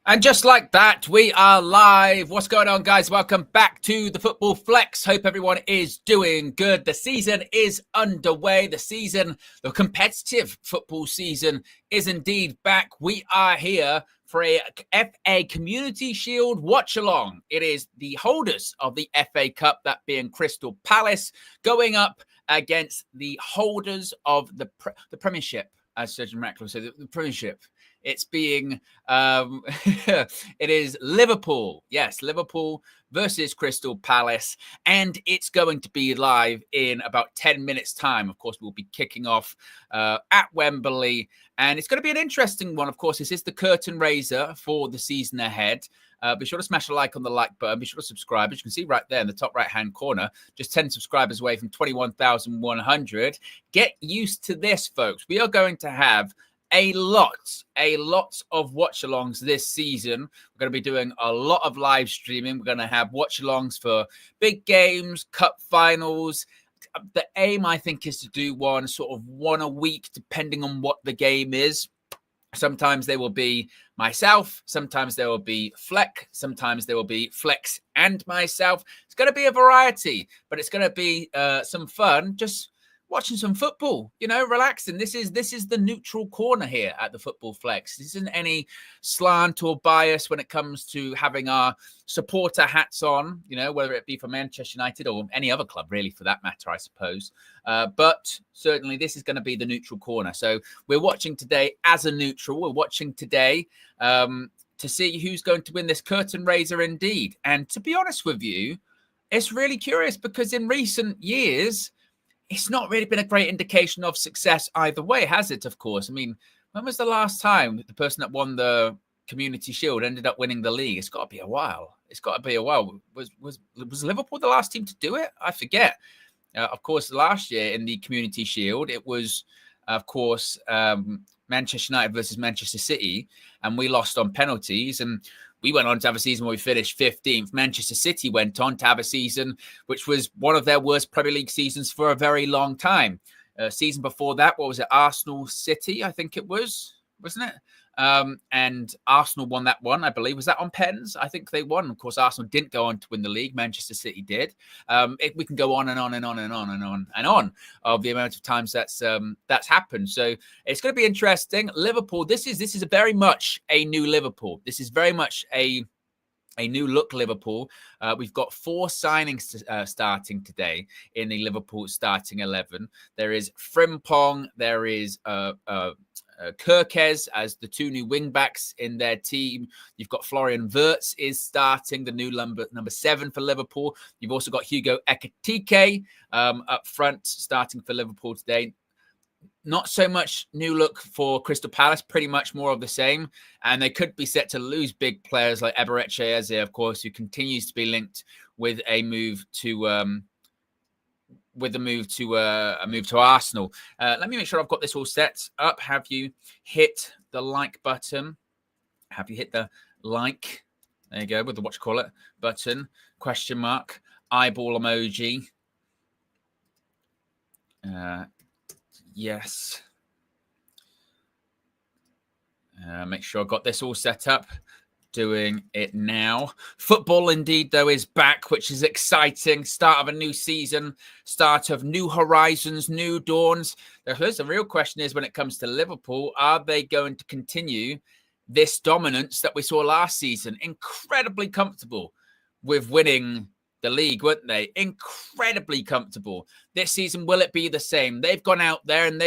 And just like that, we are live. What's going on, guys? Welcome back to the Football Flex. Hope everyone is doing good. The season is underway. The competitive football season is indeed back. We are here for a FA Community Shield watch-along. It is the holders of the FA Cup, that being Crystal Palace, going up against the holders of the Premiership, as Surgeon Ratcliffe said, the Premiership. It's being, it is Liverpool. Yes, Liverpool versus Crystal Palace. And it's going to be live in about 10 minutes' time. Of course, we'll be kicking off at Wembley. And it's going to be an interesting one. Of course, this is the curtain raiser for the season ahead. Be sure to smash a like on the like button. Be sure to subscribe. As you can see right there in the top right-hand corner, just 10 subscribers away from 21,100. Get used to this, folks. We are going to have a lot of watch-alongs this season. We're going to be doing a lot of live streaming. We're going to have watch-alongs for big games, cup finals. The aim, I think, is to do one a week, depending on what the game is. Sometimes there will be myself. Sometimes there will be Fleck. Sometimes there will be Flex and myself. It's going to be a variety, but it's going to be some fun. Just watching some football, relaxing. This is the neutral corner here at the Football Flex. This isn't any slant or bias when it comes to having our supporter hats on, whether it be for Manchester United or any other club, really, for that matter, I suppose. But certainly this is going to be the neutral corner. So we're watching today as a neutral. We're watching today to see who's going to win this curtain raiser indeed. And to be honest with you, it's really curious because in recent years, it's not really been a great indication of success either way, has it? Of course. I mean, when was the last time the person that won the Community Shield ended up winning the league? It's got to be a while. Was Liverpool the last team to do it? I forget. Of course, last year in the Community Shield, it was, of course, Manchester United versus Manchester City, and we lost on penalties. And we went on to have a season where we finished 15th. Manchester City went on to have a season which was one of their worst Premier League seasons for a very long time. Season before that, what was it? Arsenal City, I think it was, wasn't it? And Arsenal won that one, I believe. Was that on pens? I think they won. Of course, Arsenal didn't go on to win the league. Manchester City did. We can go on and on and on and on and on and on of the amount of times that's happened. So it's going to be interesting. Liverpool, this is very much a new Liverpool. This is very much a new look Liverpool. We've got 4 signings starting today in the Liverpool starting 11. There is Frimpong. There is Kirkes as the 2 new wing backs in their team. You've got Florian Wirtz is starting, the new number 7 for Liverpool. You've also got Hugo Ekitike up front starting for Liverpool today. Not so much new look for Crystal Palace, pretty much more of the same. And they could be set to lose big players like Eberechi Eze, of course, who continues to be linked with a move to Arsenal. Let me make sure I've got this all set up. Have you hit the like button? Have you hit the like? There you go, with the button, question mark, eyeball emoji. Yes. Make sure I've got this all set up. Doing it now. Football indeed, though, is back, which is exciting. Start of a new season, start of new horizons, new dawns. The real question is, when it comes to Liverpool, are they going to continue this dominance that we saw last season? Incredibly comfortable with winning the league, weren't they? Incredibly comfortable. This season, will it be the same? They've gone out there and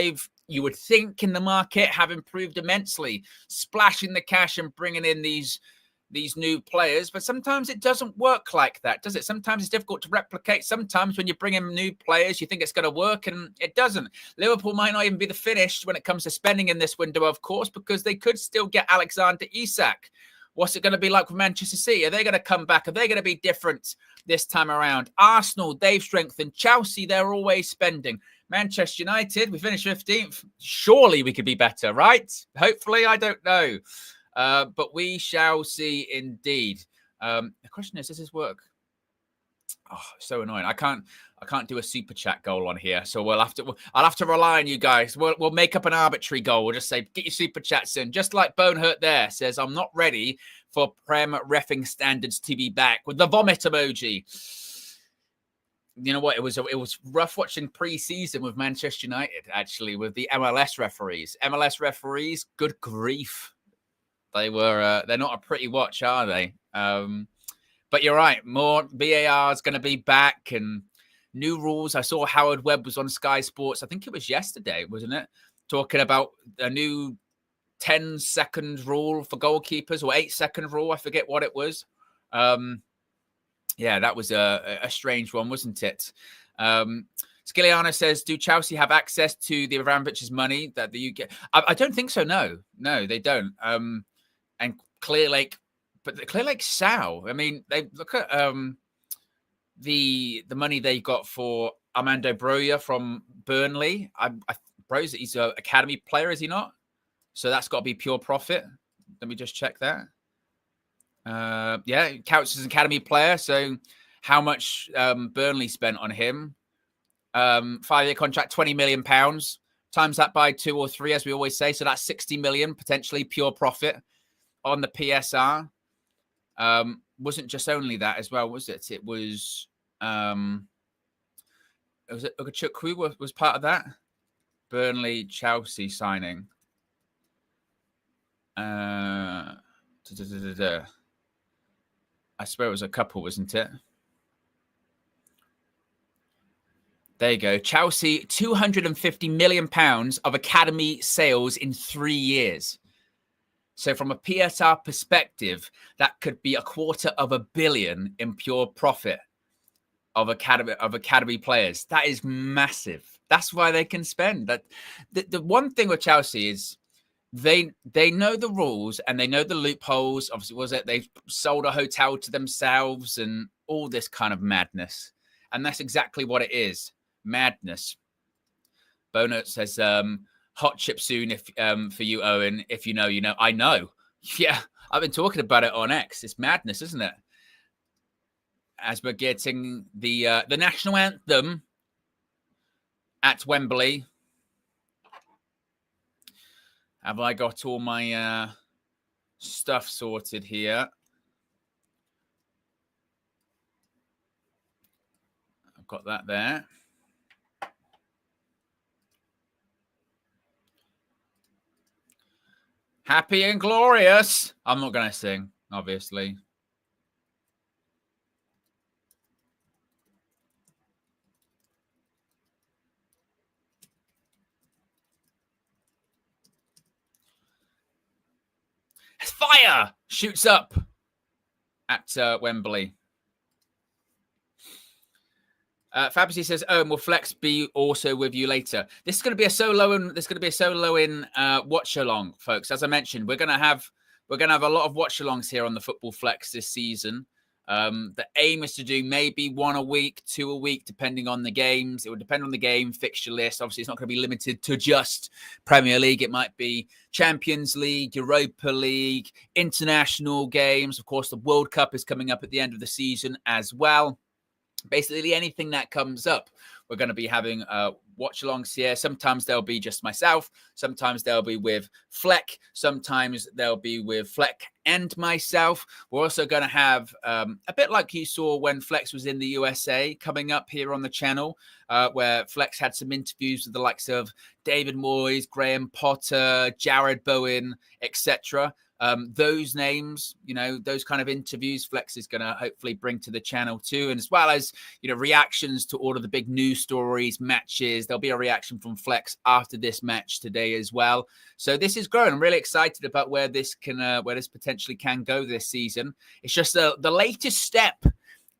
you would think in the market, have improved immensely, splashing the cash and bringing in these new players. But sometimes it doesn't work like that, does it? Sometimes it's difficult to replicate. Sometimes when you bring in new players, you think it's going to work and it doesn't. Liverpool might not even be the finish when it comes to spending in this window, of course, because they could still get Alexander Isak. What's it going to be like with Manchester City? Are they going to come back? Are they going to be different this time around? Arsenal, they've strengthened. Chelsea, they're always spending. Manchester United, we finished 15th. Surely we could be better, right? Hopefully, I don't know. But we shall see indeed. The question is, does this work? Oh, so annoying. I can't. I can't do a super chat goal on here, so I'll have to rely on you guys. We'll make up an arbitrary goal. We'll just say, get your super chats in. Just like Bonehurt there says, I'm not ready for Prem reffing standards to be back with the vomit emoji. You know what? It was rough watching pre-season with Manchester United, actually, with the MLS referees. MLS referees, good grief. They're not a pretty watch, are they? But you're right. More VAR is going to be back and new rules. I saw Howard Webb was on Sky Sports. I think it was yesterday, wasn't it? Talking about a new 10-second rule for goalkeepers or 8-second rule. I forget what it was. Yeah, that was a strange one, wasn't it? Skiliano says, do Chelsea have access to the Abramovich's money that the UK? I don't think so. No, they don't. And Clear Lake, but the Clear Lake Sow. I mean, they look at the money they got for Armando Broja from Burnley. Broja, he's an academy player, is he not? So that's got to be pure profit. Let me just check that. Yeah, it counts as an academy player. So how much Burnley spent on him? 5-year contract, £20 million. Times that by 2 or 3, as we always say. So that's 60 million, potentially pure profit on the PSR. Wasn't just only that as well, was it? It was Ugachukwu was part of that? Burnley, Chelsea signing. I swear it was a couple, wasn't it? There you go. Chelsea, £250 million of academy sales in 3 years. So from a PSR perspective, that could be $250 million in pure profit of academy players. That is massive. That's why they can spend. That the one thing with Chelsea is they know the rules and they know the loopholes. Obviously, they sold a hotel to themselves and all this kind of madness. And that's exactly what it is. Madness. Bonut says, hot chip soon if for you, Owen. If you know, you know. I know. Yeah, I've been talking about it on X. It's madness, isn't it? As we're getting the national anthem at Wembley. Have I got all my stuff sorted here? I've got that there. Happy and glorious. I'm not going to sing, obviously. Fire shoots up at Wembley. Fabrice says, "Oh, will Flex be also with you later?" This is going to be a solo, and there's going to be a solo in watch along, folks. As I mentioned, we're going to have a lot of watch alongs here on the Football Flex this season. The aim is to do maybe 1 a week, 2 a week, depending on the games. It would depend on the game fixture list. Obviously, it's not going to be limited to just Premier League. It might be Champions League, Europa League, international games. Of course, the World Cup is coming up at the end of the season as well. Basically, anything that comes up, we're going to be having watch-alongs here. Sometimes they'll be just myself. Sometimes they'll be with Fleck. Sometimes they'll be with Fleck and myself. We're also going to have a bit like you saw when Flex was in the USA coming up here on the channel, where Flex had some interviews with the likes of David Moyes, Graham Potter, Jared Bowen, etc. Those names, those kind of interviews, Flex is going to hopefully bring to the channel too. And as well as, reactions to all of the big news stories, matches. There'll be a reaction from Flex after this match today as well. So this is growing. I'm really excited about where this potentially can go this season. It's just the latest step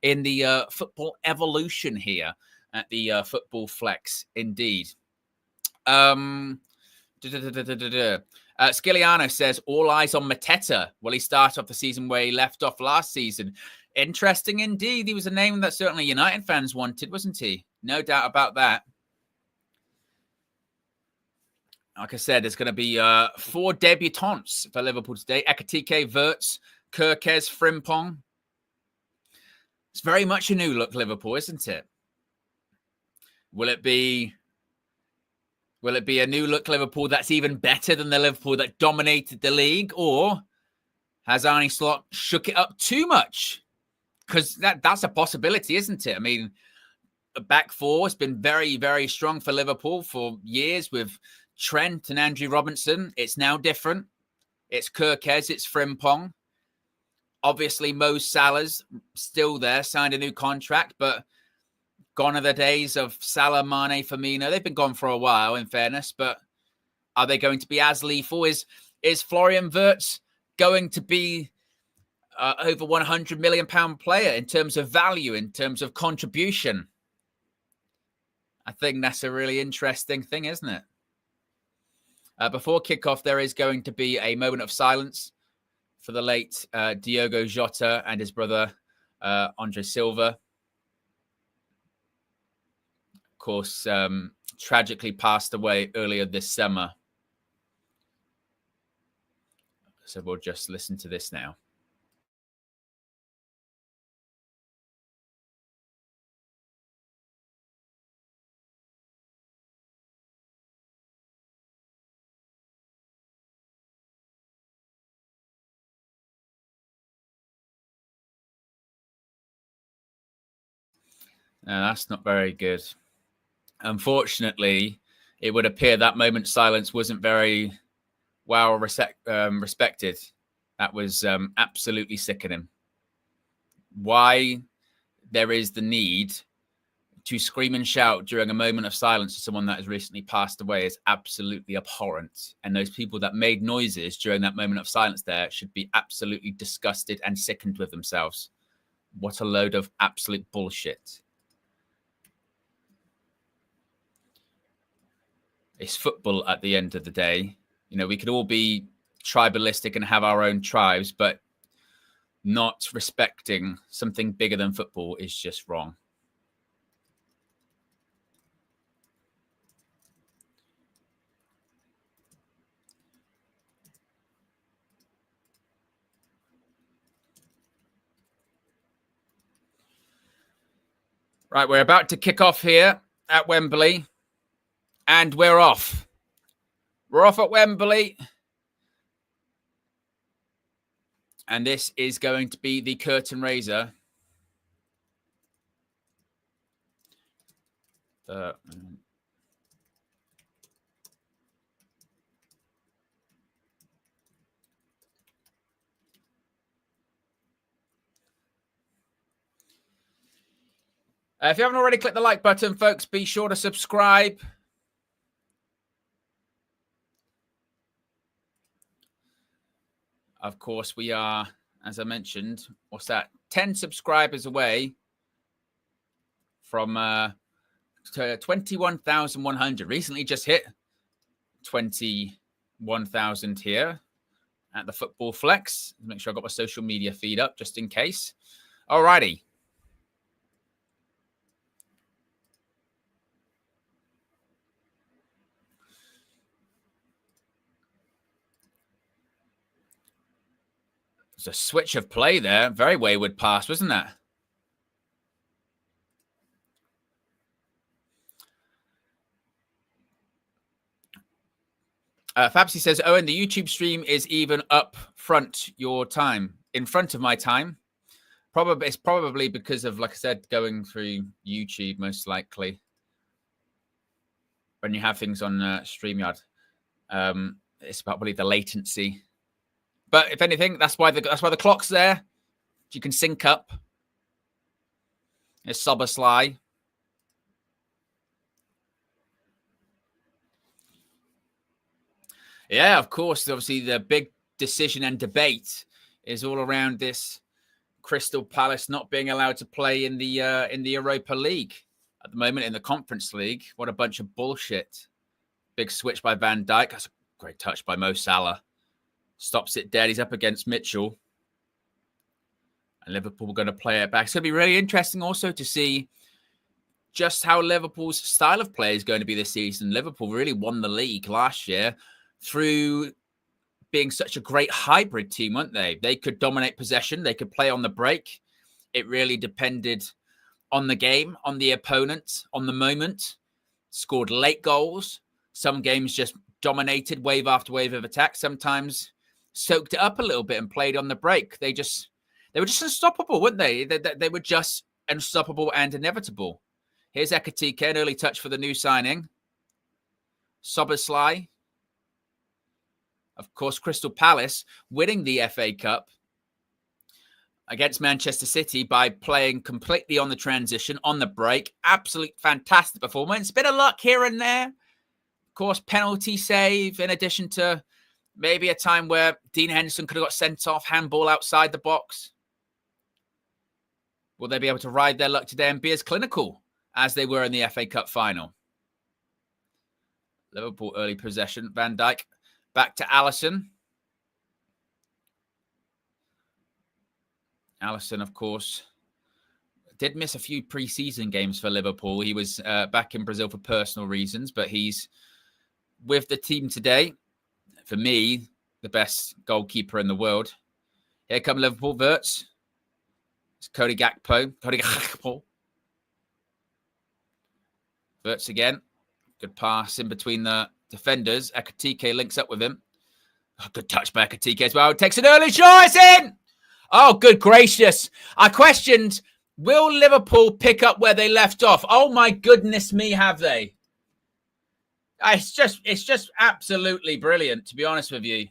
in the football evolution here at the Football Flex, indeed. Skiliano says, all eyes on Mateta. Will he start off the season where he left off last season? Interesting indeed. He was a name that certainly United fans wanted, wasn't he? No doubt about that. Like I said, there's going to be 4 debutants for Liverpool today. Ekatike, Wirtz, Kirkes, Frimpong. It's very much a new look, Liverpool, isn't it? Will it be a new look Liverpool that's even better than the Liverpool that dominated the league? Or has Arne Slot shook it up too much? Because that's a possibility, isn't it? I mean, the back four has been very, very strong for Liverpool for years with Trent and Andrew Robinson. It's now different. It's Kirkez, it's Frimpong. Obviously, Mo Salah's still there, signed a new contract, but gone are the days of Salah, Mane, Firmino. They've been gone for a while, in fairness, but are they going to be as lethal? Is Florian Wirtz going to be over £100 million player in terms of value, in terms of contribution? I think that's a really interesting thing, isn't it? Before kickoff, there is going to be a moment of silence for the late Diogo Jota and his brother, Andre Silva. Of course, tragically passed away earlier this summer. So we'll just listen to this now. No, that's not very good. Unfortunately, it would appear that moment's silence wasn't very well respected. That was absolutely sickening. Why there is the need to scream and shout during a moment of silence to someone that has recently passed away is absolutely abhorrent. And those people that made noises during that moment of silence there should be absolutely disgusted and sickened with themselves. What a load of absolute bullshit. It's football at the end of the day. You know, we could all be tribalistic and have our own tribes, but not respecting something bigger than football is just wrong. Right, we're about to kick off here at Wembley, and we're off. We're off at Wembley. And this is going to be the curtain raiser. If you haven't already clicked the like button, folks, be sure to subscribe. Of course, we are, as I mentioned, 10 subscribers away from 21,100. Recently just hit 21,000 here at the Football Flex. Make sure I've got my social media feed up just in case. Alrighty. There's a switch of play there. Very wayward pass, wasn't that? Fabsy says, Owen, the YouTube stream is even up front your time. In front of my time. It's probably because of, like I said, going through YouTube, most likely. When you have things on StreamYard. It's probably the latency. But if anything, that's why the clock's there. You can sync up. It's Sly. Yeah, of course. Obviously, the big decision and debate is all around this Crystal Palace not being allowed to play in the Europa League at the moment, in the Conference League. What a bunch of bullshit. Big switch by Van Dijk. That's a great touch by Mo Salah. Stops it dead. He's up against Mitchell. And Liverpool are going to play it back. It's going to be really interesting also to see just how Liverpool's style of play is going to be this season. Liverpool really won the league last year through being such a great hybrid team, weren't they? They could dominate possession. They could play on the break. It really depended on the game, on the opponent, on the moment. scored late goals. Some games just dominated wave after wave of attack. Sometimes soaked it up a little bit and played on the break. They were just unstoppable, weren't they? They were just unstoppable and inevitable. Here's Ekatike, an early touch for the new signing. Szoboszlai. Of course, Crystal Palace winning the FA Cup against Manchester City by playing completely on the transition, on the break. Absolute fantastic performance. Bit of luck here and there. Of course, penalty save, in addition to maybe a time where Dean Henderson could have got sent off, handball outside the box. Will they be able to ride their luck today and be as clinical as they were in the FA Cup final? Liverpool early possession. Van Dijk back to Alisson. Alisson, of course, did miss a few pre-season games for Liverpool. He was back in Brazil for personal reasons, but he's with the team today. For me, the best goalkeeper in the world. Here come Liverpool. Wirtz. It's Cody Gakpo. Wirtz again. Good pass in between the defenders. Ekatike links up with him. Oh, good touch by Ekatike as well. Takes an early shot. It's in! Oh, good gracious. I questioned, will Liverpool pick up where they left off? Oh, my goodness me, have they? It's just absolutely brilliant, to be honest with you.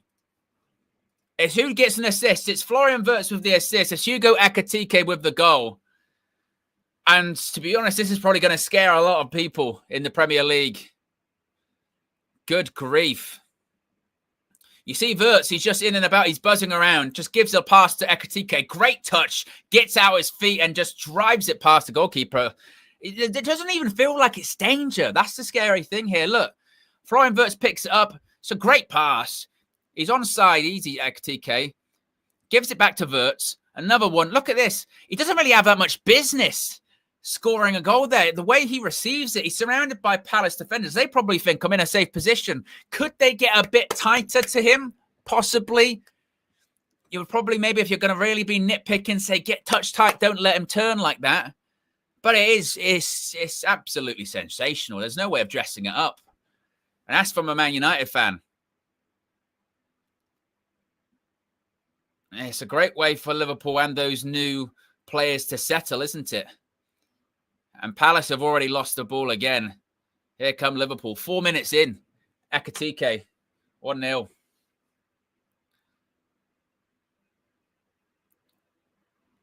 It's who gets an assist. It's Florian Wirtz with the assist. It's Hugo Ekatike with the goal. And to be honest, this is probably going to scare a lot of people in the Premier League. Good grief. You see Wirtz, he's just in and about. He's buzzing around. Just gives a pass to Ekatike. Great touch. Gets out his feet and just drives it past the goalkeeper. It doesn't even feel like it's danger. That's the scary thing here. Look, Florian Wirtz picks it up. It's a great pass. He's onside, easy, Ekatike. Gives it back to Wirtz. Another one. Look at this. He doesn't really have that much business scoring a goal there. The way he receives it, he's surrounded by Palace defenders. They probably think, I'm in a safe position. Could they get a bit tighter to him? Possibly. You would probably, maybe if you're going to really be nitpicking, say, get touch tight, don't let him turn like that. But it's absolutely sensational. There's no way of dressing it up. And that's from a Man United fan. It's a great way for Liverpool and those new players to settle, isn't it? And Palace have already lost the ball again. Here come Liverpool. 4 minutes in. Ekatike, 1-0.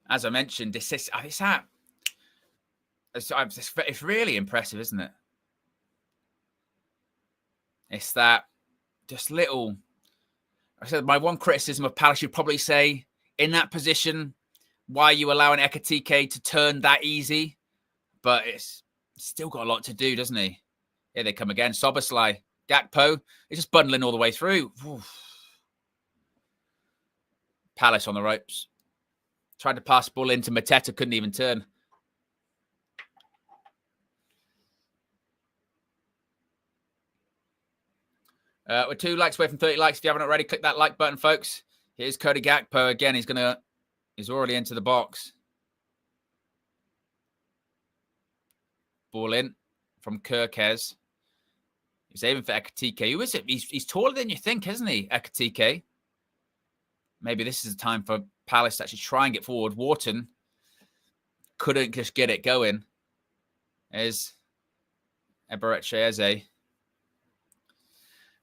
As I mentioned, it's really impressive, isn't it? It's that just little... I said my one criticism of Palace, you'd probably say, in that position, why are you allowing Ekatike to turn that easy? But it's still got a lot to do, doesn't he? Here they come again. Szoboszlai, Gakpo. He's just bundling all the way through. Oof. Palace on the ropes. Tried to pass the ball into Mateta, couldn't even turn. We're 2 likes away from 30 likes. If you haven't already, click that like button, folks. Here's Cody Gakpo again. He's already into the box. Ball in from Kirkes. He's aiming for Ekatike. Who is it? He's taller than you think, isn't he, Ekatike? Maybe this is the time for Palace to actually try and get forward. Wharton couldn't just get it going. There's Eberechi.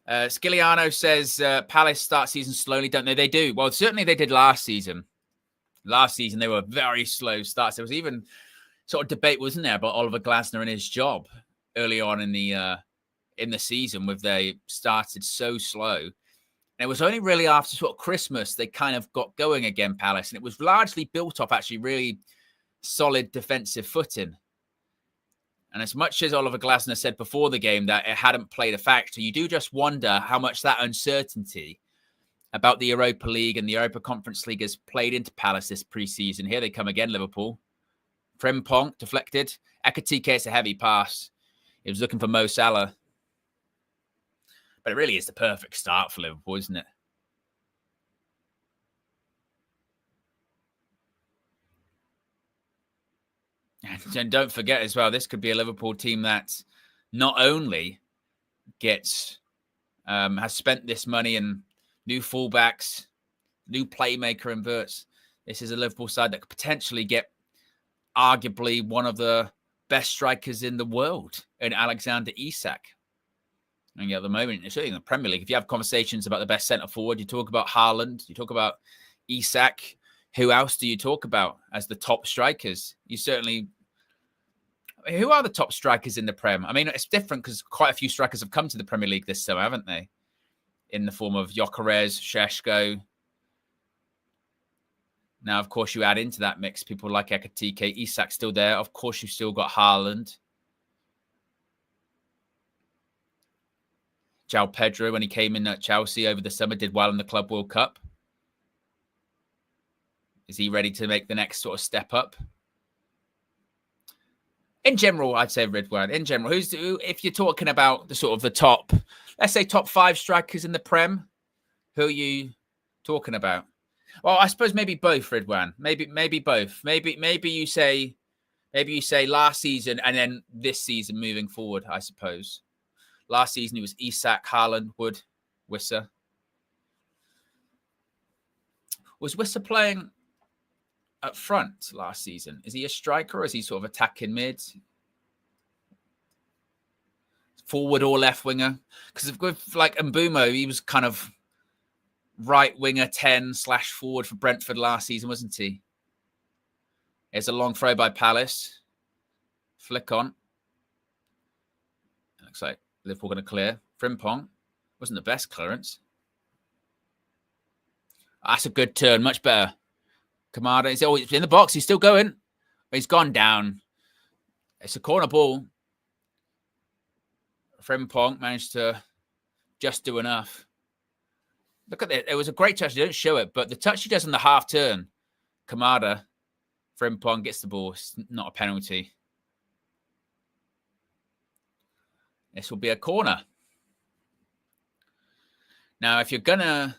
Skiliano says Palace start season slowly, don't they? They do. Well, certainly they did last season. Last season, they were very slow starts. There was even sort of debate, wasn't there, about Oliver Glasner and his job early on in the season, with they started so slow. And it was only really after sort of Christmas they kind of got going again, Palace. And it was largely built off actually really solid defensive footing. And as much as Oliver Glasner said before the game that it hadn't played a factor, you do just wonder how much that uncertainty about the Europa League and the Europa Conference League has played into Palace this pre-season. Here they come again, Liverpool. Frimpong deflected. Ekatike, it's a heavy pass. He was looking for Mo Salah. But it really is the perfect start for Liverpool, isn't it? And don't forget as well, this could be a Liverpool team that not only gets has spent this money in new fullbacks, new playmaker inverts. This is a Liverpool side that could potentially get arguably one of the best strikers in the world in Alexander Isak. And at the moment, certainly in the Premier League, if you have conversations about the best centre forward, you talk about Haaland, you talk about Isak. Who else do you talk about as the top strikers? You certainly... Who are the top strikers in the Prem? I mean, it's different because quite a few strikers have come to the Premier League this summer, haven't they? In the form of Gyökeres, Šeško. Now, of course, you add into that mix people like Ekitike. Isak's still there. Of course, you've still got Haaland. João Pedro, when he came in at Chelsea over the summer, did well in the Club World Cup. Is he ready to make the next sort of step up? In general, I'd say Ridwan. In general, if you're talking about the sort of the top, let's say top 5 strikers in the Prem, who are you talking about? Well, I suppose maybe both, Ridwan. Maybe both. Maybe you say last season and then this season moving forward, I suppose. Last season it was Isak, Haaland, Wood, Wissa. Was Wissa playing up front last season? Is he a striker or is he sort of attacking mid? Forward or left winger? Because with like Mbeumo, he was kind of right winger 10/forward for Brentford last season, wasn't he? There's a long throw by Palace. Flick on. Looks like Liverpool going to clear. Frimpong. Wasn't the best clearance. That's a good turn. Much better. Kamada is always in the box. He's still going. He's gone down. It's a corner ball. Frimpong managed to just do enough. Look at it. It was a great touch. They don't show it, but the touch he does in the half turn, Kamada, Frimpong gets the ball. It's not a penalty. This will be a corner. Now, if you're gonna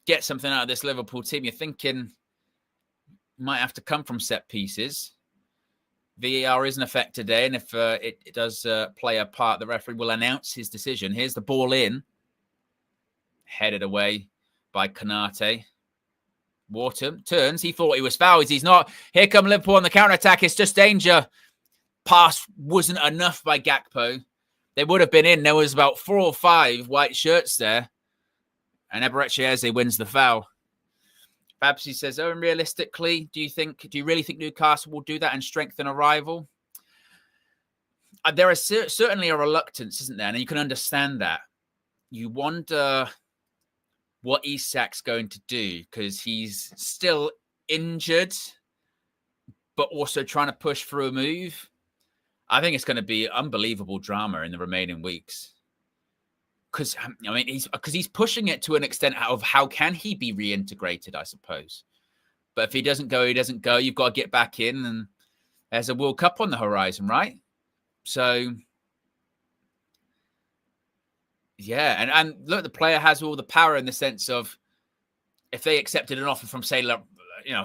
get something out of this Liverpool team, you're thinking might have to come from set pieces. VAR is in effect today, and if it does play a part, the referee will announce his decision. Here's the ball in. Headed away by Konate. Wharton turns. He thought he was fouled. He's not. Here come Liverpool on the counter-attack. It's just danger. Pass wasn't enough by Gakpo. They would have been in. There was about 4 or 5 white shirts there. And Eberechi wins the foul. Babsy says, oh, and realistically, do you really think Newcastle will do that and strengthen a rival? There is certainly a reluctance, isn't there? And you can understand that. You wonder what Isak's going to do because he's still injured, but also trying to push through a move. I think it's going to be unbelievable drama in the remaining weeks. Because I mean, he's pushing it to an extent of how can he be reintegrated, I suppose. But if he doesn't go, he doesn't go. You've got to get back in, and there's a World Cup on the horizon, right? So, yeah, and look, the player has all the power in the sense of if they accepted an offer from, say,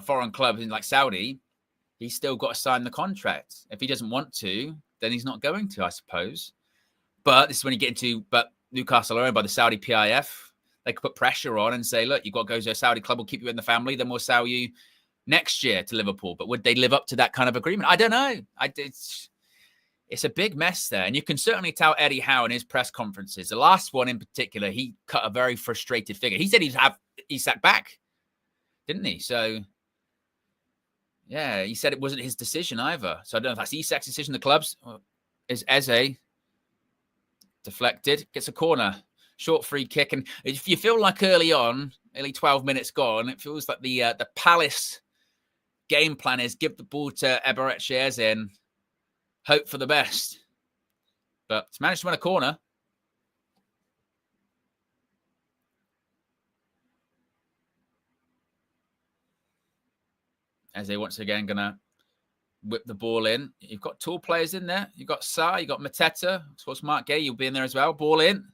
foreign clubs in like Saudi, he's still got to sign the contract. If he doesn't want to, then he's not going to, I suppose. But this is when you get into Newcastle are owned by the Saudi PIF. They could put pressure on and say, look, you've got to go to a Saudi club. We'll keep you in the family. Then we'll sell you next year to Liverpool. But would they live up to that kind of agreement? I don't know. It's a big mess there. And you can certainly tell Eddie Howe in his press conferences. The last one in particular, he cut a very frustrated figure. He said he'd have Isak back, didn't he? So, yeah, he said it wasn't his decision either. So I don't know if that's Isak's decision. The club's is Eze. Deflected, gets a corner, short free kick. And if you feel like early 12 minutes gone, it feels like the Palace game plan is give the ball to Eberechi and hope for the best. But it's managed to win a corner. As they once again going to whip the ball in. You've got tall players in there. You've got Sarr, you've got Mateta. Of course, Mark Gay, you'll be in there as well. Ball in.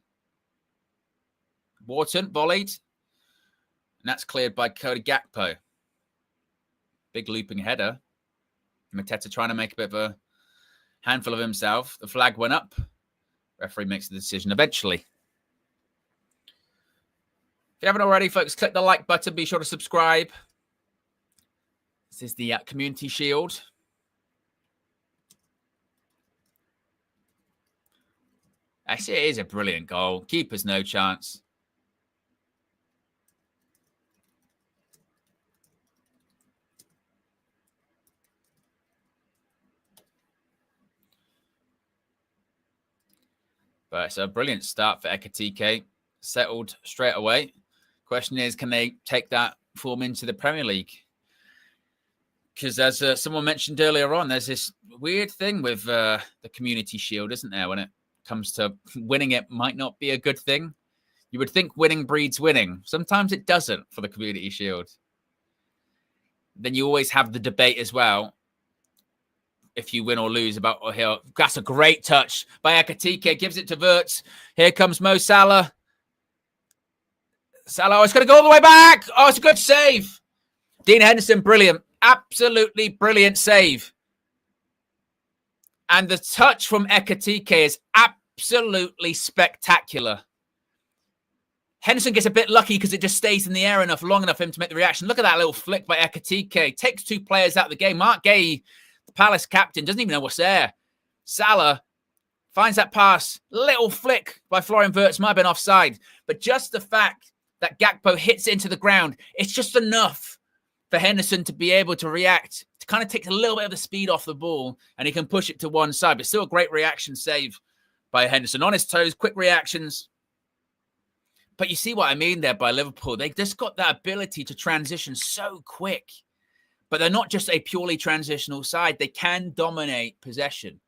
Wharton, volleyed. And that's cleared by Cody Gakpo. Big looping header. Mateta trying to make a bit of a Handful of himself. The flag went up. Referee makes the decision eventually. If you haven't already, folks, click the like button. Be sure to subscribe. This is the Community Shield. Actually, it is a brilliant goal. Keeper's no chance. But it's a brilliant start for Ekitike. Settled straight away. Question is, can they take that form into the Premier League? Because as someone mentioned earlier on, there's this weird thing with the Community Shield, isn't there? When it comes to winning, it might not be a good thing. You would think winning breeds winning. Sometimes it doesn't for the Community Shield. Then you always have the debate as well. If you win or lose about, oh, here, that's a great touch by Ekitike. Gives it to Wirtz. Here comes Mo Salah. Salah, it's going to go all the way back. Oh, it's a good save. Dean Henderson, brilliant. Absolutely brilliant save. And the touch from Ekitike is absolutely spectacular. Henderson gets a bit lucky because it just stays in the air long enough for him to make the reaction. Look at that little flick by Ekitike. Takes two players out of the game. Mark Gay, the Palace captain, doesn't even know what's there. Salah finds that pass. Little flick by Florian Wirtz. Might have been offside. But just the fact that Gakpo hits it into the ground, it's just enough for Henderson to be able to react. To kind of take a little bit of the speed off the ball, and he can push it to one side. But still a great reaction save by Henderson. On his toes, quick reactions. But you see what I mean there by Liverpool. They just got that ability to transition so quick. But they're not just a purely transitional side. They can dominate possession.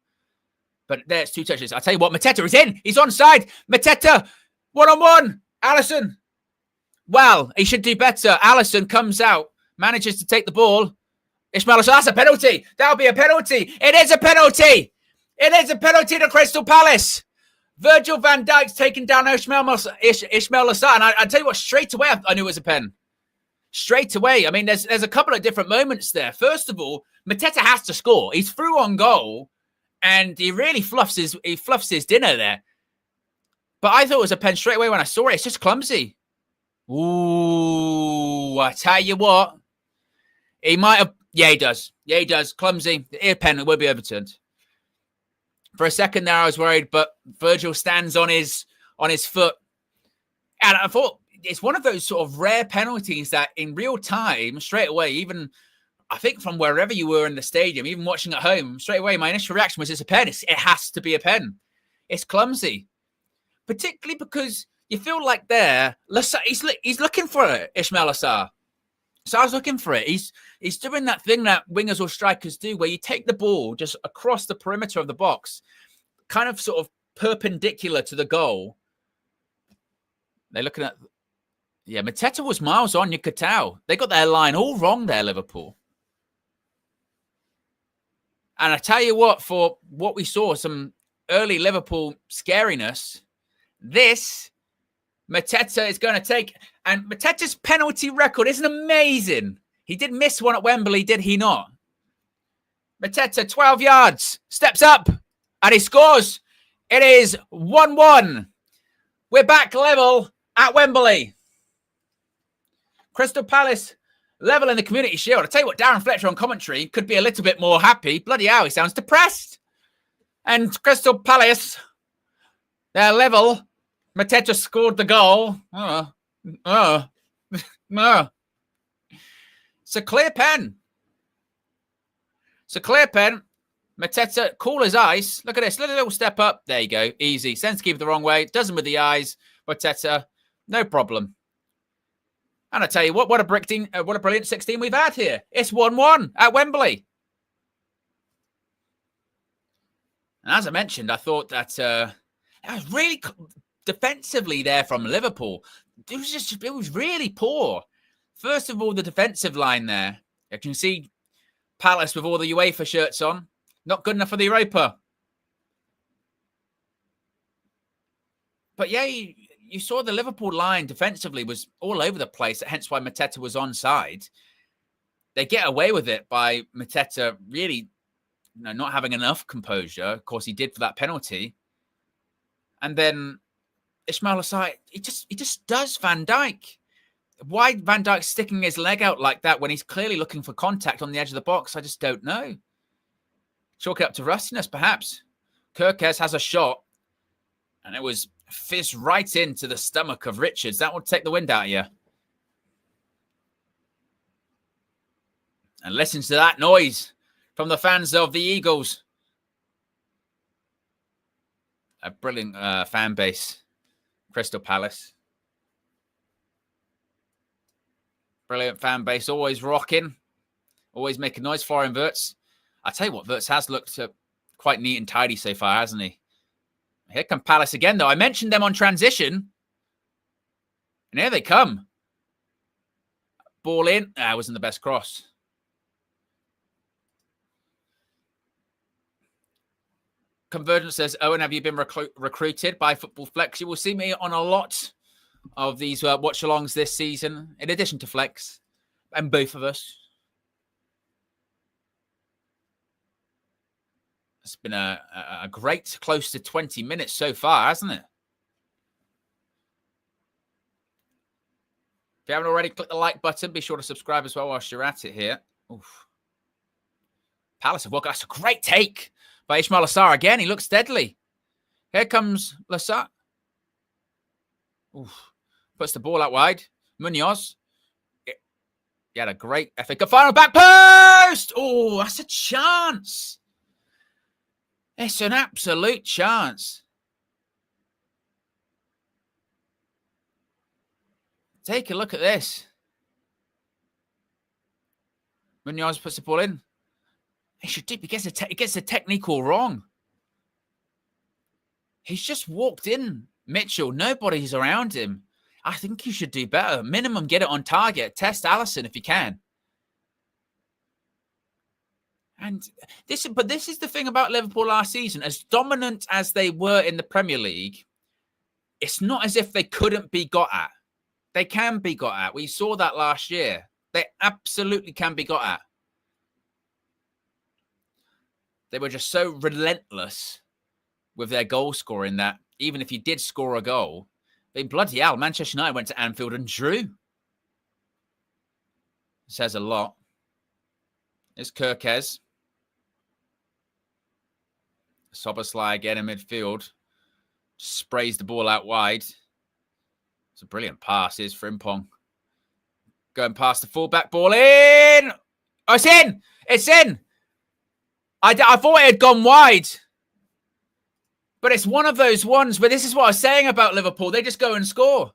But there's two touches. I'll tell you what, Mateta is in. He's onside. Mateta, one-on-one. Alisson. Well, he should do better. Alisson comes out, manages to take the ball. Ismail Assar, that's a penalty. That'll be a penalty. It is a penalty. It is a penalty to Crystal Palace. Virgil van Dijk's taken down Ismail Assar. And I tell you what, straight away, I knew it was a pen. Straight away. I mean, there's a couple of different moments there. First of all, Mateta has to score. He's through on goal, and he really fluffs his dinner there. But I thought it was a pen straight away when I saw it. It's just clumsy. Ooh, I tell you what. He might have... Yeah, he does. Yeah, he does. Clumsy. The ear pen will be overturned. For a second there, I was worried, but Virgil stands on his foot. And I thought it's one of those sort of rare penalties that in real time, straight away, even I think from wherever you were in the stadium, even watching at home, straight away, my initial reaction was it's a pen. It has to be a pen. It's clumsy. Particularly because you feel like there, he's looking for it, Ismail Assar. So I was looking for it. He's doing that thing that wingers or strikers do where you take the ball just across the perimeter of the box, kind of sort of perpendicular to the goal. They're looking at... Yeah, Mateta was miles on, you could tell. They got their line all wrong there, Liverpool. And I tell you what, for what we saw, some early Liverpool scariness, this Mateta is going to take... And Mateta's penalty record isn't amazing. He did miss one at Wembley, did he not? Mateta, 12 yards, steps up, and he scores. It is 1-1. We're back level at Wembley. Crystal Palace level in the Community Shield. I tell you what, Darren Fletcher on commentary could be a little bit more happy. Bloody hell, he sounds depressed. And Crystal Palace, they're level. Mateta scored the goal. No. It's a clear pen. It's a clear pen. Mateta, cool as ice. Look at this. Little step up. There you go. Easy. Sends keeper the wrong way. Does them with the eyes. Mateta, no problem. And I tell you what a brilliant 16 we've had here. It's 1-1 at Wembley. And as I mentioned, I thought that was really defensively there from Liverpool. It was really poor. First of all, the defensive line there. You can see Palace with all the UEFA shirts on. Not good enough for the Europa. But yeah, you saw the Liverpool line defensively was all over the place. Hence why Mateta was onside. They get away with it by Mateta really not having enough composure. Of course, he did for that penalty. And then Ismail Assar, he just does Van Dijk. Why Van Dijk sticking his leg out like that when he's clearly looking for contact on the edge of the box, I just don't know. Chalk it up to rustiness, perhaps. Kirkes has a shot, and it was fizzed right into the stomach of Richards. That would take the wind out of you. And listen to that noise from the fans of the Eagles. A brilliant fan base. Crystal Palace. Brilliant fan base. Always rocking. Always making noise. Florian Wirtz. I tell you what, Wirtz has looked quite neat and tidy so far, hasn't he? Here come Palace again, though. I mentioned them on transition. And here they come. Ball in. It wasn't the best cross. Convergence says, Owen, have you been recruited by Football Flex? You will see me on a lot of these watch-alongs this season, in addition to Flex, and both of us. It's been a great close to 20 minutes so far, hasn't it? If you haven't already, click the like button. Be sure to subscribe as well whilst you're at it here. Oof. Palace have worked. That's a great take by Ismail Assar again. He looks deadly. Here comes Lassar. Puts the ball out wide. Munoz. He had a great FA Cup final. Back post! Oh, that's a chance. It's an absolute chance. Take a look at this. Munoz puts the ball in. He should do. He gets the technique all wrong. He's just walked in, Mitchell. Nobody's around him. I think he should do better. Minimum, get it on target. Test Alisson if you can. And this is the thing about Liverpool last season. As dominant as they were in the Premier League, it's not as if they couldn't be got at. They can be got at. We saw that last year. They absolutely can be got at. They were just so relentless with their goal scoring that even if you did score a goal, they bloody hell, Manchester United went to Anfield and drew. It says a lot. It's Kirkes. Szoboszlai again in midfield. Sprays the ball out wide. It's a brilliant pass. Here's Frimpong. Going past the fullback. Ball in. Oh, it's in. It's in. I thought it had gone wide. But it's one of those ones where this is what I was saying about Liverpool. They just go and score.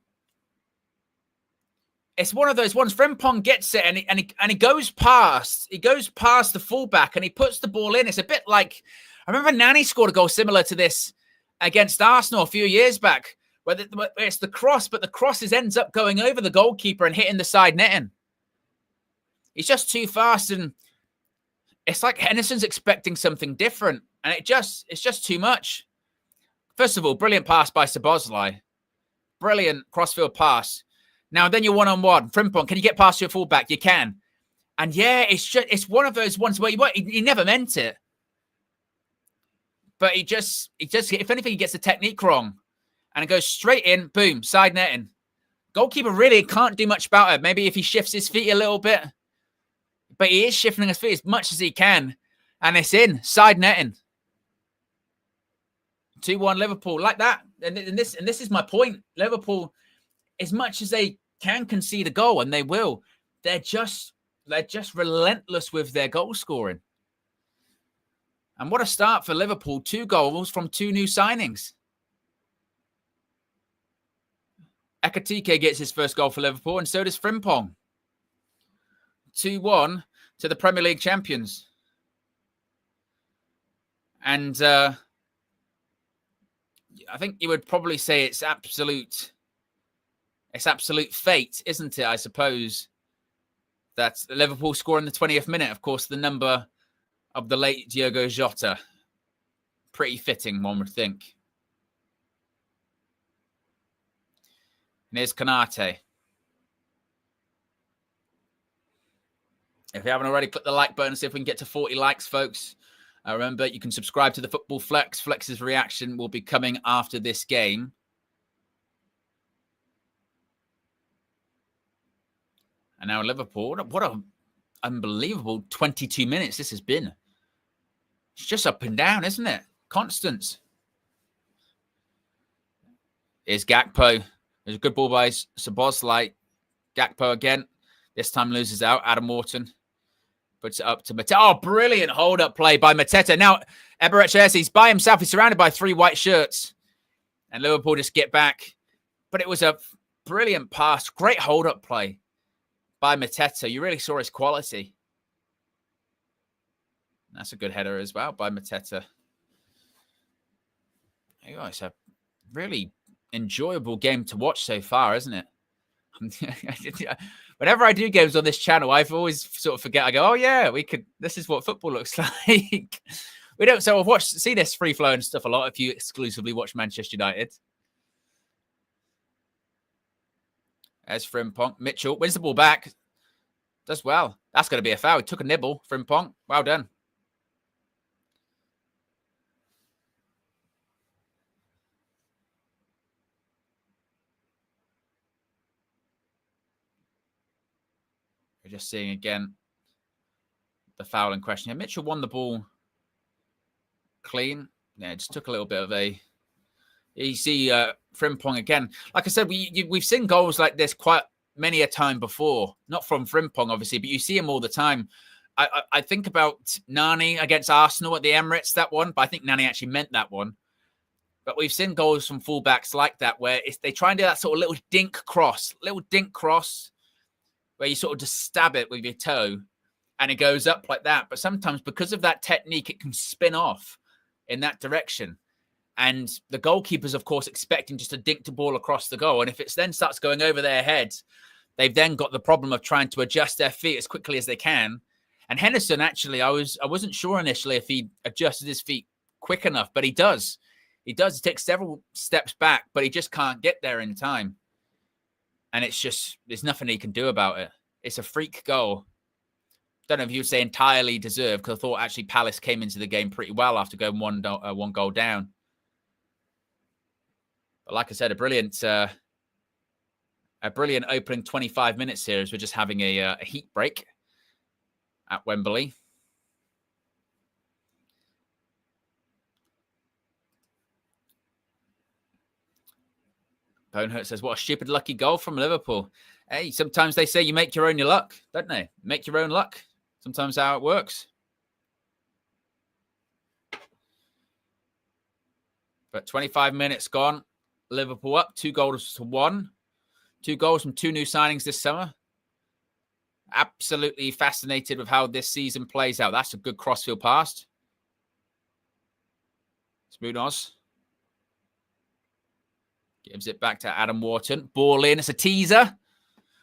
It's one of those ones. Frimpong gets it and he goes past. He goes past the fullback and he puts the ball in. It's a bit like, I remember Nani scored a goal similar to this against Arsenal a few years back, where it's the cross, but the crosses ends up going over the goalkeeper and hitting the side netting. He's just too fast, and it's like Henderson's expecting something different, and it's just too much. First of all, brilliant pass by Szoboszlai. Brilliant crossfield pass. Now, then you're one-on-one. Frimpong, can you get past your fullback? You can. And yeah, it's one of those ones where he never meant it. But he just, if anything, he gets the technique wrong. And it goes straight in, boom, side netting. Goalkeeper really can't do much about it. Maybe if he shifts his feet a little bit. But he is shifting his feet as much as he can. And it's in, side netting. 2-1 Liverpool, like that. And this is my point. Liverpool, as much as they can concede a goal, and they will, they're just relentless with their goal scoring. And what a start for Liverpool. 2 goals from 2 new signings. Ekitike gets his first goal for Liverpool, and so does Frimpong. 2-1 to the Premier League champions. And I think you would probably say it's absolute fate, isn't it? I suppose that Liverpool score in the 20th minute. Of course, the number of the late Diogo Jota. Pretty fitting, one would think. And here's Konate. If you haven't already, click the like button, see if we can get to 40 likes, folks. Remember, you can subscribe to the Football Flex. Flex's reaction will be coming after this game. And now Liverpool, what an unbelievable 22 minutes this has been. It's just up and down, isn't it? Constant. Here's Gakpo. There's a good ball by Szoboszlai. Gakpo again. This time loses out. Adam Wharton puts it up to Mateta. Oh, brilliant hold-up play by Mateta. Now, Eberechi, he's by himself. He's surrounded by 3 white shirts. And Liverpool just get back. But it was a brilliant pass. Great hold-up play by Mateta. You really saw his quality. That's a good header as well by Mateta. It's a really enjoyable game to watch so far, isn't it? Whenever I do games on this channel, I've always sort of forget. I go, oh yeah, this is what football looks like. We don't see this free flow and stuff a lot if you exclusively watch Manchester United. As Frimpong, Mitchell wins the ball back. Does well. That's going to be a foul. He took a nibble, Frimpong. Well done. We're just seeing again the foul in question here. Mitchell won the ball clean. Yeah, just took a little bit of a... You see Frimpong again. Like I said, we've seen goals like this quite many a time before. Not from Frimpong, obviously, but you see him all the time. I think about Nani against Arsenal at the Emirates, that one. But I think Nani actually meant that one. But we've seen goals from fullbacks like that where they try and do that sort of little dink cross where you sort of just stab it with your toe and it goes up like that. But sometimes because of that technique, it can spin off in that direction. And the goalkeeper's, of course, expecting just to dink the ball across the goal. And if it then starts going over their heads, they've then got the problem of trying to adjust their feet as quickly as they can. And Henderson, actually, I wasn't sure initially if he adjusted his feet quick enough, but he does. He does. He takes several steps back, but he just can't get there in time. And there's nothing he can do about it. It's a freak goal. Don't know if you would say entirely deserved, because I thought actually Palace came into the game pretty well after going one goal down. But like I said, a brilliant opening 25 minutes here as we're just having a heat break at Wembley. Bonehurt says, what a stupid lucky goal from Liverpool. Hey, sometimes they say you make your own luck, don't they? Make your own luck. Sometimes how it works. But 25 minutes gone. Liverpool up 2-1. 2 goals from 2 new signings this summer. Absolutely fascinated with how this season plays out. That's a good crossfield pass. Munoz gives it back to Adam Wharton. Ball in. It's a teaser.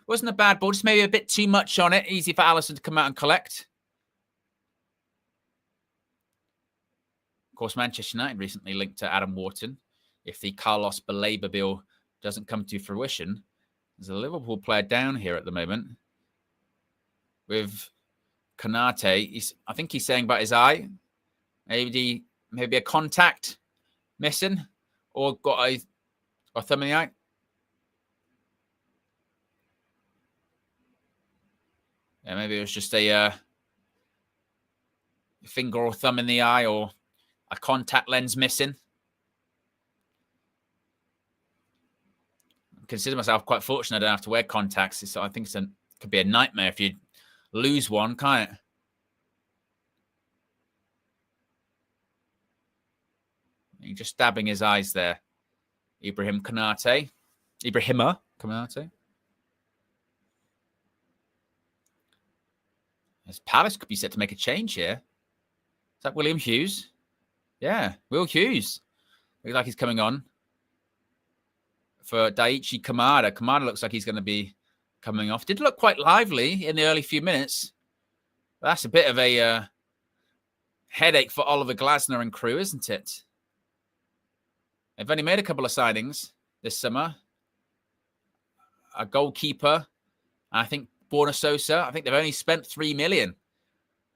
Wasn't a bad ball. Just maybe a bit too much on it. Easy for Alisson to come out and collect. Of course, Manchester United recently linked to Adam Wharton. If the Carlos Baleba bill doesn't come to fruition, there's a Liverpool player down here at the moment with Konate. I think he's saying about his eye. Maybe a contact missing or got a thumb in the eye. Yeah, maybe it was just a finger or thumb in the eye or a contact lens missing. I consider myself quite fortunate I don't have to wear contacts. So I think it could be a nightmare if you lose one, can't it? You're just stabbing his eyes there. Ibrahima Konate. As Palace could be set to make a change here. Is that William Hughes? Yeah, Will Hughes. Looks like he's coming on for Daichi Kamada. Kamada looks like he's going to be coming off. Did look quite lively in the early few minutes. But that's a bit of a headache for Oliver Glasner and crew, isn't it? They've only made a couple of signings this summer. A goalkeeper, I think Borna Sosa. I think they've only spent 3 million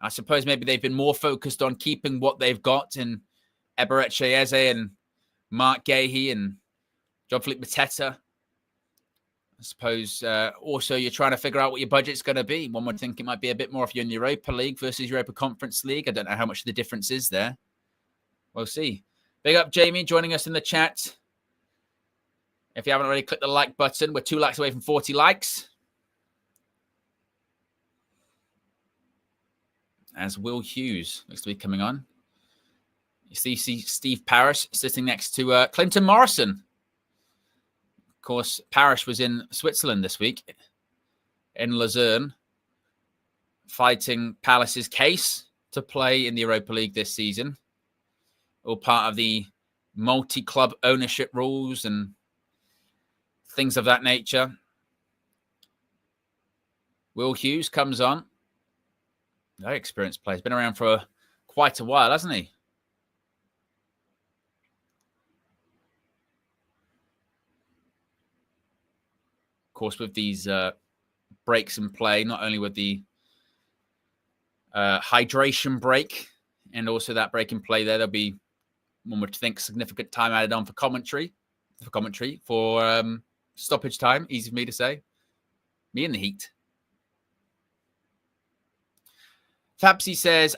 I suppose maybe they've been more focused on keeping what they've got in Eberechi Eze and Mark Gahey and John-Philippe Mateta. I suppose also you're trying to figure out what your budget's going to be. One would think it might be a bit more if you're in Europa League versus Europa Conference League. I don't know how much the difference is there. We'll see. Big up Jamie joining us in the chat. If you haven't already clicked the like button, we're 2 likes away from 40 likes. As Will Hughes looks to be coming on. You see Steve Parrish sitting next to Clinton Morrison. Of course, Parrish was in Switzerland this week, in Luzern, fighting Palace's case to play in the Europa League this season. All part of the multi-club ownership rules and things of that nature. Will Hughes comes on. Very experienced player. He's been around for quite a while, hasn't he? Of course, with these breaks in play, not only with the hydration break and also that break in play there'll be, one would think, significant time added on for commentary, for stoppage time. Easy for me to say. Me in the heat. Fabsy says,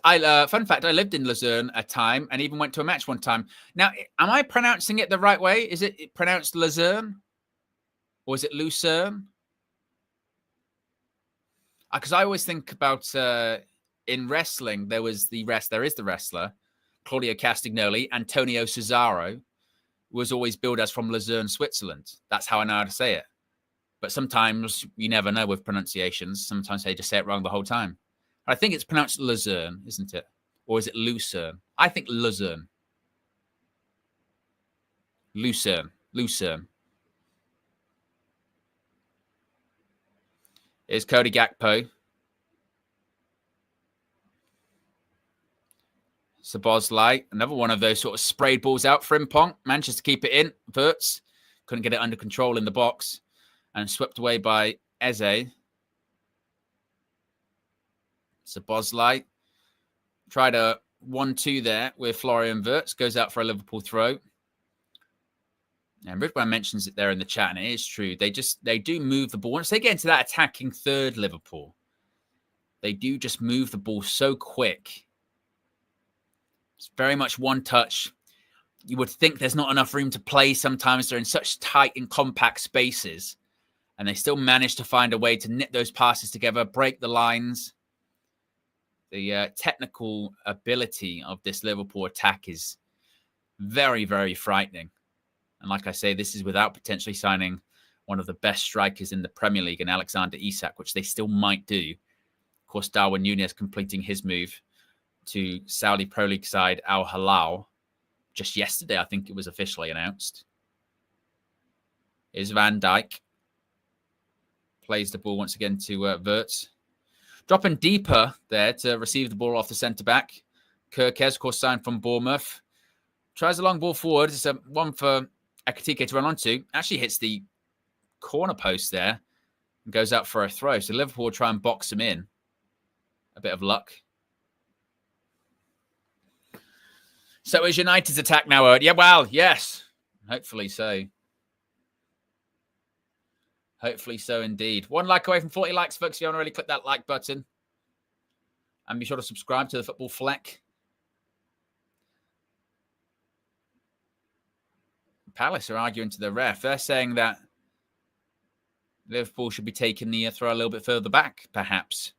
fun fact, I lived in Luzern a time and even went to a match one time. Now, am I pronouncing it the right way? Is it pronounced Luzern? Or is it Lucerne? Because I always think about, in wrestling, there is the wrestler, Claudio Castagnoli. Antonio Cesaro was always billed as from Luzern, Switzerland. That's how I know how to say it. But sometimes you never know with pronunciations. Sometimes they just say it wrong the whole time. I think it's pronounced Luzern, isn't it? Or is it Lucerne? I think Luzern. Lucerne. Here's Cody Gakpo. Szoboszlai, another one of those sort of sprayed balls out for Frimpong. Managed to keep it in. Wirtz couldn't get it under control in the box and swept away by Eze. Szoboszlai tried a 1-2 there with Florian Wirtz. Goes out for a Liverpool throw. And Ridwan mentions it there in the chat, and it is true. They do move the ball. Once they get into that attacking third, Liverpool, they do just move the ball so quick. It's very much one touch. You would think there's not enough room to play sometimes. They're in such tight and compact spaces, and they still manage to find a way to knit those passes together, break the lines. The technical ability of this Liverpool attack is very, very frightening. And like I say, this is without potentially signing one of the best strikers in the Premier League in Alexander Isak, which they still might do. Of course, Darwin Núñez completing his move to Saudi Pro League side Al Hilal. Just yesterday, I think it was officially announced. Is Van Dijk. Plays the ball once again to Wirtz. Dropping deeper there to receive the ball off the centre-back. Kirkez, of course, signed from Bournemouth. Tries a long ball forward. It's a one for Ekitike to run onto. Actually hits the corner post there and goes out for a throw. So Liverpool try and box him in. A bit of luck. So is United's attack now, Owen? Yeah, well, yes. Hopefully so. Hopefully so indeed. 1 like away from 40 likes, folks. If you haven't already, click that like button. And be sure to subscribe to the Football Fleck. Palace are arguing to the ref. They're saying that Liverpool should be taking the throw a little bit further back, perhaps.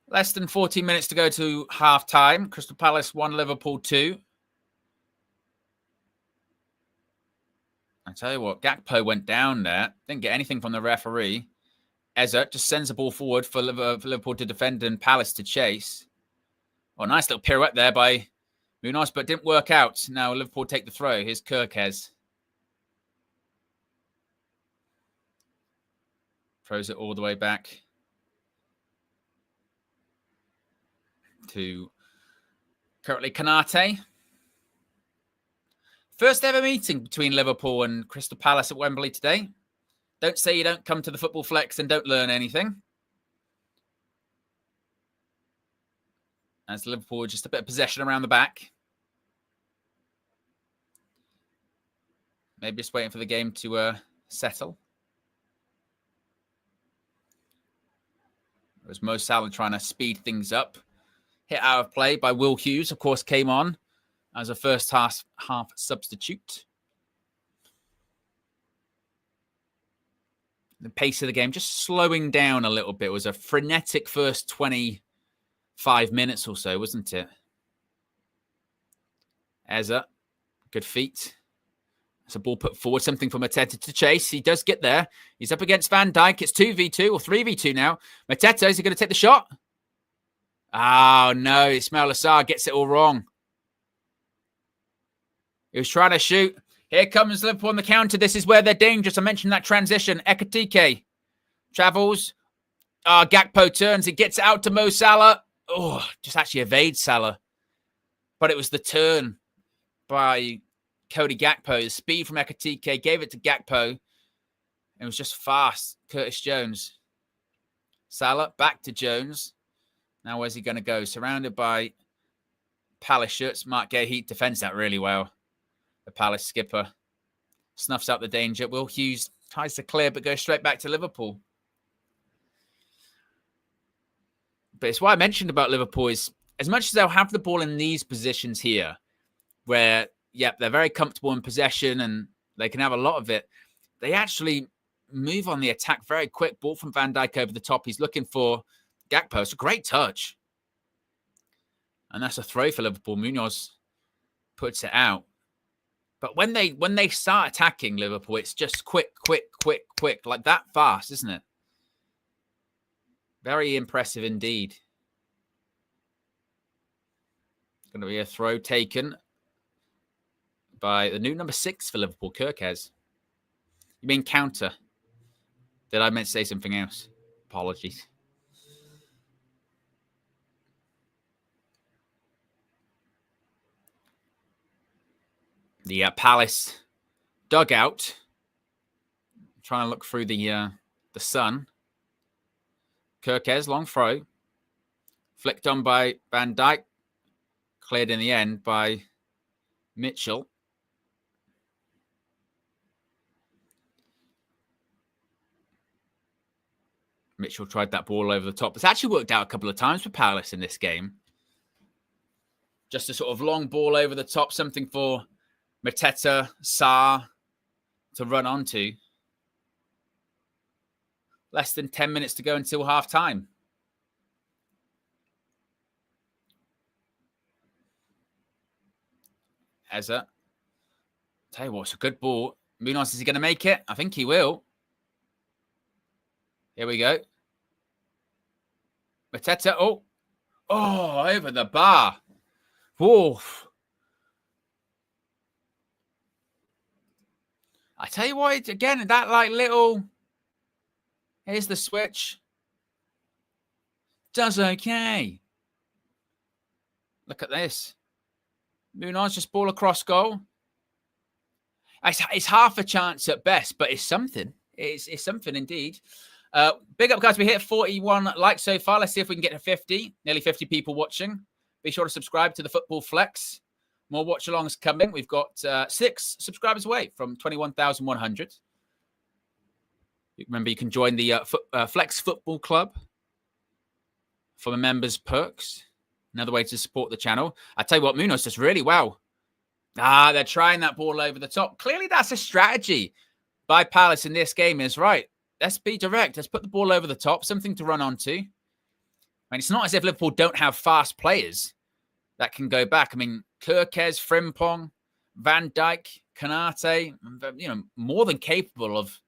Less than 14 minutes to go to half-time. Crystal Palace 1, Liverpool 2. I tell you what, Gakpo went down there. Didn't get anything from the referee. Eze just sends the ball forward for Liverpool to defend and Palace to chase. Oh, nice little pirouette there by Munoz, but didn't work out. Now Liverpool take the throw. Here's Kirkez. Throws it all the way back to currently Kanate. First ever meeting between Liverpool and Crystal Palace at Wembley today. Don't say you don't come to the Football Flex and don't learn anything. As Liverpool, just a bit of possession around the back. Maybe just waiting for the game to settle. It was Mo Salah trying to speed things up. Hit out of play by Will Hughes, of course, came on as a first half substitute. The pace of the game just slowing down a little bit. It was a frenetic first 25 minutes or so, wasn't it? Eza, good feet. It's a ball put forward, something for Mateta to chase. He does get there. He's up against Van Dijk. It's 2v2 or 3v2 now. Mateta, is he going to take the shot? Oh, no. Ismail Assar gets it all wrong. He was trying to shoot. Here comes Liverpool on the counter. This is where they're dangerous. I mentioned that transition. Ekitike travels. Gakpo turns. He gets it out to Mo Salah. Oh, just actually evades Salah. But it was the turn by Cody Gakpo. The speed from Ekitike gave it to Gakpo. It was just fast. Curtis Jones. Salah back to Jones. Now where's he going to go? Surrounded by Palace shirts. Mark Gay defends that really well. The Palace skipper snuffs out the danger. Will Hughes tries to clear but goes straight back to Liverpool. But it's what I mentioned about Liverpool is as much as they'll have the ball in these positions here where they're very comfortable in possession and they can have a lot of it. They actually move on the attack very quick. Ball from Van Dijk over the top. He's looking for Gakpo. It's a great touch. And that's a throw for Liverpool. Munoz puts it out. But when they start attacking Liverpool, it's just quick. Like that fast, isn't it? Very impressive indeed. It's going to be a throw taken by the new number 6 for Liverpool, Kirkez. You mean counter? Did I meant to say something else? Apologies. The Palace dugout. Trying to look through the sun. Kirkez, long throw. Flicked on by Van Dijk. Cleared in the end by Mitchell. Mitchell tried that ball over the top. It's actually worked out a couple of times for Palace in this game. Just a sort of long ball over the top, something for Mateta, Sarr to run onto. Less than 10 minutes to go until half-time. Eza. Tell you what, it's a good ball. Munoz, is he going to make it? I think he will. Here we go. Mateta. Oh, over the bar. Whoa. I tell you what, again, that like little... Here's the switch. Does okay. Look at this. Munoz just ball across goal. It's half a chance at best, but it's something. It's something indeed. Big up, guys. We hit 41 likes so far. Let's see if we can get to 50. Nearly 50 people watching. Be sure to subscribe to the Football Flex. More watch-alongs coming. We've got 6 subscribers away from 21,100. Remember, you can join the Flex Football Club for the members' perks. Another way to support the channel. I tell you what, Munoz does really well. They're trying that ball over the top. Clearly, that's a strategy by Palace in this game is right. Let's be direct. Let's put the ball over the top. Something to run onto. I mean, it's not as if Liverpool don't have fast players that can go back. I mean, Kirkez, Frimpong, Van Dijk, Kanate, more than capable of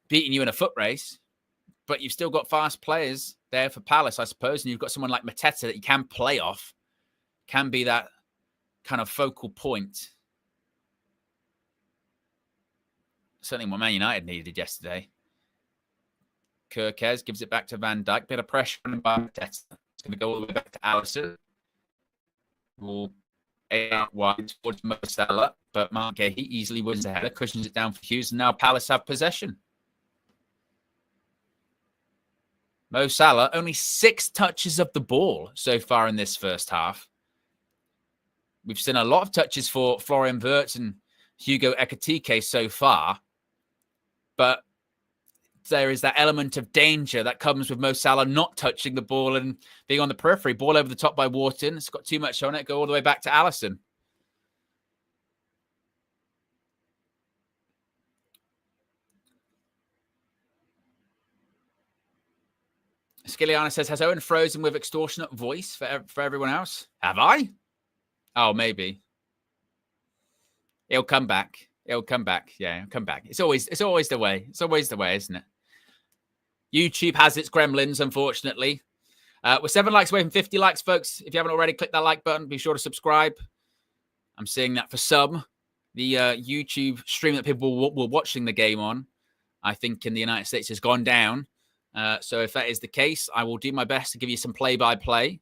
beating you in a foot race. But you've still got fast players there for Palace, I suppose. And you've got someone like Mateta that you can play off. Can be that kind of focal point. Certainly what Man United needed yesterday. Kirkez gives it back to Van Dijk. Bit of pressure on him by Mateta. It's going to go all the way back to Alisson. Will out wide towards Mo Salah. But Mark Gay, he easily wins the header. Cushions it down for Hughes. And now Palace have possession. Mo Salah, only 6 touches of the ball so far in this first half. We've seen a lot of touches for Florian Wirtz and Hugo Ekitike so far. But there is that element of danger that comes with Mo Salah not touching the ball and being on the periphery. Ball over the top by Wharton. It's got too much on it. Go all the way back to Alisson. Skilliana says, has Owen frozen with extortionate voice for everyone else? Have I? Oh, maybe. He'll come back. He'll come back. Yeah, he'll come back. It's always the way. It's always the way, isn't it? YouTube has its gremlins, unfortunately. We're 7 likes away from 50 likes, folks. If you haven't already, click that like button. Be sure to subscribe. I'm seeing that for some. The YouTube stream that people were watching the game on, I think in the United States has gone down. So if that is the case, I will do my best to give you some play-by-play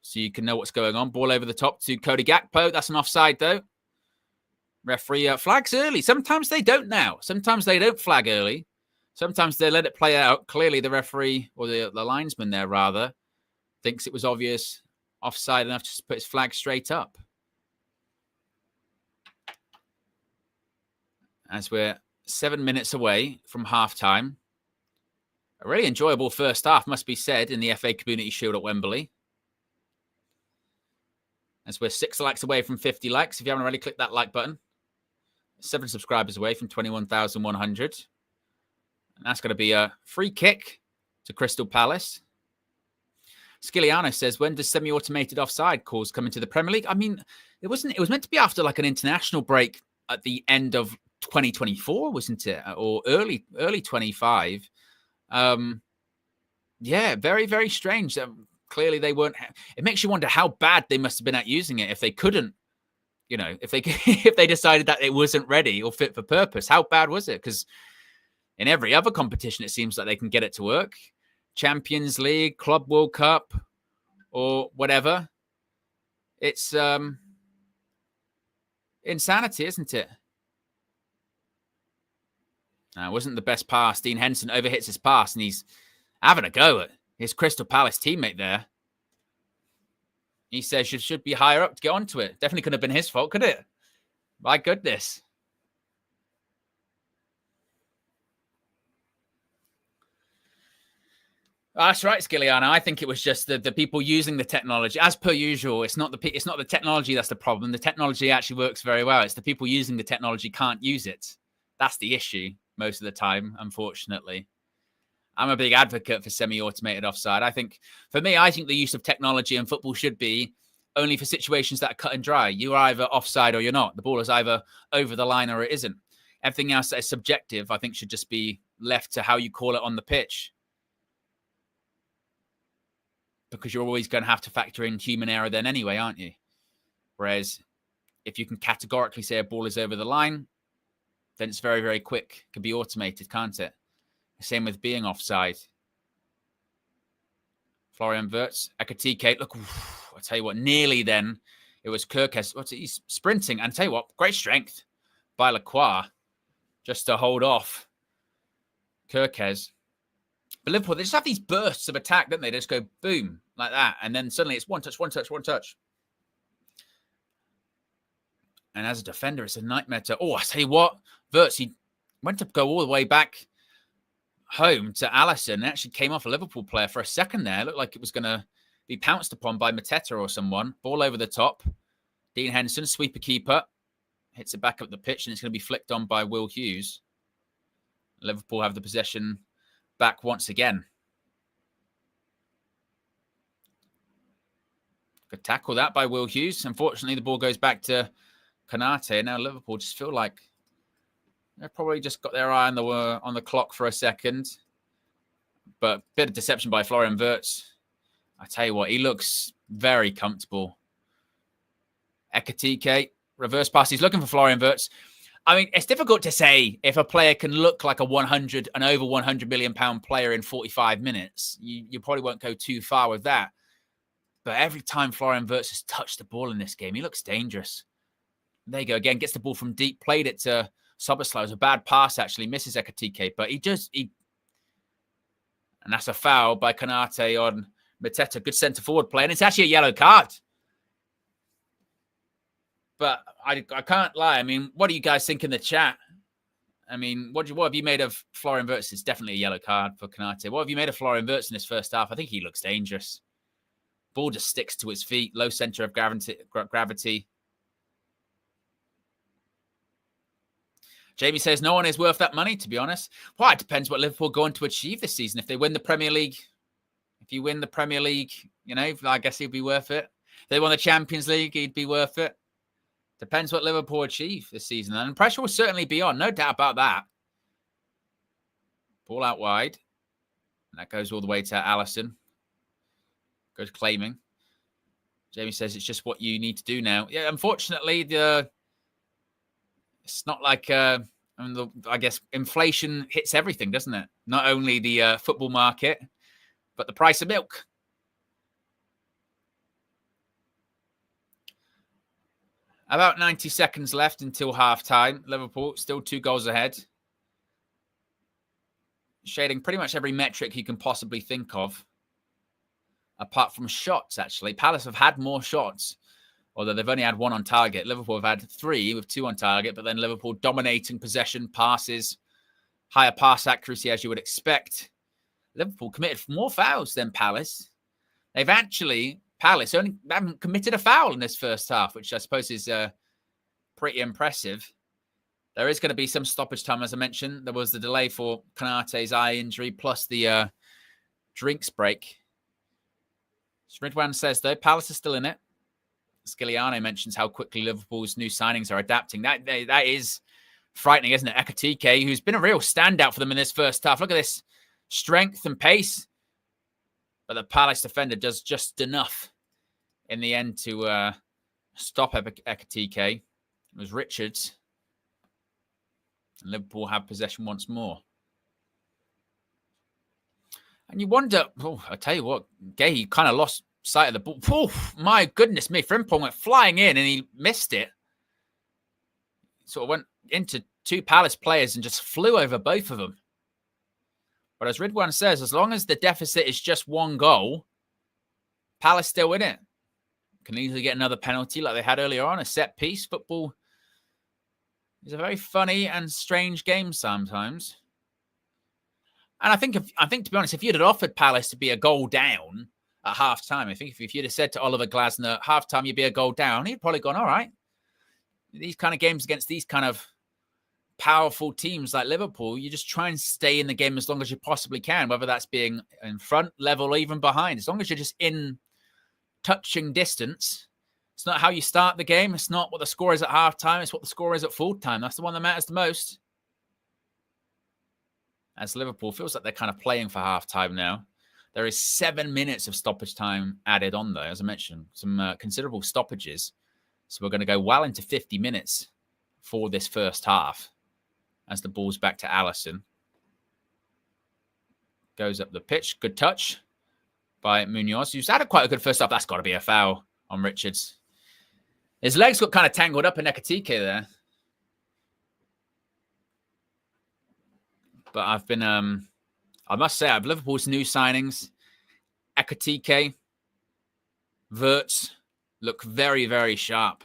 so you can know what's going on. Ball over the top to Cody Gakpo. That's an offside, though. Referee flags early. Sometimes they don't now. Sometimes they don't flag early. Sometimes they let it play out. Clearly, the referee, or the linesman there, rather, thinks it was obvious offside enough to put his flag straight up. As we're 7 minutes away from halftime. A really enjoyable first half, must be said, in the FA Community Shield at Wembley. As we're 6 likes away from 50 likes. If you haven't already, click that like button. 7 subscribers away from 21,100. And that's going to be a free kick to Crystal Palace. Skilliano says, when does semi-automated offside calls come into the Premier League? I mean, it was meant to be after like an international break at the end of 2024, wasn't it? Or early 25. Yeah, very, very strange. Clearly they weren't. It makes you wonder how bad they must have been at using it if they couldn't, if they decided that it wasn't ready or fit for purpose. How bad was it? Because in every other competition, it seems like they can get it to work. Champions League, Club World Cup, or whatever. It's insanity, isn't it? It wasn't the best pass. Dean Henson overhits his pass, and he's having a go at his Crystal Palace teammate there. He says should be higher up to get onto it. Definitely could have been his fault, could it? My goodness. That's right, Skilliana. I think it was just the people using the technology. As per usual, it's not the technology that's the problem. The technology actually works very well. It's the people using the technology can't use it. That's the issue most of the time, unfortunately. I'm a big advocate for semi-automated offside. I think the use of technology in football should be only for situations that are cut and dry. You're either offside or you're not. The ball is either over the line or it isn't. Everything else that is subjective, I think, should just be left to how you call it on the pitch. Because you're always going to have to factor in human error then anyway, aren't you? Whereas if you can categorically say a ball is over the line, then it's very, very quick. It can be automated, can't it? Same with being offside. Florian Wirtz, Ekitike. Look, I'll tell you what, nearly then it was Kirkes. He's sprinting. And I'll tell you what, great strength by Lacroix just to hold off Kirkes. But Liverpool, they just have these bursts of attack, don't they? They just go boom, like that. And then suddenly it's one touch. And as a defender, it's a nightmare to... I tell you what, Wirtz, he went to go all the way back home to Alisson and actually came off a Liverpool player for a second there. It looked like it was going to be pounced upon by Mateta or someone. Ball over the top. Dean Henson, sweeper keeper. Hits it back up the pitch and it's going to be flicked on by Will Hughes. Liverpool have the possession back once again. Good tackle that by Will Hughes. Unfortunately, the ball goes back to Konate. Now Liverpool just feel like they've probably just got their eye on the clock for a second. But a bit of deception by Florian Wirtz. I tell you what, he looks very comfortable. Ekitike, reverse pass. He's looking for Florian Wirtz. I mean, it's difficult to say if a player can look like an over 100 million pound player in 45 minutes. You probably won't go too far with that. But every time Florian Wirtz has touched the ball in this game, he looks dangerous. There you go again. Gets the ball from deep, played it to Soboslai. It was a bad pass, actually. Misses Ekitike. But And that's a foul by Konate on Mateta. Good centre-forward play. And it's actually a yellow card. But I can't lie. I mean, what do you guys think in the chat? I mean, what have you made of Florian Wirtz? It's definitely a yellow card for Konate. What have you made of Florian Wirtz in this first half? I think he looks dangerous. Ball just sticks to his feet. Low centre of gravity. Jamie says, no one is worth that money, to be honest. Well, it depends what Liverpool are going to achieve this season. If they win the Premier League, if you win the Premier League, you know, I guess he'd be worth it. If they won the Champions League, he'd be worth it. Depends what Liverpool achieve this season. And pressure will certainly be on. No doubt about that. Ball out wide. And that goes all the way to Alisson. Goes claiming. Jamie says it's just what you need to do now. Yeah, unfortunately, it's not like, I guess inflation hits everything, doesn't it? Not only the football market, but the price of milk. About 90 seconds left until half-time. Liverpool still 2 goals ahead. Shading pretty much every metric you can possibly think of. Apart from shots, actually. Palace have had more shots, although they've only had 1 on target. Liverpool have had 3 with 2 on target, but then Liverpool dominating possession, passes, higher pass accuracy as you would expect. Liverpool committed more fouls than Palace. They've actually... Palace only haven't committed a foul in this first half, which I suppose is pretty impressive. There is going to be some stoppage time, as I mentioned. There was the delay for Konate's eye injury, plus the drinks break. Ridwan says, though, Palace is still in it. Skiliano mentions how quickly Liverpool's new signings are adapting. That is frightening, isn't it? Ekitike, who's been a real standout for them in this first half. Look at this strength and pace. But the Palace defender does just enough in the end to stop Ekitike. It was Richards. And Liverpool have possession once more. And you wonder, I tell you what, Gay kind of lost sight of the ball. Oh, my goodness me. Frimpong went flying in and he missed it. Sort of went into 2 Palace players and just flew over both of them. But as Ridwan says, as long as the deficit is just 1 goal, Palace still in it. Can easily get another penalty like they had earlier on, a set piece. Football is a very funny and strange game sometimes. And I think, to be honest, if you'd have offered Palace to be a goal down at half-time, I think if you'd have said to Oliver Glasner, half-time you'd be a goal down, he'd probably gone, all right. These kind of games against these kind of powerful teams like Liverpool, you just try and stay in the game as long as you possibly can, whether that's being in front, level, or even behind. As long as you're just in touching distance. It's not how you start the game. It's not what the score is at half-time. It's what the score is at full-time. That's the one that matters the most. As Liverpool feels like they're kind of playing for half-time now. There is 7 minutes of stoppage time added on, though. As I mentioned, some considerable stoppages. So we're going to go well into 50 minutes for this first half. As the ball's back to Alisson. Goes up the pitch. Good touch by Munoz, who's had quite a good first half. That's got to be a foul on Richards. His legs got kind of tangled up in Ekitike there. But I've been, I must say, I've Liverpool's new signings. Ekitike, Wirtz look very, very sharp.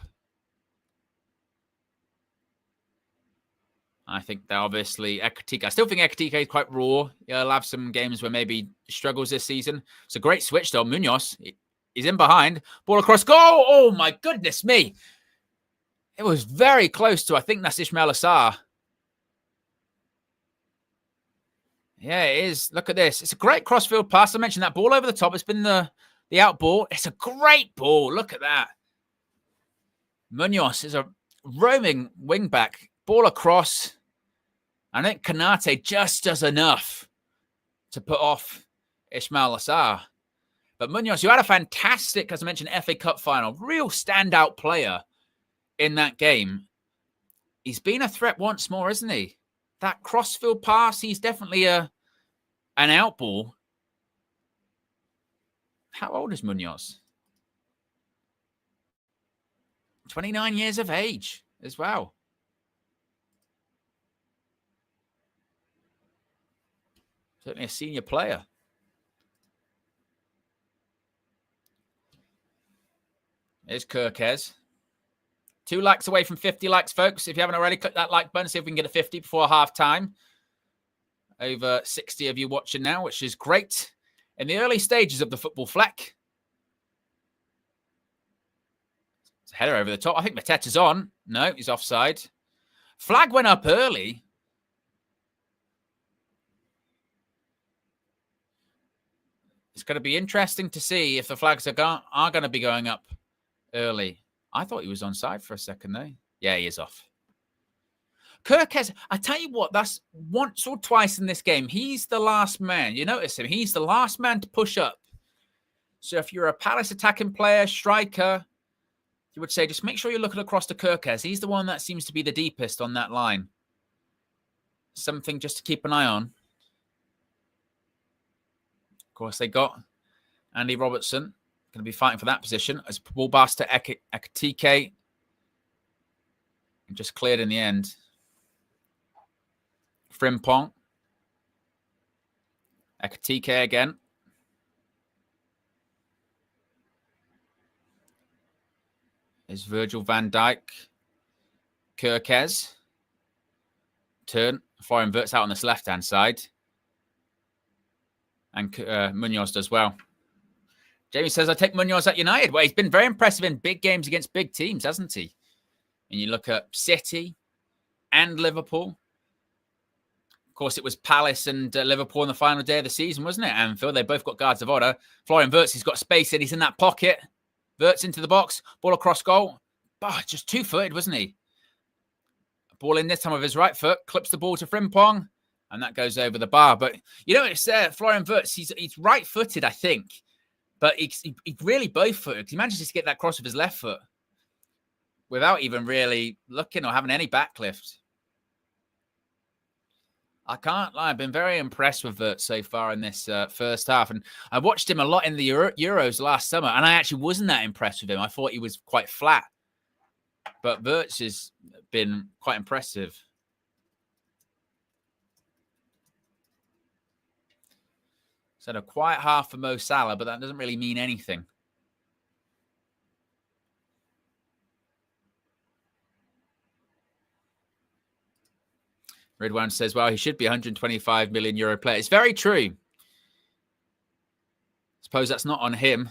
I think that obviously Ekitike, I still think Ekitike is quite raw. He'll have some games where maybe he struggles this season. It's a great switch though. Munoz, he's in behind. Ball across goal. Oh my goodness me. It was very close to, I think that's Ismail Assar. Yeah, it is. Look at this. It's a great crossfield pass. I mentioned that ball over the top. It's been the out ball. It's a great ball. Look at that. Munoz is a roaming wing back. Ball across. I think Konate just does enough to put off Ismail Assar. But Munoz, you had a fantastic, as I mentioned, FA Cup final. Real standout player in that game. He's been a threat once more, isn't he? That crossfield pass, he's definitely an out ball. How old is Munoz? 29 years of age as well. Certainly a senior player Here's Kirkes. 2 likes away from 50 likes, folks. If you haven't already, click that like button. See if we can get a 50 before half-time. Over 60 of you watching now, which is great. In the early stages of the football fleck. It's a header over the top. I think Mateta's on. No, he's offside. Flag went up early. It's going to be interesting to see if the flags are going to be going up early. I thought he was onside for a second, though. Yeah, he is off. Kirkes, I tell you what, that's once or twice in this game. He's the last man. You notice him. He's the last man to push up. So if you're a Palace attacking player, striker, you would say just make sure you're looking across to Kirkes. He's the one that seems to be the deepest on that line. Something just to keep an eye on. Of course, they got Andy Robertson. Going to be fighting for that position as ball pass to Ekitike. Just cleared in the end. Frimpong. Ekitike again. Is Virgil van Dijk. Kirkes. Turn. Florian Wirtz out on this left-hand side. And Munoz does well. Jamie says, I take Munoz at United. Well, he's been very impressive in big games against big teams, hasn't he? And you look at City and Liverpool. Of course, it was Palace and Liverpool on the final day of the season, wasn't it? Anfield, they both got guards of honour. Florian Wirtz, he's got space in. He's in that pocket. Wirtz into the box. Ball across goal. Oh, just two-footed, wasn't he? Ball in this time with his right foot. Clips the ball to Frimpong. And that goes over the bar. But you know, it's Florian Wirtz. He's right-footed, I think. But he's really both-footed. He manages to get that cross with his left foot without even really looking or having any backlift. I can't lie. I've been very impressed with Wirtz so far in this first half. And I watched him a lot in the Euros last summer, and I actually wasn't that impressed with him. I thought he was quite flat. But Wirtz has been quite impressive. So a quiet half for Mo Salah, but that doesn't really mean anything. Redwan says, well, he should be 125 million euro player. It's very true. Suppose that's not on him.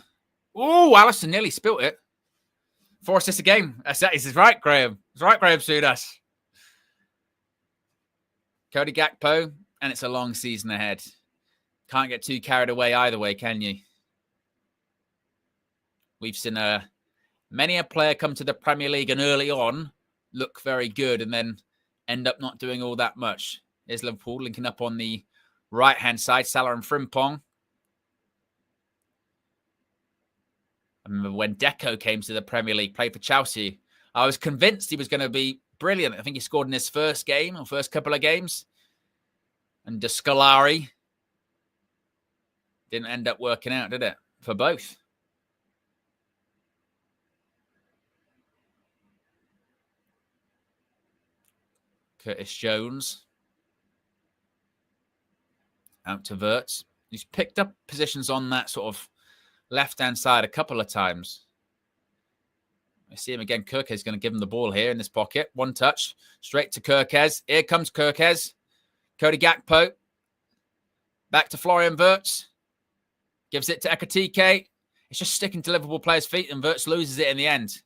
Oh, Allison nearly spilt it. 4 assists a game. He's right, Graham. He's right, Graham Souness. Cody Gakpo, and it's a long season ahead. Can't get too carried away either way, can you? We've seen many a player come to the Premier League and early on look very good and then end up not doing all that much. There's Liverpool linking up on the right-hand side. Salah and Frimpong. I remember when Deco came to the Premier League, played for Chelsea. I was convinced he was going to be brilliant. I think he scored in his first game or first couple of games. And De Scolari didn't end up working out, did it? For both. Curtis Jones. Out to Wirtz. He's picked up positions on that sort of left-hand side a couple of times. I see him again. Kirkes is going to give him the ball here in this pocket. One touch. Straight to Kirkes. Here comes Kirkes. Cody Gakpo. Back to Florian Wirtz. Gives it to Ekitike. It's just sticking to Liverpool players' feet and Wirtz loses it in the end.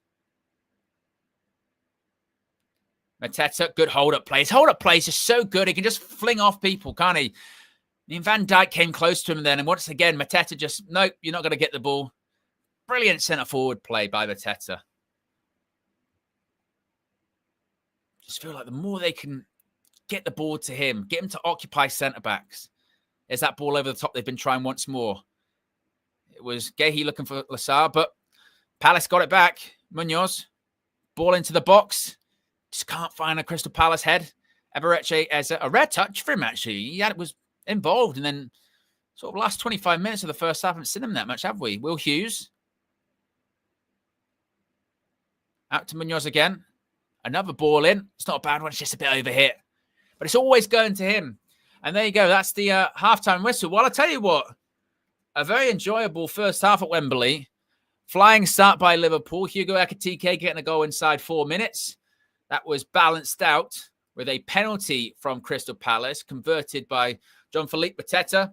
Mateta, good hold-up play. His hold-up play is just so good. He can just fling off people, can't he? I mean, Van Dijk came close to him then. And once again, Mateta just, nope, you're not going to get the ball. Brilliant centre-forward play by Mateta. Just feel like the more they can get the ball to him, get him to occupy centre-backs. There's that ball over the top they've been trying once more. It was Gehi looking for Lassar, but Palace got it back. Munoz, ball into the box. Just can't find a Crystal Palace head. Eberechi as a rare touch for him, actually. He was involved, and then sort of last 25 minutes of the first half, haven't seen him that much, have we? Will Hughes. Out to Munoz again. Another ball in. It's not a bad one. It's just a bit overhit. But it's always going to him. And there you go. That's the halftime whistle. Well, I'll tell you what. A very enjoyable first half at Wembley. Flying start by Liverpool. Hugo Ekitike getting a goal inside 4 minutes. That was balanced out with a penalty from Crystal Palace, converted by Jean-Philippe Mateta.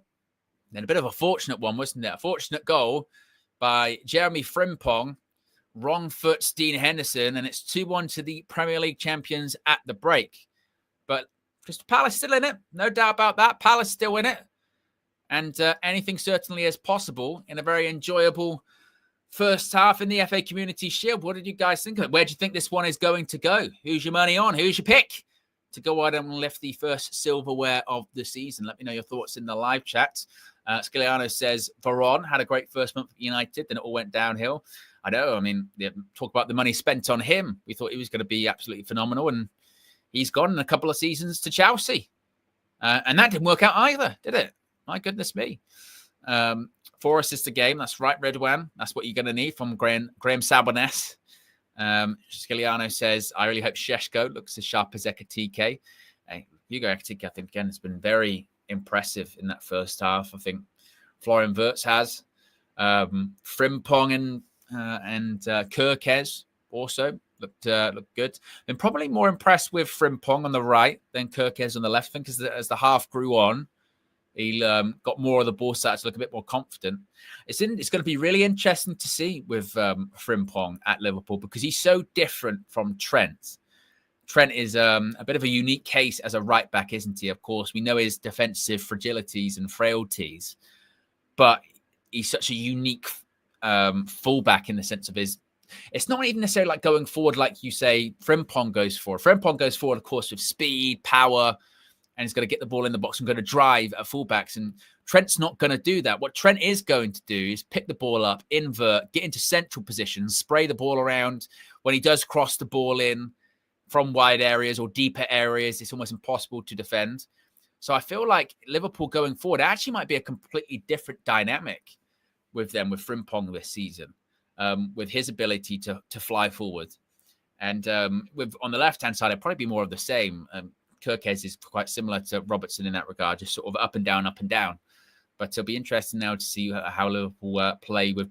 Then a bit of a fortunate one, wasn't it? A fortunate goal by Jeremy Frimpong. Wrong foot, Dean Henderson, and it's 2-1 to the Premier League champions at the break. But Crystal Palace still in it. No doubt about that. Palace still in it. And anything certainly is possible in a very enjoyable first half in the FA Community Shield. What did you guys think of it? Where do you think this one is going to go? Who's your money on? Who's your pick to go out and lift the first silverware of the season? Let me know your thoughts in the live chat. Sciliano says, Varane had a great first month at United, then it all went downhill. I know, I mean, talk about the money spent on him. We thought he was going to be absolutely phenomenal, and he's gone in a couple of seasons to Chelsea. And that didn't work out either, did it? My goodness me. 4 assists a game. That's right, Redwan. That's what you're going to need from Graham Saboness. Sciliano says, I really hope Šeško looks as sharp as Ekitike. Hugo Ekitike, I think, again, has been very impressive in that first half. I think Florian Wirtz has. Frimpong and Kirkez also looked good. Been probably more impressed with Frimpong on the right than Kirkez on the left. I think as the half grew on, he got more of the ball, started to look a bit more confident. It's going to be really interesting to see with Frimpong at Liverpool because he's so different from Trent. Trent is a bit of a unique case as a right back, isn't he? Of course, we know his defensive fragilities and frailties, but he's such a unique fullback in the sense of his. It's not even necessarily like going forward, like you say, Frimpong goes forward. Frimpong goes forward, of course, with speed, power, and he's going to get the ball in the box and going to drive at fullbacks. And Trent's not going to do that. What Trent is going to do is pick the ball up, invert, get into central positions, spray the ball around. When he does cross the ball in from wide areas or deeper areas, it's almost impossible to defend. So I feel like Liverpool going forward actually might be a completely different dynamic with them, with Frimpong this season, with his ability to fly forward. And with on the left-hand side, it'd probably be more of the same. Kirkez is quite similar to Robertson in that regard, just sort of up and down, up and down. But it'll be interesting now to see how Liverpool play with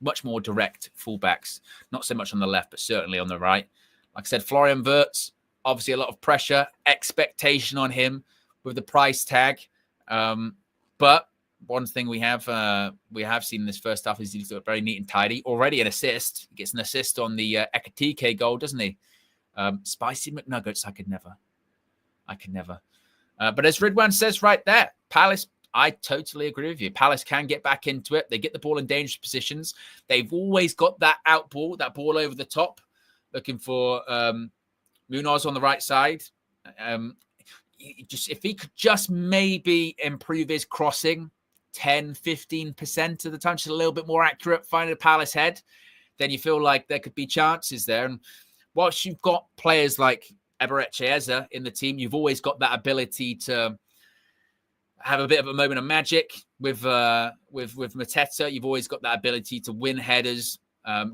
much more direct fullbacks, not so much on the left, but certainly on the right. Like I said, Florian Wirtz, obviously a lot of pressure, expectation on him with the price tag. But one thing we have seen in this first half is he's very neat and tidy. Already an assist. He gets an assist on the Ekitike goal, doesn't he? Spicy McNuggets, I could never. But as Ridwan says right there, Palace, I totally agree with you. Palace can get back into it. They get the ball in dangerous positions. They've always got that out ball, that ball over the top, looking for Munoz on the right side. If he could just maybe improve his crossing 10, 15% of the time, just a little bit more accurate, finding a Palace head, then you feel like there could be chances there. And whilst you've got players like Eberechi Eze in the team, you've always got that ability to have a bit of a moment of magic with Mateta. You've always got that ability to win headers,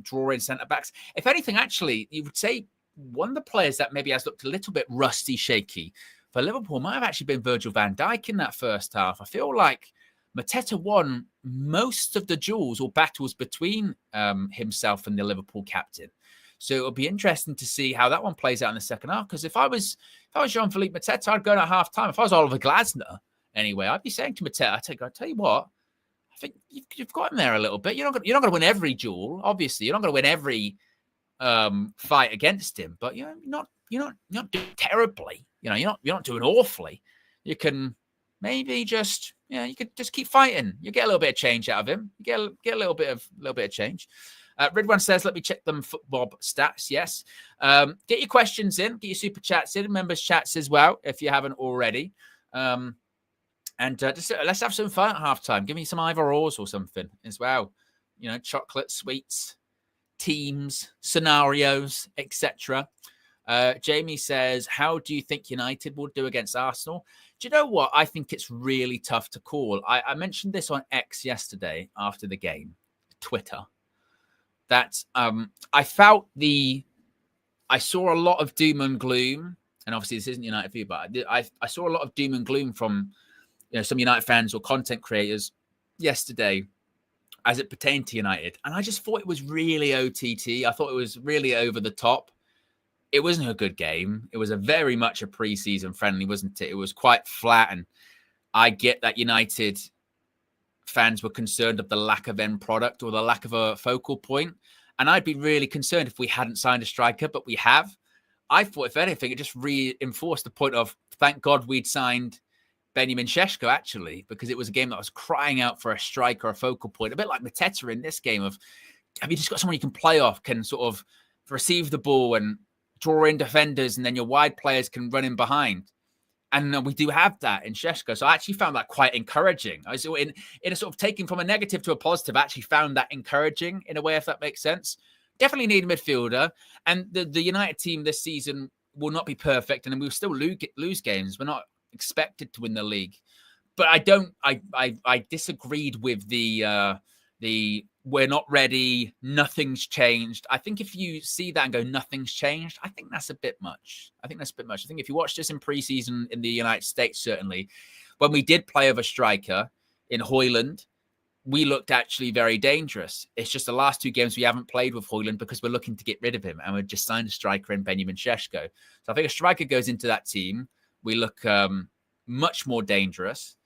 draw in centre-backs. If anything, actually, you would say one of the players that maybe has looked a little bit rusty, shaky for Liverpool might have actually been Virgil van Dijk in that first half. I feel like Mateta won most of the duels or battles between himself and the Liverpool captain. So it'll be interesting to see how that one plays out in the second half. Because if I was Jean-Philippe Mateta, I'd go in at half time. If I was Oliver Glasner, anyway, I'd be saying to Mateta, I tell you what, I think you've got him there a little bit. You're not going to win every duel, obviously. You're not going to win every fight against him, but you're not doing terribly. You're not doing awfully. You can maybe just you could just keep fighting. You get a little bit of change out of him. You get a little bit of change. Ridwan says, let me check them football stats. Yes. Get your questions in, get your super chats in, members chats as well, if you haven't already. And just let's have some fun at halftime. Give me some either ors or something as well. Chocolate, sweets, teams, scenarios, etc. Jamie says, how do you think United will do against Arsenal? Do you know what? I think it's really tough to call. I mentioned this on X yesterday after the game, Twitter, that I saw a lot of doom and gloom, and obviously this isn't United view, but I saw a lot of doom and gloom from some United fans or content creators yesterday as it pertained to United. And I just thought it was really OTT. I thought it was really over the top. It wasn't a good game. It was a very much a preseason friendly, wasn't it? It was quite flat. And I get that United fans were concerned of the lack of end product or the lack of a focal point. And I'd be really concerned if we hadn't signed a striker, but we have. I thought, if anything, it just reinforced the point of, thank God we'd signed Benjamin Šeško, actually, because it was a game that was crying out for a striker, a focal point, a bit like Mateta in this game of, have you just got someone you can play off, can sort of receive the ball and draw in defenders, and then your wide players can run in behind. And we do have that in Šeško. So I actually found that quite encouraging. I was in a sort of taking from a negative to a positive, I actually found that encouraging in a way, if that makes sense. Definitely need a midfielder. And the United team this season will not be perfect, and we'll still lose games. We're not expected to win the league. But I disagreed with the we're not ready, nothing's changed. I think if you see that and go, nothing's changed, I think that's a bit much. I think if you watched us in preseason in the United States, certainly, when we did play of a striker in Højlund, we looked actually very dangerous. It's just the last two games we haven't played with Højlund because we're looking to get rid of him, and we've just signed a striker in Benjamin Šeško. So I think a striker goes into that team, we look much more dangerous.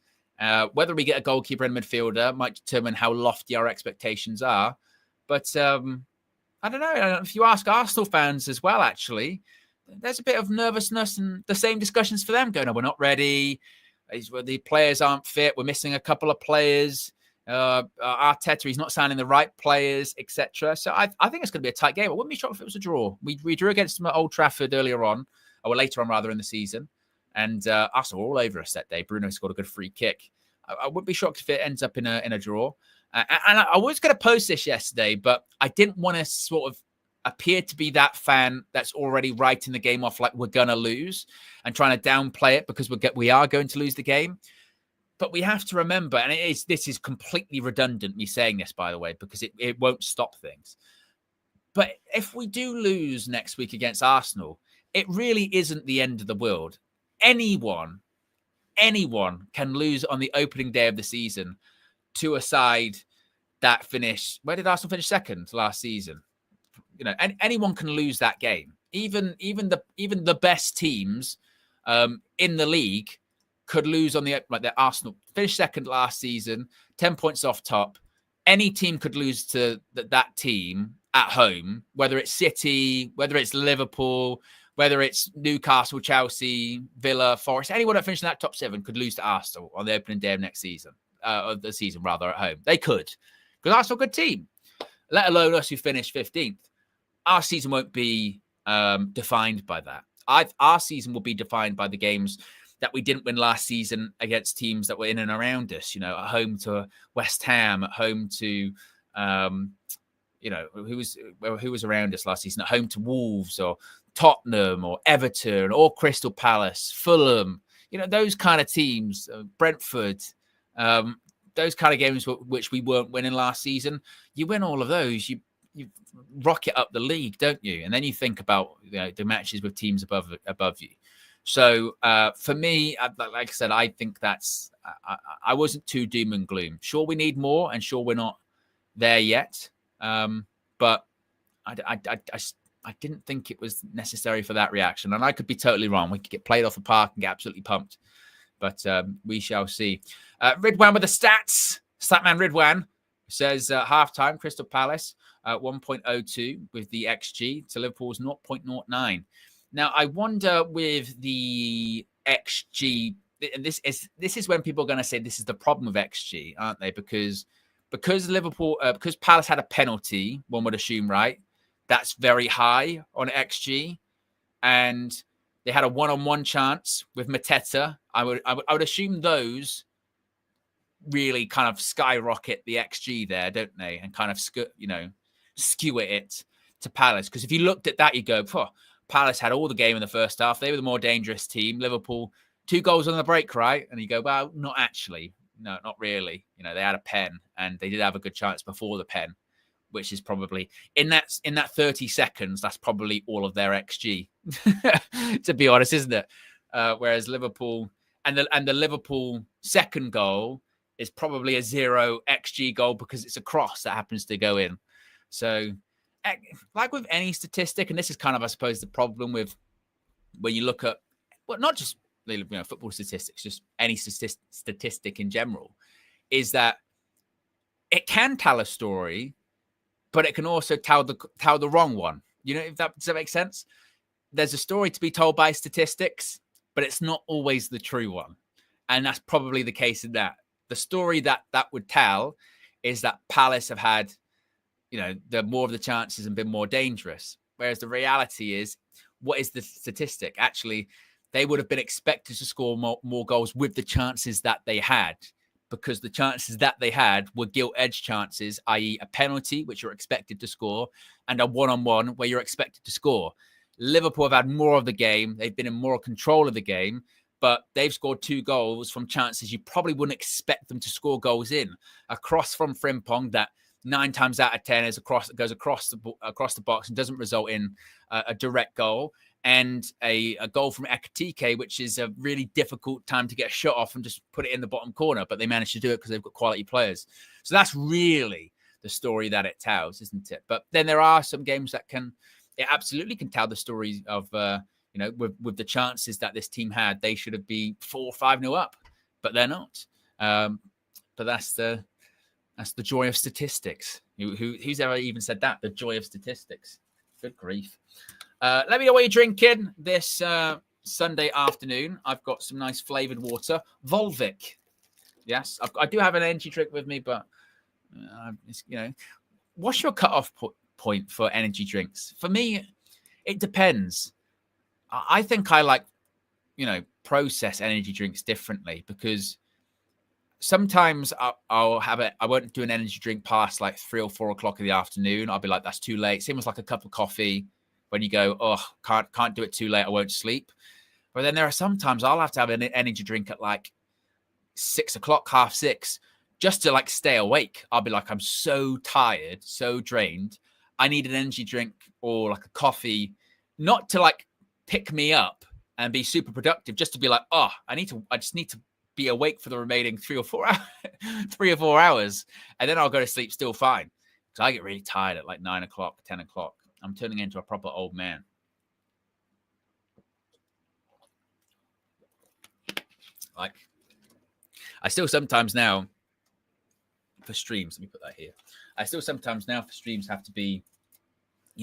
Whether we get a goalkeeper and midfielder might determine how lofty our expectations are. But I don't know. If you ask Arsenal fans as well, actually, there's a bit of nervousness and the same discussions for them going, oh, we're not ready. The players aren't fit. We're missing a couple of players. Arteta, he's not signing the right players, etc. So I think it's going to be a tight game. I wouldn't be shocked if it was a draw. We drew against them at Old Trafford later on in the season. And Arsenal were all over us that day. Bruno scored a good free kick. I wouldn't be shocked if it ends up in a draw. And I was going to post this yesterday, but I didn't want to sort of appear to be that fan that's already writing the game off like we're going to lose and trying to downplay it because we are going to lose the game. But we have to remember, and this is completely redundant, me saying this, by the way, because it won't stop things. But if we do lose next week against Arsenal, it really isn't the end of the world. Anyone can lose on the opening day of the season to a side that finished. Where did Arsenal finish second last season? You know, anyone can lose that game. Even the best teams in the league could lose on the Arsenal finished second last season, 10 points off top. Any team could lose to that team at home, whether it's City, whether it's Liverpool, whether it's Newcastle, Chelsea, Villa, Forest, anyone that finished in that top seven could lose to Arsenal on the opening day of next season, of the season rather, at home. They could, because Arsenal are a good team, let alone us who finished 15th. Our season won't be defined by that. Our season will be defined by the games that we didn't win last season against teams that were in and around us, you know, at home to West Ham, at home to, who was around us last season, at home to Wolves or Tottenham or Everton or Crystal Palace, Fulham, you know, those kind of teams, Brentford, those kind of games which we weren't winning last season. You win all of those, you rocket up the league, don't you? And then you think about, you know, the matches with teams above you. So for me, like I said, I think that's, I wasn't too doom and gloom. Sure, we need more, and sure, we're not there yet. But I didn't think it was necessary for that reaction. And I could be totally wrong. We could get played off the park and get absolutely pumped. But we shall see. Ridwan with the stats. Statman Ridwan says halftime, Crystal Palace 1.02 with the XG to Liverpool's 0.09. Now, I wonder with the XG, and this is when people are going to say this is the problem with XG, aren't they? Because Liverpool, because Palace had a penalty, one would assume, right? That's very high on XG, and they had a one-on-one chance with Mateta. I would assume those really kind of skyrocket the XG there, don't they? And kind of skewer it to Palace. Because if you looked at that, you go, Palace had all the game in the first half. They were the more dangerous team. Liverpool, 2 goals on the break, right? And you go, well, not actually. No, not really. You know, they had a pen, and they did have a good chance before the pen, which is probably in that 30 seconds. That's probably all of their XG, to be honest, isn't it? Whereas Liverpool and the Liverpool second goal is probably a 0 XG goal because it's a cross that happens to go in. So, like with any statistic, and this is kind of, I suppose, the problem with when you look at, well, not just football statistics, just any statistic in general, is that it can tell a story, but it can also tell the wrong one. Does that make sense? There's a story to be told by statistics, but it's not always the true one. And that's probably the case in that. The story that would tell is that Palace have had, the more of the chances and been more dangerous. Whereas the reality is, what is the statistic? Actually, they would have been expected to score more goals with the chances that they had, because the chances that they had were gilt-edged chances, i.e. a penalty, which you're expected to score, and a one-on-one where you're expected to score. Liverpool have had more of the game. They've been in more control of the game, but they've scored 2 goals from chances you probably wouldn't expect them to score goals in. A cross from Frimpong that 9 times out of 10 goes across the box and doesn't result in a direct goal. And a goal from Ekitike, which is a really difficult time to get a shot off and just put it in the bottom corner. But they managed to do it because they've got quality players. So that's really the story that it tells, isn't it? But then there are some games that it absolutely can tell the story of, with the chances that this team had. They should have been 4 or 5-0 up, but they're not. But that's the joy of statistics. Who's ever even said that? The joy of statistics. Good grief. Let me know what you're drinking this Sunday afternoon. I've got some nice flavored water. Volvic. Yes, I do have an energy drink with me, but, what's your cutoff point for energy drinks? For me, it depends. I think I like, process energy drinks differently, because sometimes I'll have it. I won't do an energy drink past like 3 or 4 o'clock in the afternoon. I'll be like, that's too late. Same as like a cup of coffee. When you go, can't do it too late, I won't sleep. But then there are sometimes I'll have to have an energy drink at like 6 o'clock, 6:30, just to like stay awake. I'll be like, I'm so tired, so drained. I need an energy drink or like a coffee, not to like pick me up and be super productive, just to be like, I just need to be awake for the remaining 3 or 4 hours. And then I'll go to sleep still fine. So I get really tired at like 9 o'clock, 10 o'clock. I'm turning into a proper old man. Like, I still sometimes now for streams, let me put that here. I still sometimes now for streams have to be,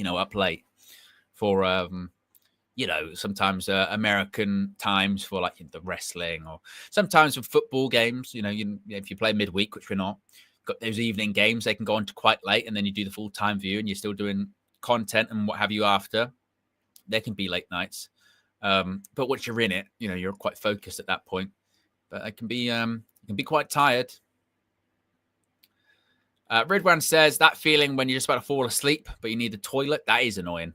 up late for, sometimes American times for like the wrestling, or sometimes with football games, if you play midweek, which we're not, got those evening games, they can go on to quite late, and then you do the full-time view and you're still doing content and what have you after. There can be late nights, but once you're in it, you're quite focused at that point. But it can be quite tired. Ridwan says that feeling when you're just about to fall asleep but you need the toilet, that is annoying.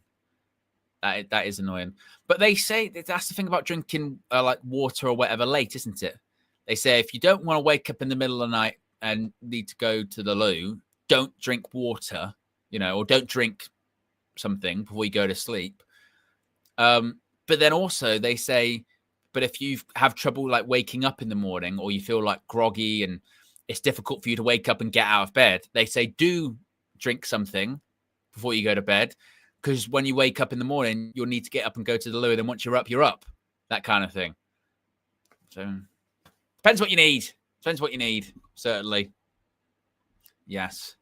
That is annoying. But they say that's the thing about drinking like water or whatever late, isn't it? They say if you don't want to wake up in the middle of the night and need to go to the loo, don't drink water, or don't drink something before you go to sleep. But then also they say, but if you have trouble like waking up in the morning, or you feel like groggy and it's difficult for you to wake up and get out of bed, they say do drink something before you go to bed, because when you wake up in the morning, you'll need to get up and go to the loo. And then once you're up, that kind of thing. So depends what you need. Certainly. Yes.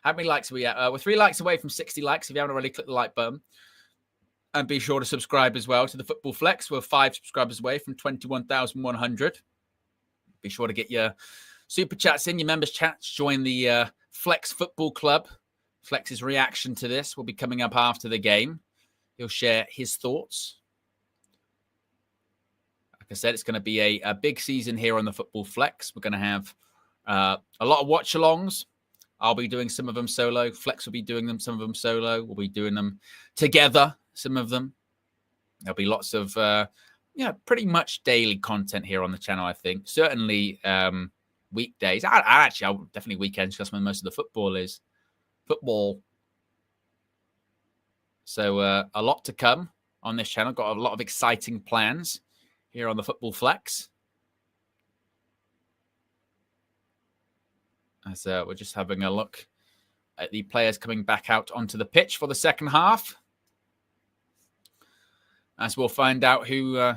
How many likes are we at? We're 3 likes away from 60 likes. If you haven't already, click the like button. And be sure to subscribe as well to the Football Flex. We're 5 subscribers away from 21,100. Be sure to get your super chats in, your members chats. Join the Flex Football Club. Flex's reaction to this will be coming up after the game. He'll share his thoughts. Like I said, it's going to be a big season here on the Football Flex. We're going to have a lot of watch-alongs. I'll be doing some of them solo. Flex will be doing some of them solo. We'll be doing them together, some of them. There'll be lots of, pretty much daily content here on the channel, I think. Certainly weekdays. I'll definitely weekends, because when most of the football is. Football. So a lot to come on this channel. Got a lot of exciting plans here on the Football Flex. As we're just having a look at the players coming back out onto the pitch for the second half. As we'll find out who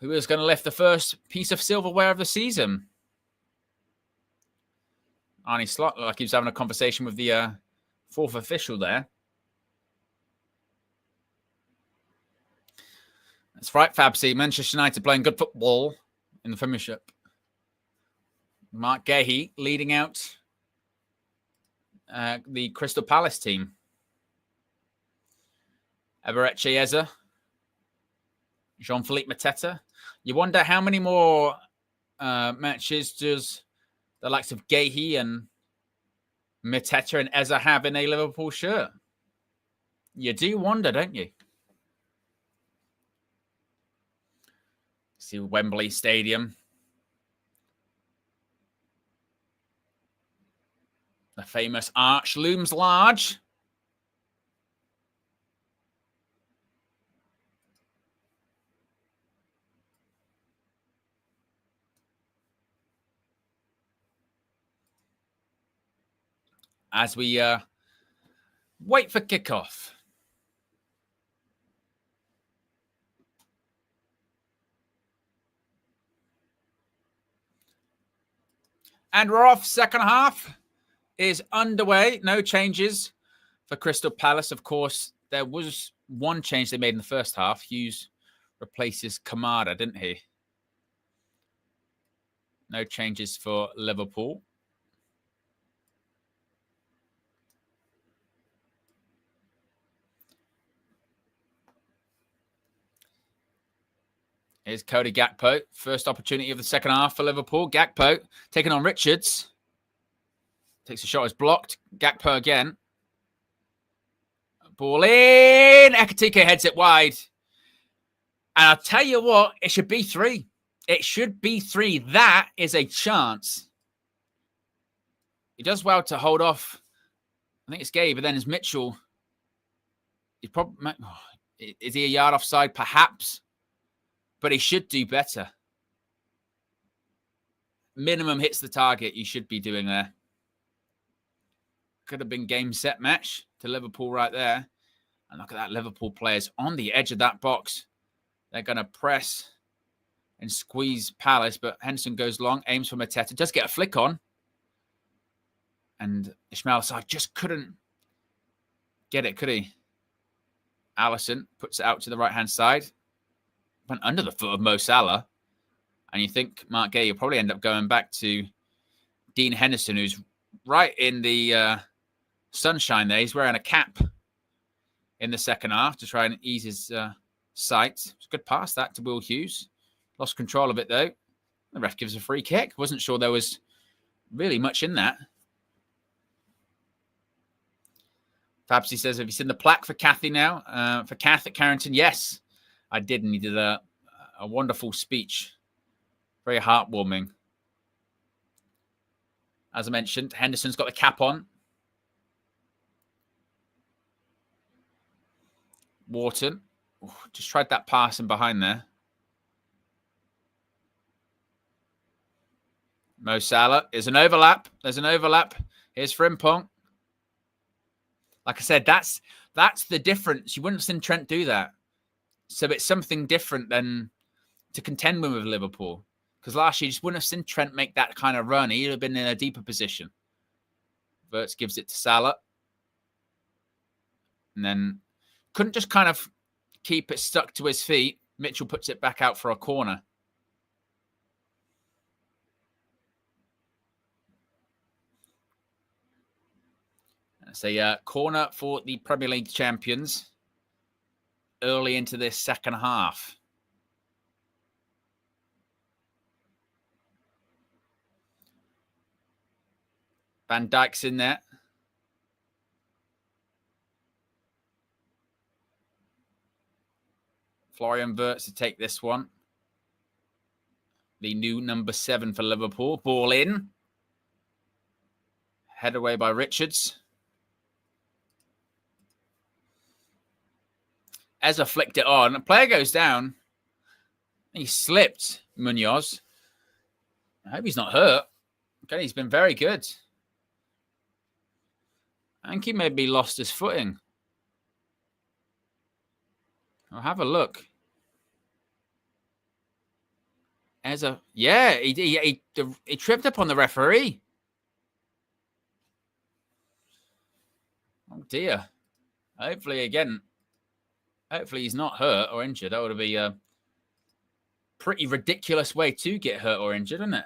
is going to lift the first piece of silverware of the season. Arnie Slot looked like he was having a conversation with the fourth official there. That's right, Fabsy. Manchester United playing good football in the Premiership. Mark Gahey leading out the Crystal Palace team. Eberechi Eze, Jean-Philippe Mateta. You wonder how many more matches does the likes of Gahey and Mateta and Eze have in a Liverpool shirt? You do wonder, don't you? See Wembley Stadium. The famous arch looms large. As we wait for kickoff. And we're off. Second half is underway. No changes for Crystal Palace. Of course, there was one change they made in the first half. Hughes replaces Kamada, didn't he? No changes for Liverpool. Here's Cody Gakpo. First opportunity of the second half for Liverpool. Gakpo taking on Richards. Takes a shot, is blocked. Gakpo again. Ball in. Ekitike heads it wide. And I'll tell you what, it should be 3. It should be 3. That is a chance. He does well to hold off. I think it's Gabe, but then it's Mitchell. He's probably, is he a yard offside? Perhaps. But he should do better. Minimum hits the target you should be doing there. Could have been game, set, match to Liverpool right there. And look at that. Liverpool players on the edge of that box. They're going to press and squeeze Palace. But Henderson goes long, aims for Mateta. Does get a flick on. And Ismail Assar just couldn't get it, could he? Alisson puts it out to the right-hand side. Went under the foot of Mo Salah. And you think Mark Gay will probably end up going back to Dean Henderson, who's right in the sunshine there. He's wearing a cap in the second half to try and ease his sight. It's a good pass, that, to Will Hughes. Lost control of it, though. The ref gives a free kick. Wasn't sure there was really much in that. Fabsy says, have you seen the plaque for Kathy now? For Kath at Carrington? Yes, I did. And he did a wonderful speech. Very heartwarming. As I mentioned, Henderson's got the cap on. Wharton. Just tried that pass in behind there. Mo Salah. There's an overlap. There's an overlap. Here's Frimpong. Like I said, that's the difference. You wouldn't have seen Trent do that. So it's something different than to contend with Liverpool. Because last year, you just wouldn't have seen Trent make that kind of run. He'd have been in a deeper position. Wirtz gives it to Salah. And then couldn't just kind of keep it stuck to his feet. Mitchell puts it back out for a corner. It's a corner for the Premier League champions early into this second half. Van Dijk's in there. Florian Wirtz to take this one. The new number 7 for Liverpool. Ball in. Head away by Richards. Eze flicked it on. The player goes down. He slipped, Munoz. I hope he's not hurt. Okay, he's been very good. I think he maybe lost his footing. I'll have a look. He tripped up on the referee. Oh dear. Hopefully he's not hurt or injured. That would be a pretty ridiculous way to get hurt or injured, isn't it?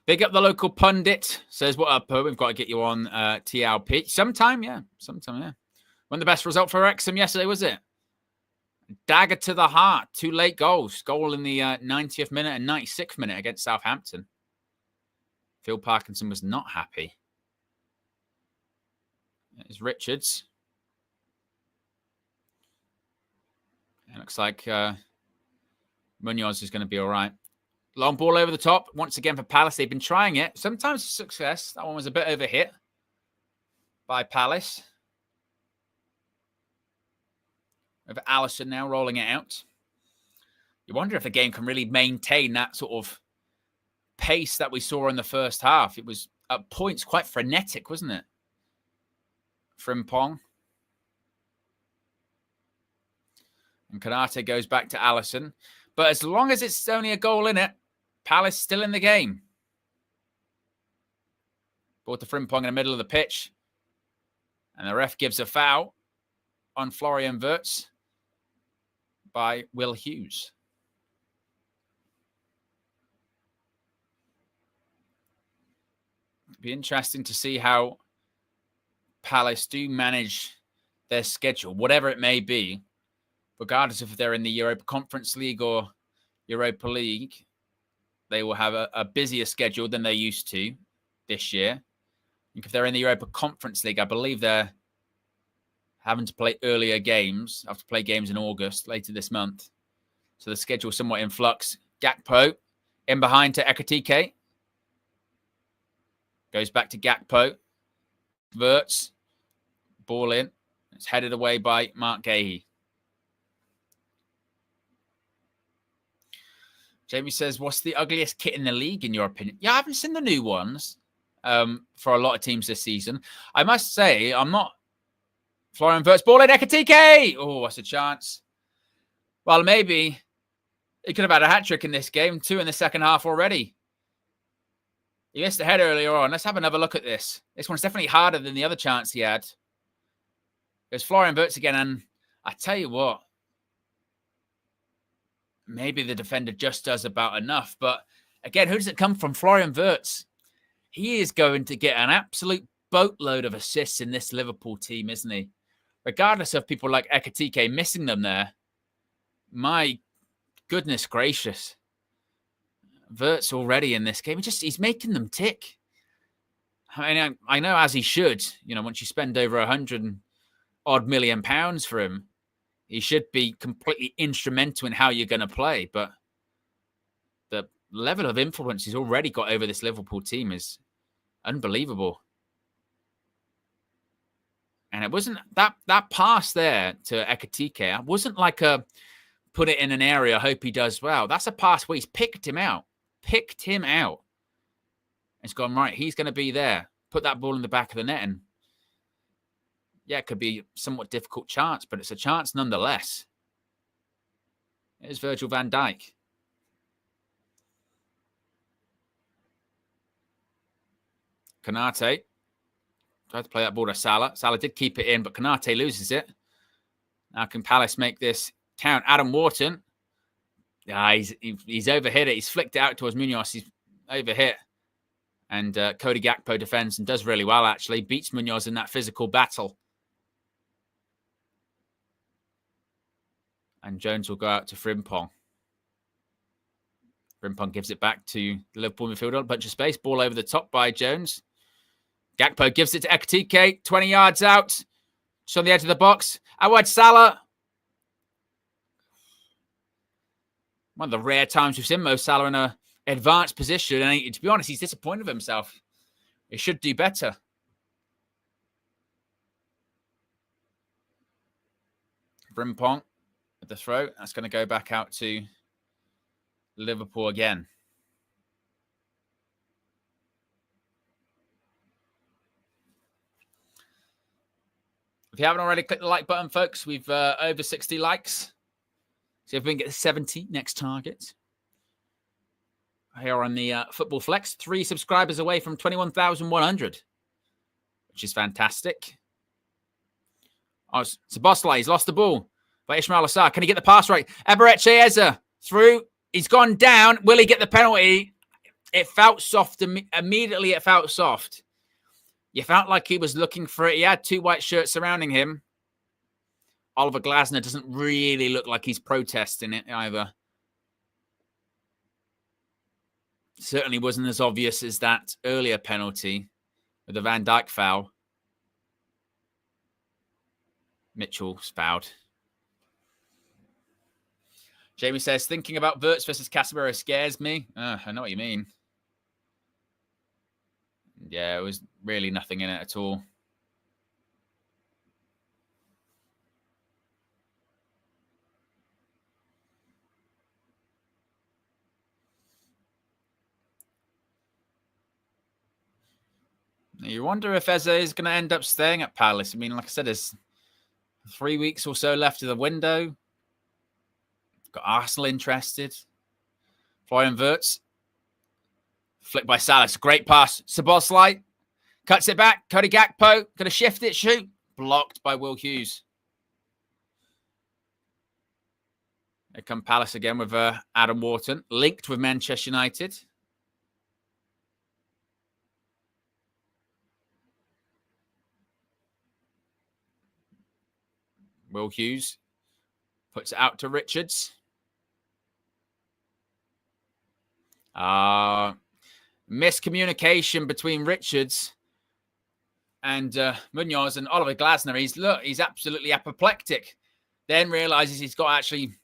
Big up the local pundit. Says, what up, We've got to get you on TLP. Sometime, yeah. When the best result for Wrexham yesterday, was it? Dagger to the heart. 2 late goals. Goal in the 90th minute and 96th minute against Southampton. Phil Parkinson was not happy. It's Richards. It looks like Munoz is going to be all right. Long ball over the top. Once again for Palace. They've been trying it. Sometimes success. That one was a bit overhit by Palace. With Alisson now rolling it out. You wonder if the game can really maintain that sort of pace that we saw in the first half. It was at points quite frenetic, wasn't it? Frimpong. And Konate goes back to Alisson. But as long as it's only a goal in it, Palace still in the game. Ball to Frimpong in the middle of the pitch. And the ref gives a foul on Florian Wirtz by Will Hughes. It'd be interesting to see how Palace do manage their schedule, whatever it may be, regardless if they're in the Europa Conference League or Europa League. They will have a busier schedule than they used to this year. If they're in the Europa Conference League, I believe they're having to play earlier games. Have to play games in August, later this month. So the schedule somewhat in flux. Gakpo in behind to Ekitike. Goes back to Gakpo. Wirtz. Ball in. It's headed away by Mark Gahey. Jamie says, what's the ugliest kit in the league, in your opinion? Yeah, I haven't seen the new ones for a lot of teams this season. I must say, I'm not... Florian Wirtz, ball in, Ekitike! Oh, what's a chance? Well, maybe he could have had a hat-trick in this game. 2 in the second half already. He missed a head earlier on. Let's have another look at this. This one's definitely harder than the other chance he had. There's Florian Wirtz again, and I tell you what, maybe the defender just does about enough. But again, who does it come from? Florian Wirtz. He is going to get an absolute boatload of assists in this Liverpool team, isn't he? Regardless of people like Ekitike missing them there. My goodness gracious. Wirtz already in this game. He's making them tick. I mean, I know as he should. You know, once you spend over £100-odd million for him, he should be completely instrumental in how you're going to play. But the level of influence he's already got over this Liverpool team is unbelievable. And it wasn't that pass there to Ekitike. It wasn't like a put it in an area, hope he does well. That's a pass where he's picked him out. It's gone, right, he's going to be there. Put that ball in the back of the net. And yeah, it could be a somewhat difficult chance, but it's a chance nonetheless. Here's Virgil van Dijk. Konate tried to play that ball to Salah. Salah did keep it in, but Konate loses it. Now can Palace make this count? Adam Wharton. Yeah, he's overhit it. He's flicked it out towards Munoz. He's overhit. And Cody Gakpo defends and does really well, actually. Beats Munoz in that physical battle. And Jones will go out to Frimpong. Frimpong gives it back to the Liverpool midfielder. A bunch of space. Ball over the top by Jones. Gakpo gives it to Ekitike. 20 yards out. Just on the edge of the box. Awad Salah. One of the rare times we've seen Mo Salah in an advanced position. And to be honest, he's disappointed with himself. He should do better. Frimpong. with the throw. That's going to go back out to Liverpool again. If you haven't already, click the like button, folks. We've over 60 likes. See if we can get 70 next target. Here on the Football Flex, 3 subscribers away from 21,100, which is fantastic. Oh, Szoboszlai, he's lost the ball by Ismail Assar. Can he get the pass right? Eberechi Eze through. He's gone down. Will he get the penalty? It felt soft. Immediately it felt soft. You felt like he was looking for it. He had 2 white shirts surrounding him. Oliver Glasner doesn't really look like he's protesting it either. Certainly wasn't as obvious as that earlier penalty with the Van Dijk foul. Mitchell's fouled. Jamie says, thinking about Wirtz versus Casemiro scares me. I know what you mean. Yeah, it was really nothing in it at all. You wonder if Eze is going to end up staying at Palace. I mean, like I said, there's 3 weeks or so left of the window. Got Arsenal interested. Florian Wirtz. Flicked by Salas. Great pass. Szoboszlai cuts it back. Cody Gakpo. Going to shift it. Shoot. Blocked by Will Hughes. Here come Palace again with Adam Wharton. Linked with Manchester United. Will Hughes puts it out to Richards. Miscommunication between Richards and Munoz and Oliver Glasner. He's absolutely apoplectic. Then realizes he's got to actually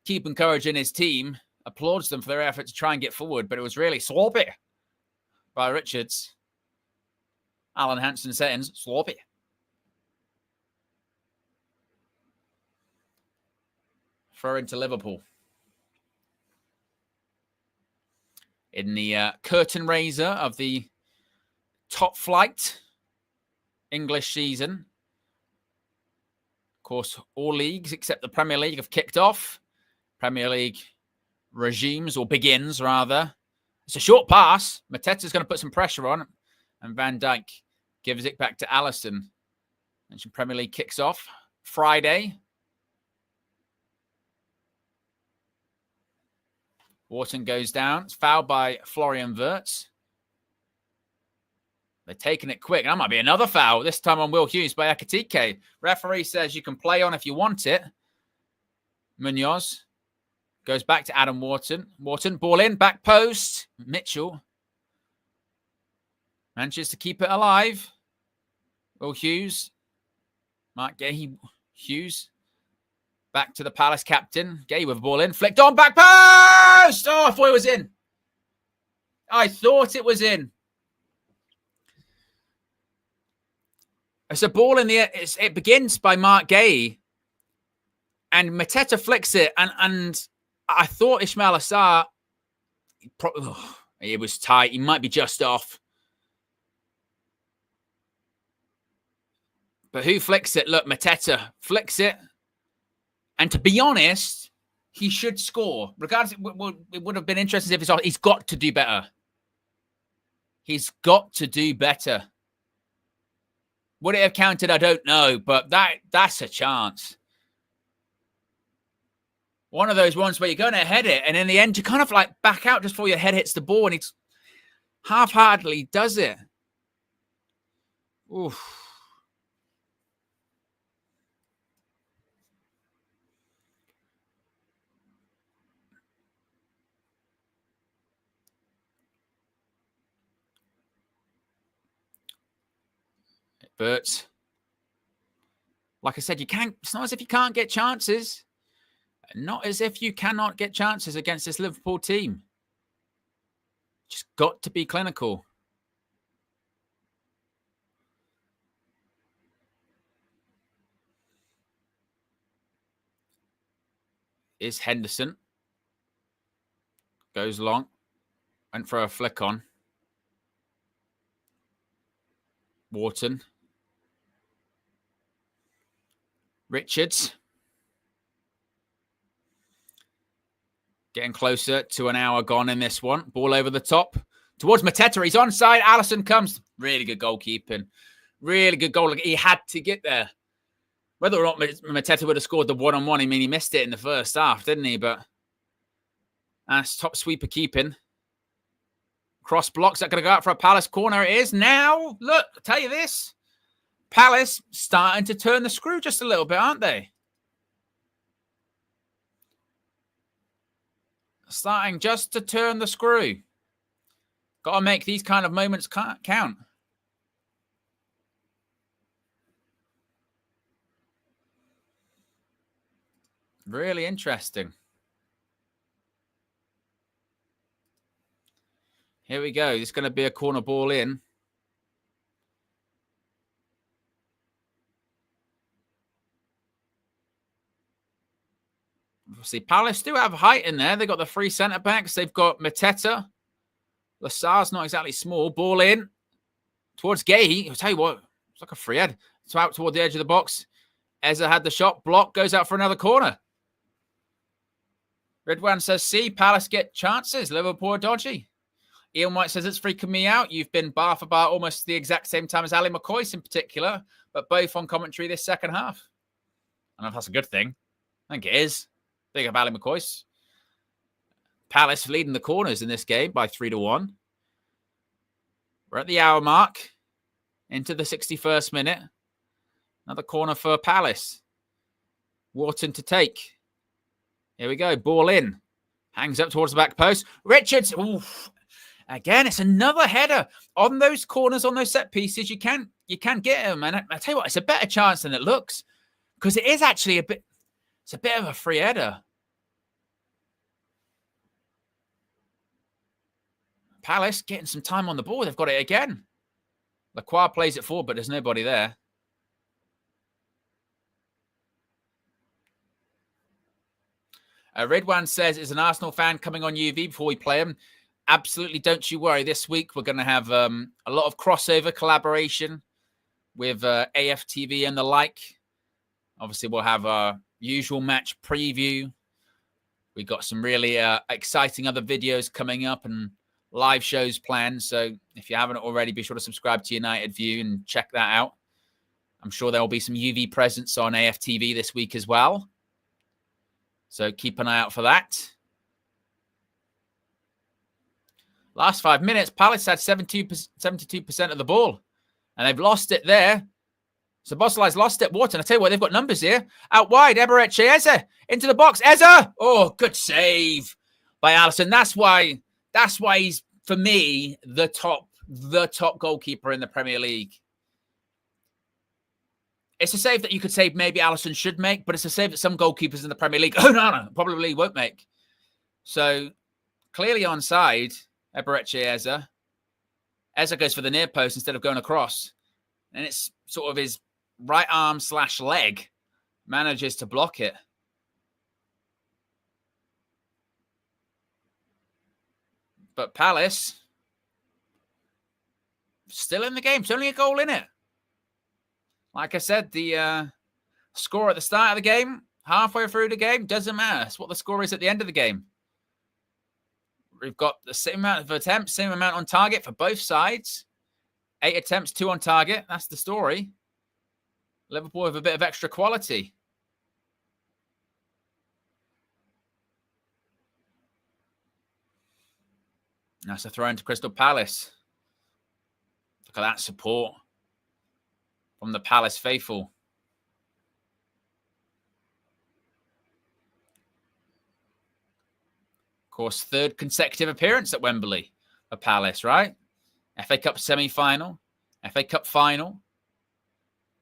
keep encouraging his team. Applauds them for their effort to try and get forward, but it was really sloppy by Richards. Alan Hansen settings, sloppy. Throw into Liverpool. In the curtain raiser of the top flight English season. Of course, all leagues except the Premier League have kicked off. Premier League regimes, or begins rather. It's a short pass. Mateta's going to put some pressure on. And Van Dijk gives it back to Alisson. And Premier League kicks off Friday. Wharton goes down. It's fouled by Florian Wirtz. They're taking it quick. That might be another foul. This time on Will Hughes by Ekitike. Referee says you can play on if you want it. Munoz goes back to Adam Wharton. Wharton, ball in, back post. Mitchell manages to keep it alive. Will Hughes. Mark Gay. Hughes. Back to the Palace captain. Gay with the ball in. Flicked on, back post! Oh, I thought it was in. I thought it was in. It's a ball in the air. It begins by Mark Gay. And Mateta flicks it. And I thought Ismail Assar, it was tight. He might be just off. But who flicks it? Look, Mateta flicks it. And to be honest, he should score. Regardless, it would have been interesting if it's off. He's got to do better. He's got to do better. Would it have counted? I don't know. But that's a chance. One of those ones where you're going to head it. And in the end, you kind of like back out just before your head hits the ball. And it's half-heartedly does it. Oof. But like I said, it's not as if you can't get chances. Not as if you cannot get chances against this Liverpool team. Just got to be clinical. is Henderson. Goes long. Went for a flick on. Wharton. Richards. Getting closer to an hour gone in this one. Ball over the top. Towards Mateta. He's onside. Alisson comes. Really good goalkeeping. Really good goal. He had to get there. Whether or not Mateta would have scored the one-on-one, I mean, he missed it in the first half, didn't he? But that's top sweeper keeping. Cross blocks. That going to go out for a Palace corner. It is now. Look, I'll tell you this. Palace starting to turn the screw just a little bit, aren't they? Starting just to turn the screw. Got to make these kind of moments count. Really interesting. Here we go. It's going to be a corner ball in. See, Palace do have height in there. They've got the three centre-backs. They've got Mateta. Lassar's not exactly small. Ball in towards Gay. I'll tell you what, it's like a free head. It's out toward the edge of the box. Eza had the shot. Block goes out for another corner. Ridwan says, see, Palace get chances. Liverpool are dodgy. Ian White says, it's freaking me out. You've been bar for bar almost the exact same time as Ali McCoy in particular, but both on commentary this second half. I don't know if that's a good thing. I think it is. Big up Ali McCoy. Palace leading the corners in this game by 3-1. We're at the hour mark. Into the 61st minute. Another corner for Palace. Wharton to take. Here we go. Ball in. Hangs up towards the back post. Richards. Oof. Again, it's another header. On those corners, on those set pieces, you can get them. And I tell you what, it's a better chance than it looks. Because it is actually it's a bit of a free header. Palace getting some time on the ball. They've got it again. Lacroix plays it forward, but there's nobody there. Redwan says, is an Arsenal fan coming on UV before we play them? Absolutely, don't you worry. This week, we're going to have a lot of crossover collaboration with AFTV and the like. Obviously, we'll have our usual match preview. We've got some really exciting other videos coming up and live shows planned. So if you haven't already, be sure to subscribe to United View and check that out. I'm sure there will be some UV presence on AFTV this week as well. So keep an eye out for that. Last 5 minutes, Palace had 72% of the ball. And they've lost it there. So Bosselai's lost it. Wharton, I tell you what, they've got numbers here. Out wide, Eberechi Eze into the box. Eze! Oh, good save by Alisson. That's why he's, for me, the top goalkeeper in the Premier League. It's a save that you could say maybe Alisson should make, but it's a save that some goalkeepers in the Premier League, probably won't make. So clearly onside, Eberechi Eze. Eze goes for the near post instead of going across. And it's sort of his right arm / leg manages to block it. But Palace still in the game. It's only a goal in it. Like I said, the score at the start of the game, halfway through the game, doesn't matter. It's what the score is at the end of the game. We've got the same amount of attempts, same amount on target for both sides. 8 attempts, 2 on target. That's the story. Liverpool with a bit of extra quality. That's a throw into Crystal Palace. Look at that support from the Palace faithful. Of course, 3rd consecutive appearance at Wembley for Palace, right? FA Cup semi-final, FA Cup final.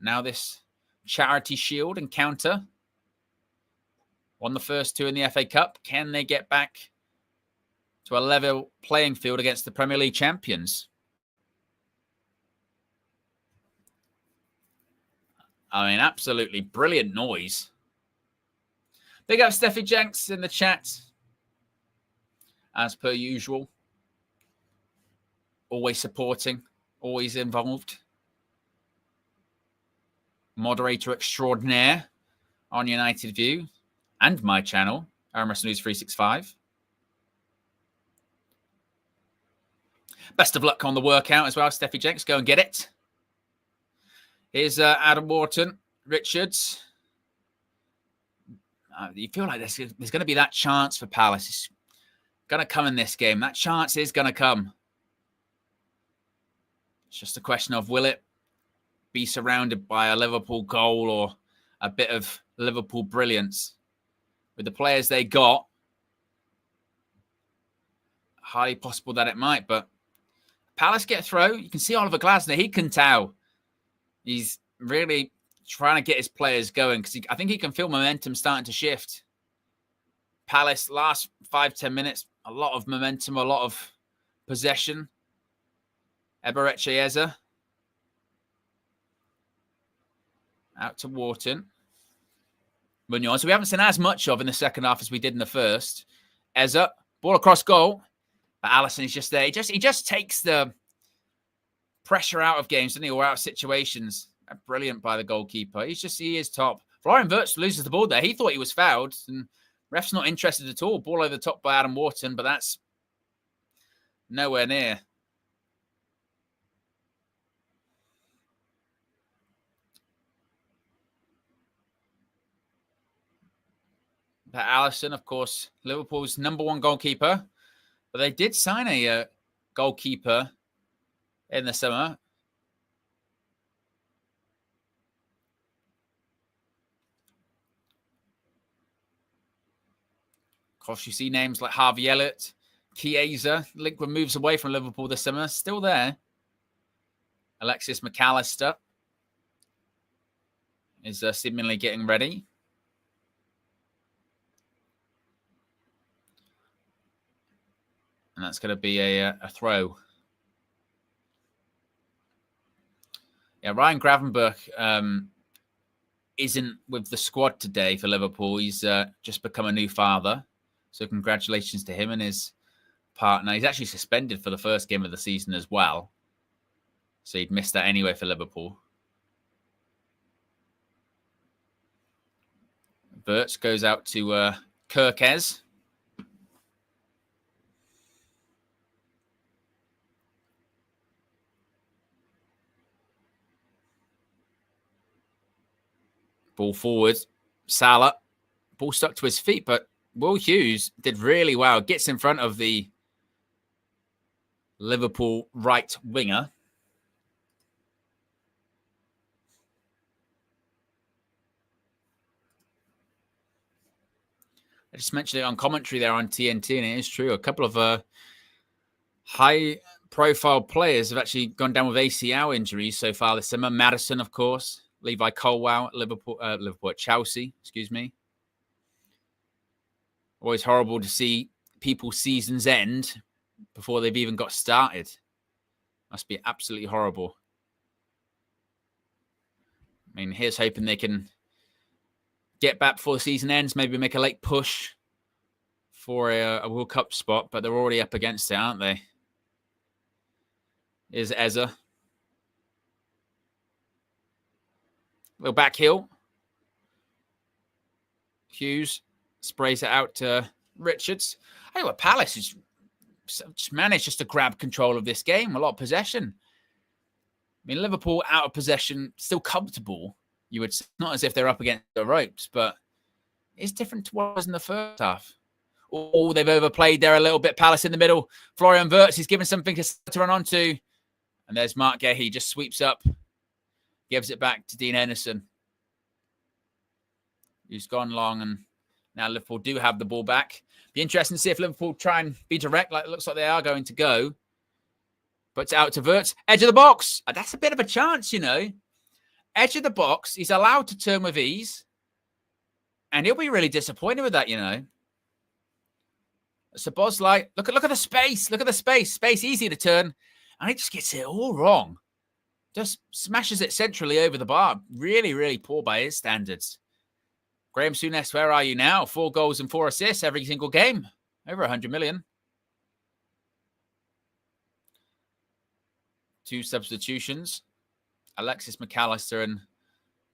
Now this Charity Shield encounter. Won the first 2 in the FA Cup. Can they get back to a level playing field against the Premier League champions? I mean, absolutely brilliant noise. Big up Steffi Jenks in the chat. As per usual. Always supporting. Always involved. Moderator extraordinaire on United View. And my channel, RMS News 365. Best of luck on the workout as well, Steffi Jenks. Go and get it. Here's Adam Wharton, Richards. You feel like there's going to be that chance for Palace. It's going to come in this game. That chance is going to come. It's just a question of will it be surrounded by a Liverpool goal or a bit of Liverpool brilliance. With the players they got, highly possible that it might. But Palace get a throw. You can see Oliver Glasner. He can tell. He's really trying to get his players going because I think he can feel momentum starting to shift. Palace, last 5-10 minutes, a lot of momentum, a lot of possession. Eberechi Eze. Out to Wharton. Munoz, we haven't seen as much of in the second half as we did in the first. Eze, ball across goal. But Alisson is just there. He just takes the pressure out of games, doesn't he, or out of situations. Brilliant by the goalkeeper. He is top. Florian Wirtz loses the ball there. He thought he was fouled, and ref's not interested at all. Ball over the top by Adam Wharton, but that's nowhere near. But Alisson, of course, Liverpool's #1 goalkeeper. But they did sign a goalkeeper in the summer. Of course, you see names like Harvey Elliott, Chiesa. Linkwood moves away from Liverpool this summer. Still there. Alexis McAllister is seemingly getting ready. And that's going to be a throw. Yeah, Ryan Gravenberch isn't with the squad today for Liverpool. He's just become a new father. So congratulations to him and his partner. He's actually suspended for the first game of the season as well. So he'd missed that anyway for Liverpool. Wirtz goes out to Kirkez. Ball forward. Salah. Ball stuck to his feet, but Will Hughes did really well. Gets in front of the Liverpool right winger. I just mentioned it on commentary there on TNT, and it is true. A couple of high-profile players have actually gone down with ACL injuries so far this summer. Maddison, of course. Levi Colwill at Liverpool at Chelsea, excuse me. Always horrible to see people's seasons end before they've even got started. Must be absolutely horrible. I mean, here's hoping they can get back before the season ends, maybe make a late push for a World Cup spot, but they're already up against it, aren't they? Here's Eze. Little back heel. Hughes sprays it out to Richards. I know what Palace has just managed just to grab control of this game. A lot of possession. I mean, Liverpool out of possession, still comfortable. You would say, not as if they're up against the ropes, but it's different to what it was in the first half. Oh, they've overplayed there a little bit. Palace in the middle. Florian Wirtz is given something to run onto. And there's Mark Gahey, just sweeps up. Gives it back to Dean Henderson, who's gone long, and now Liverpool do have the ball back. Be interesting to see if Liverpool try and be direct, like it looks like they are going to go. But it's out to Wirtz. Edge of the box. That's a bit of a chance, you know. Edge of the box. He's allowed to turn with ease. And he'll be really disappointed with that, you know. So Bosley, look at the space. Look at the space. Space easy to turn. And he just gets it all wrong. Just smashes it centrally over the bar. Really, really poor by his standards. Graham Souness, where are you now? 4 goals and 4 assists every single game. Over 100 million. 2 substitutions. Alexis McAllister and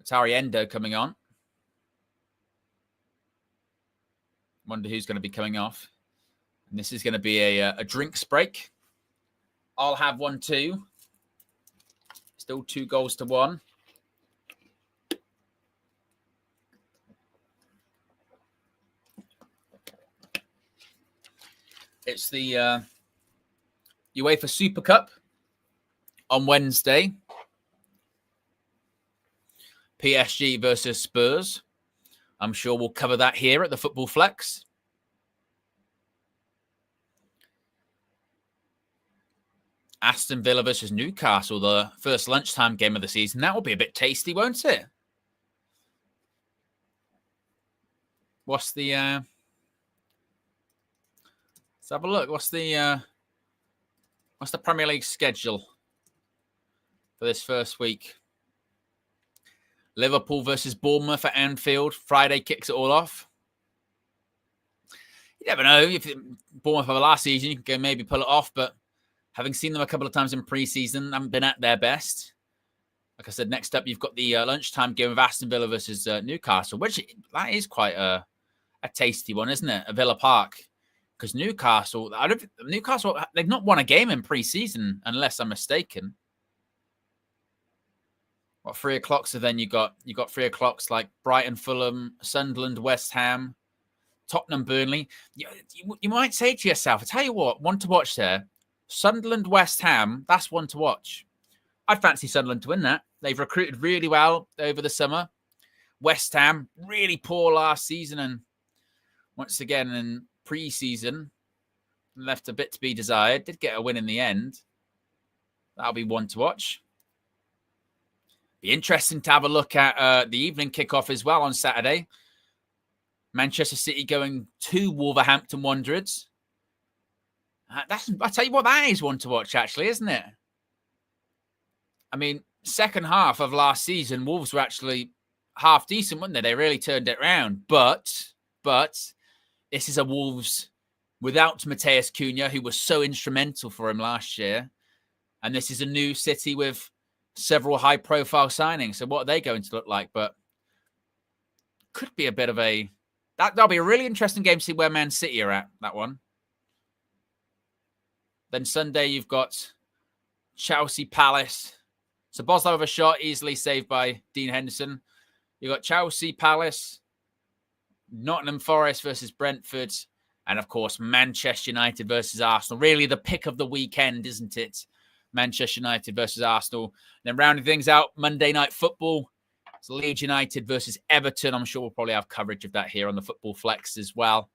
Atari Endo coming on. Wonder who's going to be coming off. And this is going to be a drinks break. I'll have one too. Still 2 goals to 1. It's the UEFA Super Cup on Wednesday. PSG versus Spurs. I'm sure we'll cover that here at the Football Flex. Aston Villa versus Newcastle, the first lunchtime game of the season. That will be a bit tasty, won't it? What's the... let's have a look. What's the Premier League schedule for this first week? Liverpool versus Bournemouth at Anfield. Friday kicks it all off. You never know. If Bournemouth over last season, you can maybe pull it off. But having seen them a couple of times in pre-season, haven't been at their best. Like I said, next up, you've got the lunchtime game of Aston Villa versus Newcastle, which that is quite a tasty one, isn't it? At Villa Park. Because Newcastle, they've not won a game in pre-season, unless I'm mistaken. What 3 o'clocks? So then you got 3 o'clocks like Brighton, Fulham, Sunderland, West Ham, Tottenham, Burnley. You might say to yourself, I tell you what, one to watch there. Sunderland, West Ham, that's one to watch. I'd fancy Sunderland to win that. They've recruited really well over the summer. West Ham, really poor last season. And once again, in pre-season, left a bit to be desired. Did get a win in the end. That'll be one to watch. Be interesting to have a look at the evening kickoff as well on Saturday. Manchester City going to Wolverhampton Wanderers. I tell you what, that is one to watch, actually, isn't it? I mean, second half of last season, Wolves were actually half decent, weren't they? They really turned it around. But this is a Wolves without Mateus Cunha, who was so instrumental for him last year. And this is a new City with several high-profile signings. So what are they going to look like? But could be a bit of a... That'll be a really interesting game to see where Man City are at, that one. Then Sunday, you've got Chelsea Palace. So Boslav with a shot, easily saved by Dean Henderson. You've got Chelsea Palace, Nottingham Forest versus Brentford, and of course, Manchester United versus Arsenal. Really the pick of the weekend, isn't it? Manchester United versus Arsenal. Then rounding things out, Monday Night Football. It's Leeds United versus Everton. I'm sure we'll probably have coverage of that here on the Football Flex as well.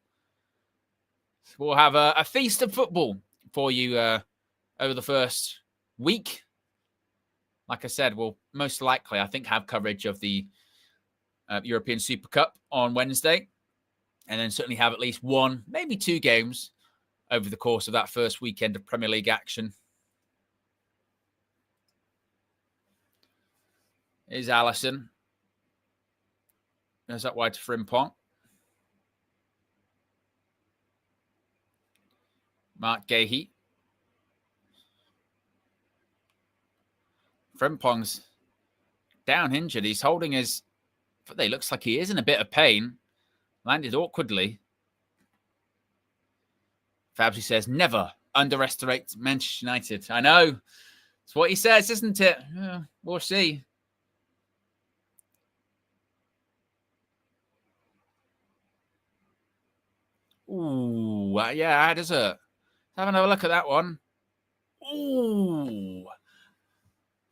So we'll have a feast of football for you over the first week. Like I said, we'll most likely, I think, have coverage of the European Super Cup on Wednesday. And then certainly have at least 1, maybe 2 games over the course of that first weekend of Premier League action. Here's Allison. There's that wide to Frimpong. Mark Gahey. Frimpong's down injured. He's holding his... But it looks like he is in a bit of pain. Landed awkwardly. Fabsy says, never underestimate Manchester United. I know. It's what he says, isn't it? Yeah, we'll see. Ooh, yeah, does it? Have another look at that one. Ooh.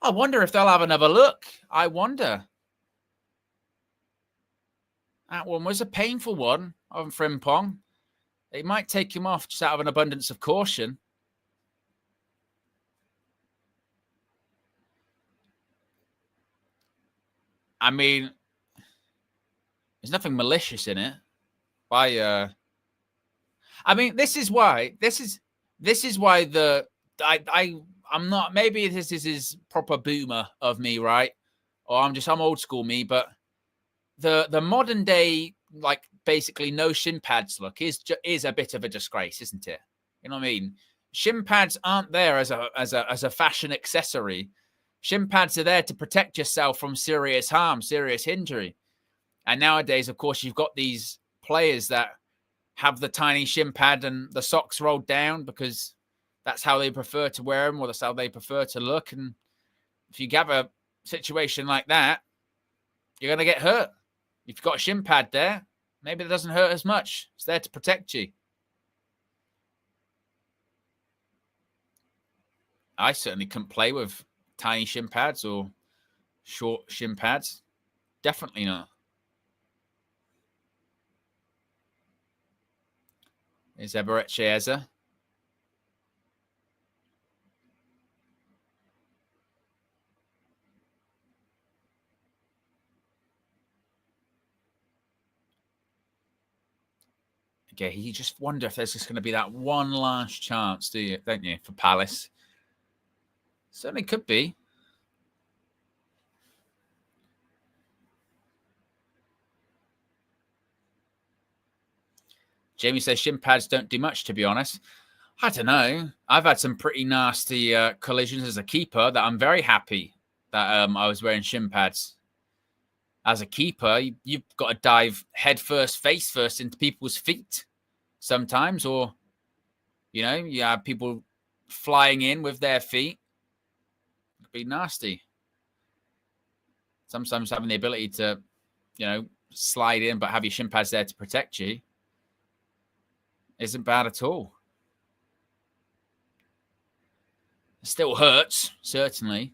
I wonder if they'll have another look. I wonder. That one was a painful one on Frimpong. They might take him off just out of an abundance of caution. I mean, there's nothing malicious in it. I mean, this is why I'm not, maybe this is proper boomer of me, right? Or I'm old school me, but the modern day, like basically no shin pads look is a bit of a disgrace, isn't it? You know what I mean? Shin pads aren't there as a fashion accessory. Shin pads are there to protect yourself from serious harm, serious injury. And nowadays, of course, you've got these players that have the tiny shin pad and the socks rolled down because that's how they prefer to wear them, or that's how they prefer to look. And if you have a situation like that, you're going to get hurt. If you've got a shin pad there, maybe it doesn't hurt as much. It's there to protect you. I certainly couldn't play with tiny shin pads or short shin pads. Definitely not. Is Eberechi Eze. Okay, you just wonder if there's just going to be that one last chance, don't you, for Palace? Certainly could be. Jamie says shin pads don't do much, to be honest. I don't know. I've had some pretty nasty collisions as a keeper that I'm very happy that I was wearing shin pads. As a keeper, you've got to dive head first, face first into people's feet sometimes, or, you know, you have people flying in with their feet. It could be nasty. Sometimes having the ability to, you know, slide in, but have your shin pads there to protect you isn't bad at all. It still hurts, certainly,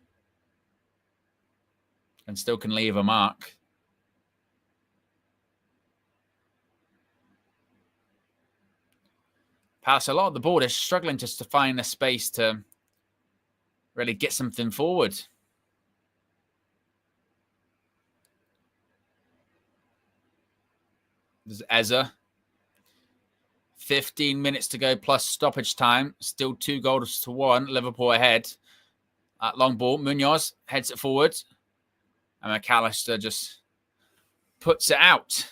and still can leave a mark. Palace, a lot of the board is struggling just to find a space to really get something forward. There's Eze. 15 minutes to go plus stoppage time. Still 2-1. Liverpool ahead. Long ball. Munoz heads it forward. And McAllister just puts it out.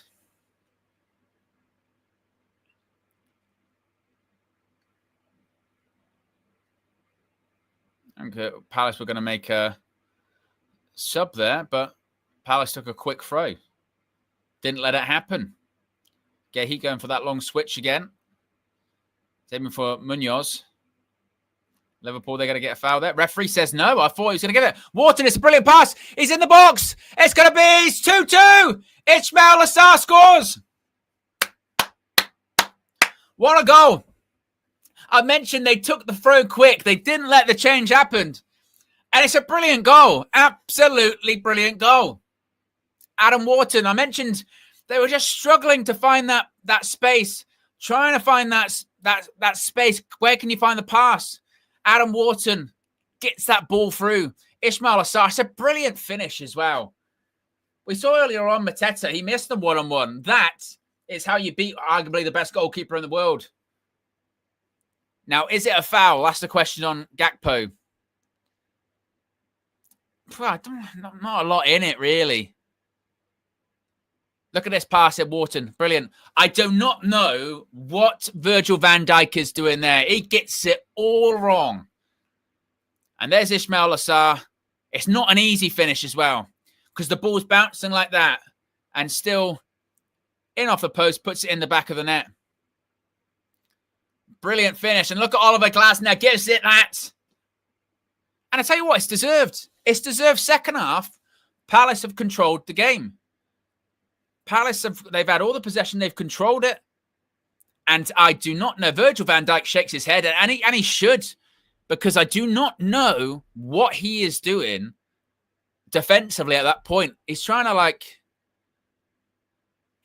Okay, Palace were going to make a sub there, but Palace took a quick throw. Didn't let it happen. Okay, he going for that long switch again. Aiming for Munoz. Liverpool, they're going to get a foul there. Referee says no. I thought he was going to give it. Wharton, it's a brilliant pass. He's in the box. It's going to be 2-2. Ismail Assar scores. What a goal. I mentioned they took the throw quick. They didn't let the change happen. And it's a brilliant goal. Absolutely brilliant goal. Adam Wharton, I mentioned they were just struggling to find that space. Trying to find that space. Where can you find the pass? Adam Wharton gets that ball through. Ismail Assar, it's a brilliant finish as well. We saw earlier on Mateta, he missed the one-on-one. That is how you beat arguably the best goalkeeper in the world. Now, is it a foul? That's the question on Gakpo. Not a lot in it, really. Look at this pass at Wharton. Brilliant. I do not know what Virgil van Dijk is doing there. He gets it all wrong. And there's Ismail Assar. It's not an easy finish as well because the ball's bouncing like that and still in off the post, puts it in the back of the net. Brilliant finish. And look at Oliver Glasner. Gives it that. And I tell you what, it's deserved. It's deserved. Second half, Palace have controlled the game. Palace, they've had all the possession. They've controlled it. And I do not know. Virgil van Dijk shakes his head. And he should. Because I do not know what he is doing defensively at that point. He's trying to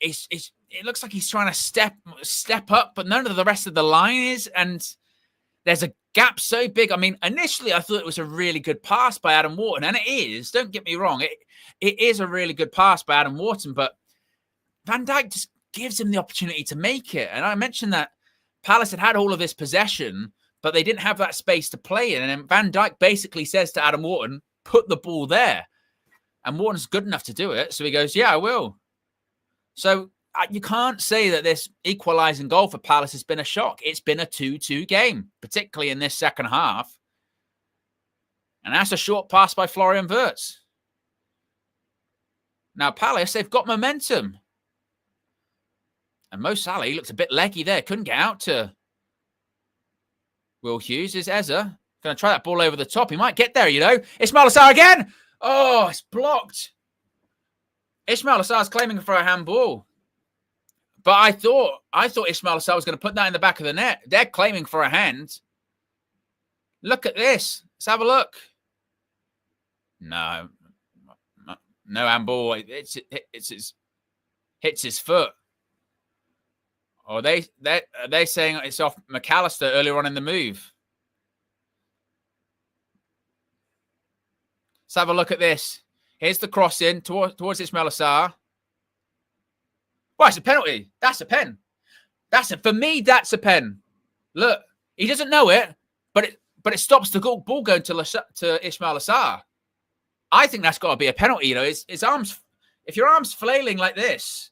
it looks like he's trying to step up, but none of the rest of the line is. And there's a gap so big. I mean, initially I thought it was a really good pass by Adam Wharton. And it is. Don't get me wrong. It is a really good pass by Adam Wharton. But Van Dijk just gives him the opportunity to make it. And I mentioned that Palace had all of this possession, but they didn't have that space to play in. And then Van Dijk basically says to Adam Wharton, put the ball there. And Wharton's good enough to do it. So he goes, yeah, I will. So you can't say that this equalising goal for Palace has been a shock. It's been a 2-2 game, particularly in this second half. And that's a short pass by Florian Wirtz. Now, Palace, they've got momentum. And Mo Salah, he looks a bit leggy there. Couldn't get out to Will Hughes. Is Eze going to try that ball over the top? He might get there, you know. Ismail Assar again. Oh, it's blocked. Ismail Assar's claiming for a handball. But I thought Ismail Assar was going to put that in the back of the net. They're claiming for a hand. Look at this. Let's have a look. No handball. Hits his foot. Or are they saying it's off McAllister earlier on in the move? Let's have a look at this. Here's the cross in towards Ismail Assar. Well, it's a penalty. That's a pen. For me, that's a pen. Look, he doesn't know it, but it stops the ball going to Ismail Assar. I think that's got to be a penalty. You know, his arms. If your arm's flailing like this,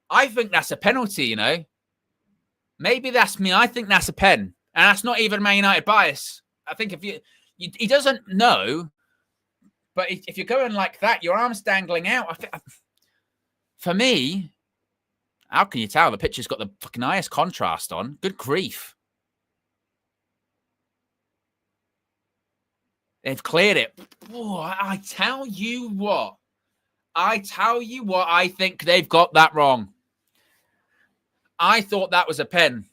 I think that's a penalty. You know, maybe that's me. I think that's a pen, and that's not even Man United bias. I think if he doesn't know, but if you're going like that, your arm's dangling out. For me, how can you tell? The picture's got the fucking highest contrast on. Good grief. They've cleared it. Oh, I tell you what. I think they've got that wrong. I thought that was a pen.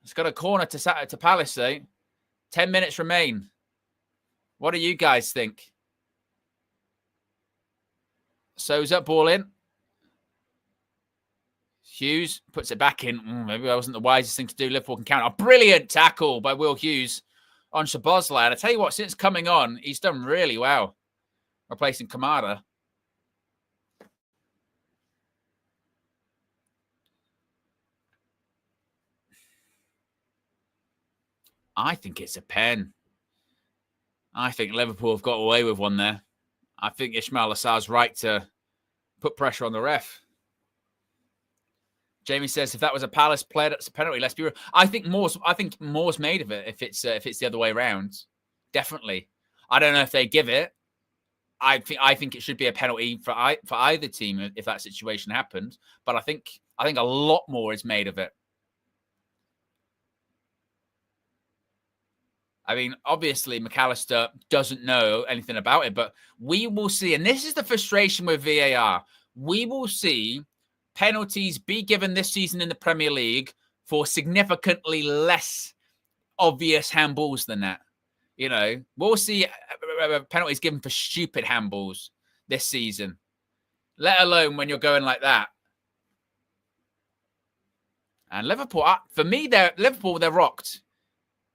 It's got a corner to Palace, though. 10 minutes remain. What do you guys think? Souza, ball in. Hughes puts it back in. Maybe that wasn't the wisest thing to do. Liverpool can counter. A brilliant tackle by Will Hughes on Szoboszlai. And I tell you what, since coming on, he's done really well, replacing Kamara. I think it's a pen. I think Liverpool have got away with one there. I think Ismail Assar's right to put pressure on the ref. Jamie says if that was a Palace player, that's a penalty. Let's be real. I think more's made of it if it's the other way around. Definitely. I don't know if they give it. I think it should be a penalty for either team if that situation happened. But I think a lot more is made of it. I mean, obviously, McAllister doesn't know anything about it, but we will see. And this is the frustration with VAR. We will see penalties be given this season in the Premier League for significantly less obvious handballs than that. You know, we'll see penalties given for stupid handballs this season, let alone when you're going like that. And Liverpool, for me, they're rocked.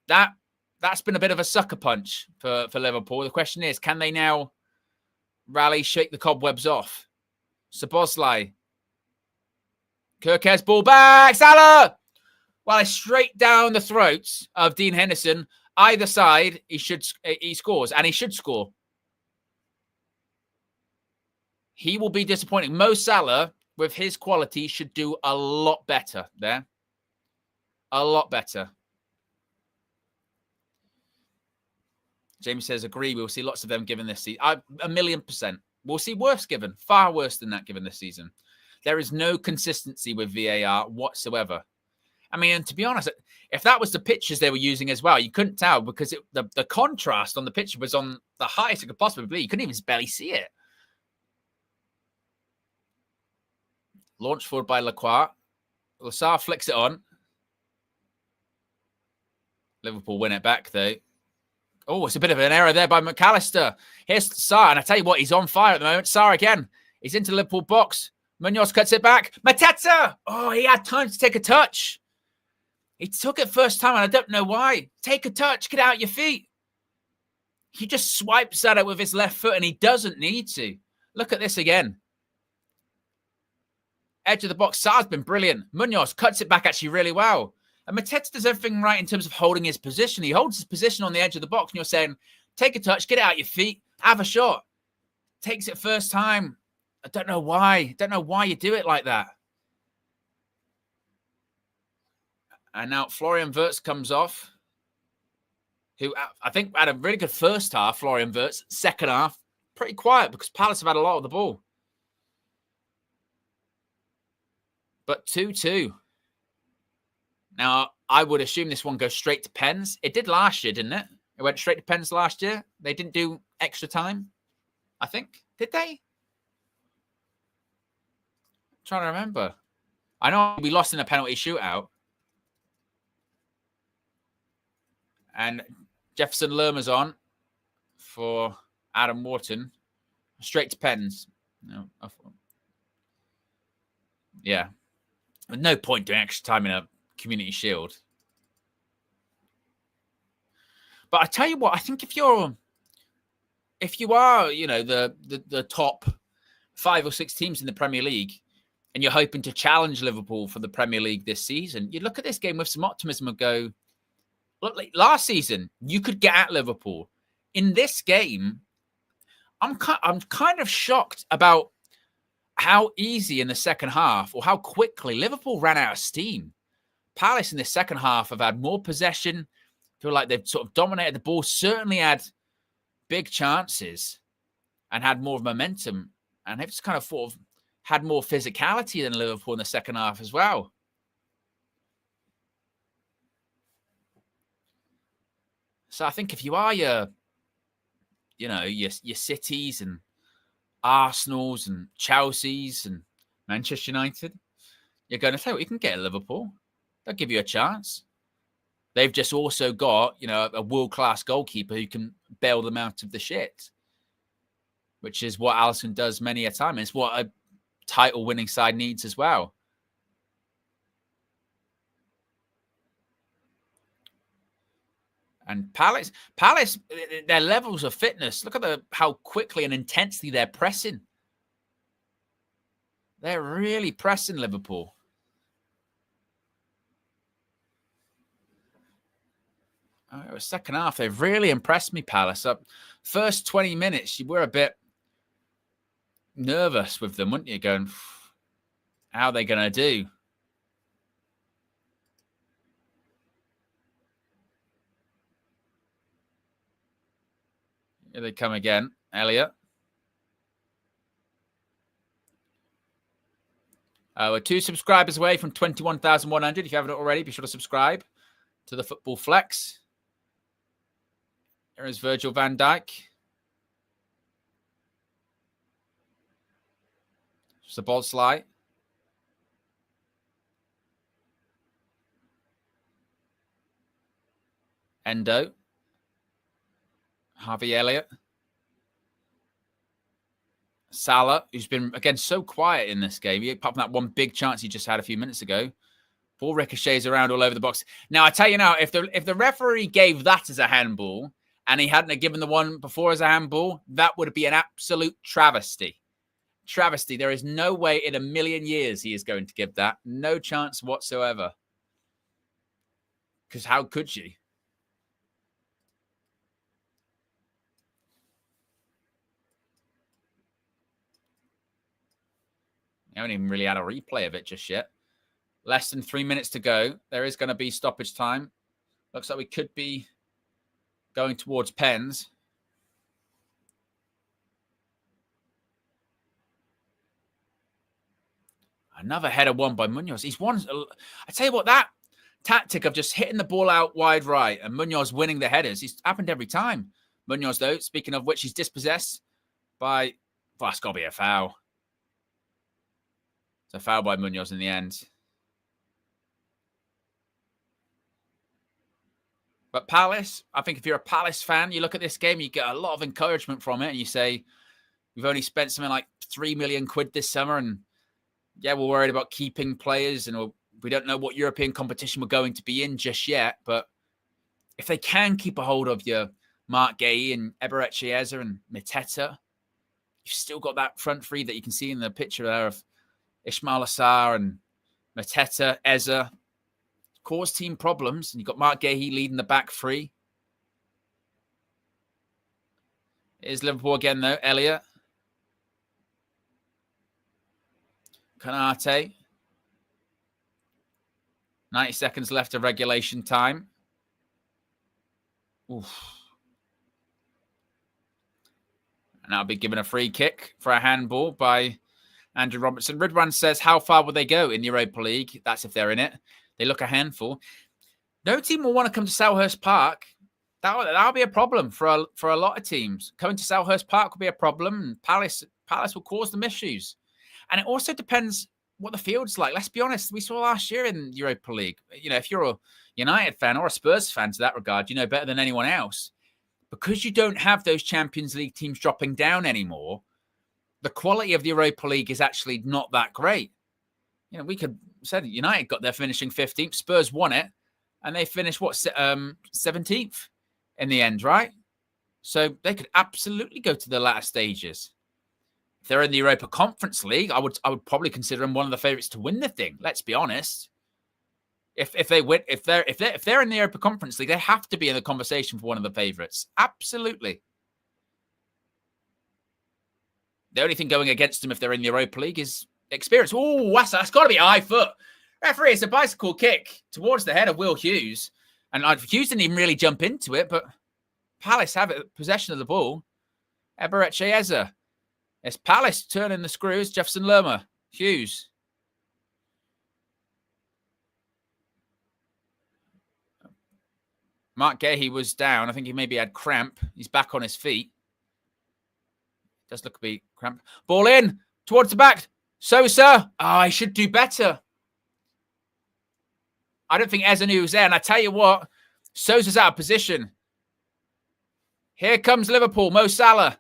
That's been a bit of a sucker punch for Liverpool. The question is, can they now rally, shake the cobwebs off? Szoboszlai. Kirkez, ball back. Salah! Well, it's straight down the throats of Dean Henderson. Either side, he scores, and he should score. He will be disappointing. Mo Salah, with his quality, should do a lot better there. A lot better. Jamie says, agree. We'll see lots of them given this season. 1,000,000%. We'll see worse given. Far worse than that given this season. There is no consistency with VAR whatsoever. I mean, and to be honest, if that was the pictures they were using as well, you couldn't tell because the contrast on the picture was on the highest it could possibly be. You couldn't even barely see it. Launched forward by Lacroix. Lassar flicks it on. Liverpool win it back, though. Oh, it's a bit of an error there by McAllister. Here's Sarr, and I tell you what, he's on fire at the moment. Sarr again. He's into the Liverpool box. Munoz cuts it back. Mateta! Oh, he had time to take a touch. He took it first time, and I don't know why. Take a touch. Get out your feet. He just swipes at it with his left foot, and he doesn't need to. Look at this again. Edge of the box. Sarr's been brilliant. Munoz cuts it back actually really well. And Mateta does everything right in terms of holding his position. He holds his position on the edge of the box, and you're saying, take a touch, get it out your feet, have a shot. Takes it first time. I don't know why. Don't know why you do it like that. And now Florian Wirtz comes off, who I think had a really good first half, Florian Wirtz. Second half, pretty quiet because Palace have had a lot of the ball. But 2-2. Now, I would assume this one goes straight to pens. It did last year, didn't it? It went straight to pens last year. They didn't do extra time, I think. Did they? I'm trying to remember. I know we lost in a penalty shootout. And Jefferson Lerma's on for Adam Wharton. Straight to pens. No, yeah. No point doing extra time in a Community Shield. But I tell you what, I think if you are, the top 5 or 6 teams in the Premier League, and you're hoping to challenge Liverpool for the Premier League this season, you look at this game with some optimism and go, look, like last season, you could get at Liverpool. In this game, I'm kind of shocked about how easy in the second half or how quickly Liverpool ran out of steam. Palace in the second half have had more possession, feel like they've sort of dominated the ball, certainly had big chances and had more momentum. And they've just kind of sort of had more physicality than Liverpool in the second half as well. So I think if you are your Cities and Arsenals and Chelseas and Manchester United, you're going to say, well, you can get Liverpool. They'll give you a chance. They've just also got, a world-class goalkeeper who can bail them out of the shit, which is what Alisson does many a time. It's what a title-winning side needs as well. And Palace, their levels of fitness, look at how quickly and intensely they're pressing. They're really pressing Liverpool. Second half, they've really impressed me, Palace. First 20 minutes, you were a bit nervous with them, weren't you? Going, how are they going to do? Here they come again, Elliot. We're 2 subscribers away from 21,100. If you haven't already, be sure to subscribe to the Football Flex. Here is Virgil van Dijk. Szoboszlai. Endo. Harvey Elliott. Salah, who's been, again, so quiet in this game, apart from that one big chance he just had a few minutes ago. Ball ricochets around all over the box. Now, I tell you now, if the referee gave that as a handball and he hadn't given the one before as a handball, that would be an absolute travesty. Travesty. There is no way in a million years he is going to give that. No chance whatsoever. Because how could you? I haven't even really had a replay of it just yet. Less than 3 minutes to go. There is going to be stoppage time. Looks like we could be going towards pens. Another header won by Munoz. He's won. I tell you what, that tactic of just hitting the ball out wide right and Munoz winning the headers, it's happened every time. Munoz, though, speaking of which, he's dispossessed by... Well, it's got to be a foul. It's a foul by Munoz in the end. But Palace, I think if you're a Palace fan, you look at this game, you get a lot of encouragement from it, and you say, we've only spent something like 3 million quid this summer, and yeah, we're worried about keeping players, and we don't know what European competition we're going to be in just yet, but if they can keep a hold of your Mark Gay and Eberechi Eze and Mateta, you've still got that front three that you can see in the picture there of Ismail Assar and Mateta, Eze. Cause team problems, and you've got Mark Gahey leading the back three. Here's Liverpool again, though. Elliott. Kanate. 90 seconds left of regulation time. Oof. And that'll be given a free kick for a handball by Andrew Robertson. Ridwan says, how far will they go in the Europa League? That's if they're in it. They look a handful. No team will want to come to Selhurst Park. That'll be a problem for a lot of teams. Coming to Selhurst Park will be a problem. And Palace will cause them issues. And it also depends what the field's like. Let's be honest. We saw last year in the Europa League. You know, if you're a United fan or a Spurs fan to that regard, you know better than anyone else. Because you don't have those Champions League teams dropping down anymore, the quality of the Europa League is actually not that great. You know, we could say United got there finishing 15th. Spurs won it. And they finished, 17th in the end, right? So they could absolutely go to the latter stages. If they're in the Europa Conference League, I would probably consider them one of the favourites to win the thing. Let's be honest. If they're in the Europa Conference League, they have to be in the conversation for one of the favourites. Absolutely. The only thing going against them if they're in the Europa League is experience. Oh, that's got to be a high foot. Referee, it's a bicycle kick towards the head of Will Hughes. And Hughes didn't even really jump into it, but Palace have possession of the ball. Eberechi Eze. It's Palace turning the screws. Jefferson Lerma. Hughes. Mark Gahey was down. I think he maybe had cramp. He's back on his feet. Does look to be cramp. Ball in. Towards the back. Sosa. Oh, he should do better. I don't think Eze knew he was there. And I tell you what, Sosa's out of position. Here comes Liverpool. Mo Salah.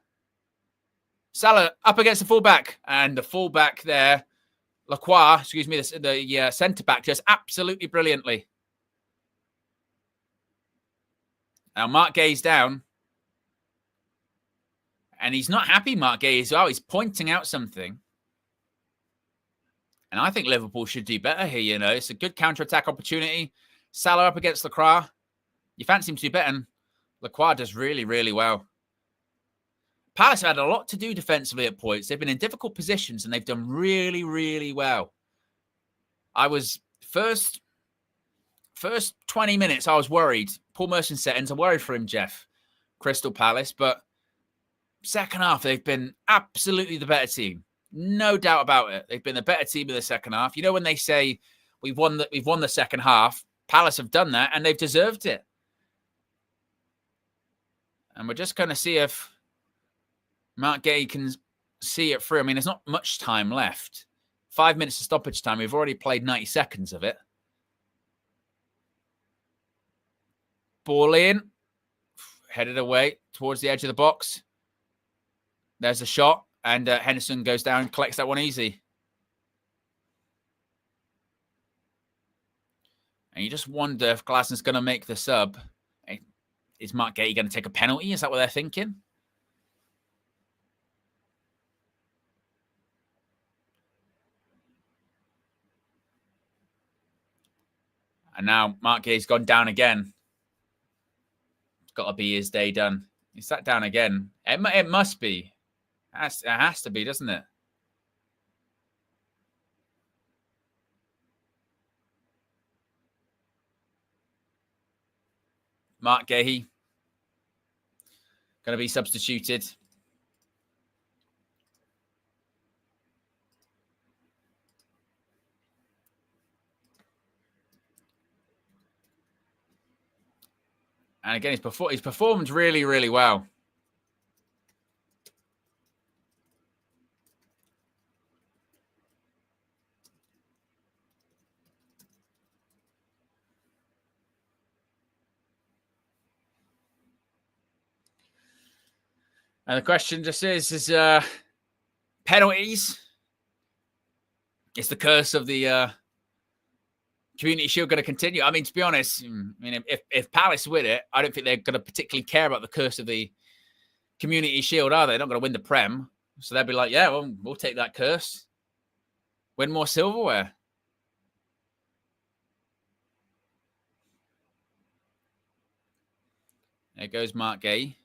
Salah up against the fullback. And the fullback there, Lacroix, the centre-back, just absolutely brilliantly. Now, Mark Gay's down. And he's not happy, Mark Gay, as well. He's pointing out something. And I think Liverpool should do better here, you know. It's a good counter-attack opportunity. Salah up against Lacroix. You fancy him to do better. And Lacroix does really, really well. Palace have had a lot to do defensively at points. They've been in difficult positions and they've done really, really well. I was first 20 minutes, I was worried. Paul Merson settings, I'm worried for him, Jeff. Crystal Palace. But second half, they've been absolutely the better team. No doubt about it. They've been the better team in the second half. You know, when they say we've won the second half, Palace have done that and they've deserved it. And we're just going to see if Mark Gay can see it through. I mean, there's not much time left. 5 minutes of stoppage time. We've already played 90 seconds of it. Ball in. Headed away towards the edge of the box. There's a shot. And Henderson goes down and collects that one easy. And you just wonder if Glasner's going to make the sub. Is Mark Gay going to take a penalty? Is that what they're thinking? And now Mark Gay's gone down again. It's got to be his day done. He sat down again. It must be. It has to be, doesn't it? Mark Gahey going to be substituted. And again, he's performed really, really well. And the question just is penalties. Is the curse of the Community Shield going to continue? I mean, to be honest, if Palace win it, I don't think they're going to particularly care about the curse of the Community Shield, are they? They're not going to win the Prem. So they'll be like, yeah, well, we'll take that curse. Win more silverware. There goes Mark Gay.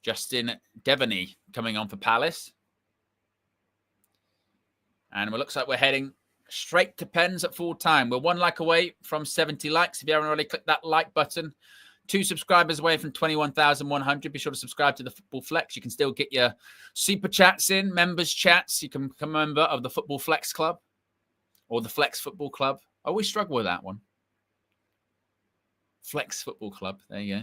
Justin Devaney coming on for Palace. And it looks like we're heading straight to pens at full time. We're 1 like away from 70 likes. If you haven't already clicked that like button, 2 subscribers away from 21,100. Be sure to subscribe to the Football Flex. You can still get your super chats in, members chats. You can become a member of the Football Flex Club or the Flex Football Club. I always struggle with that one. Flex Football Club. There you go.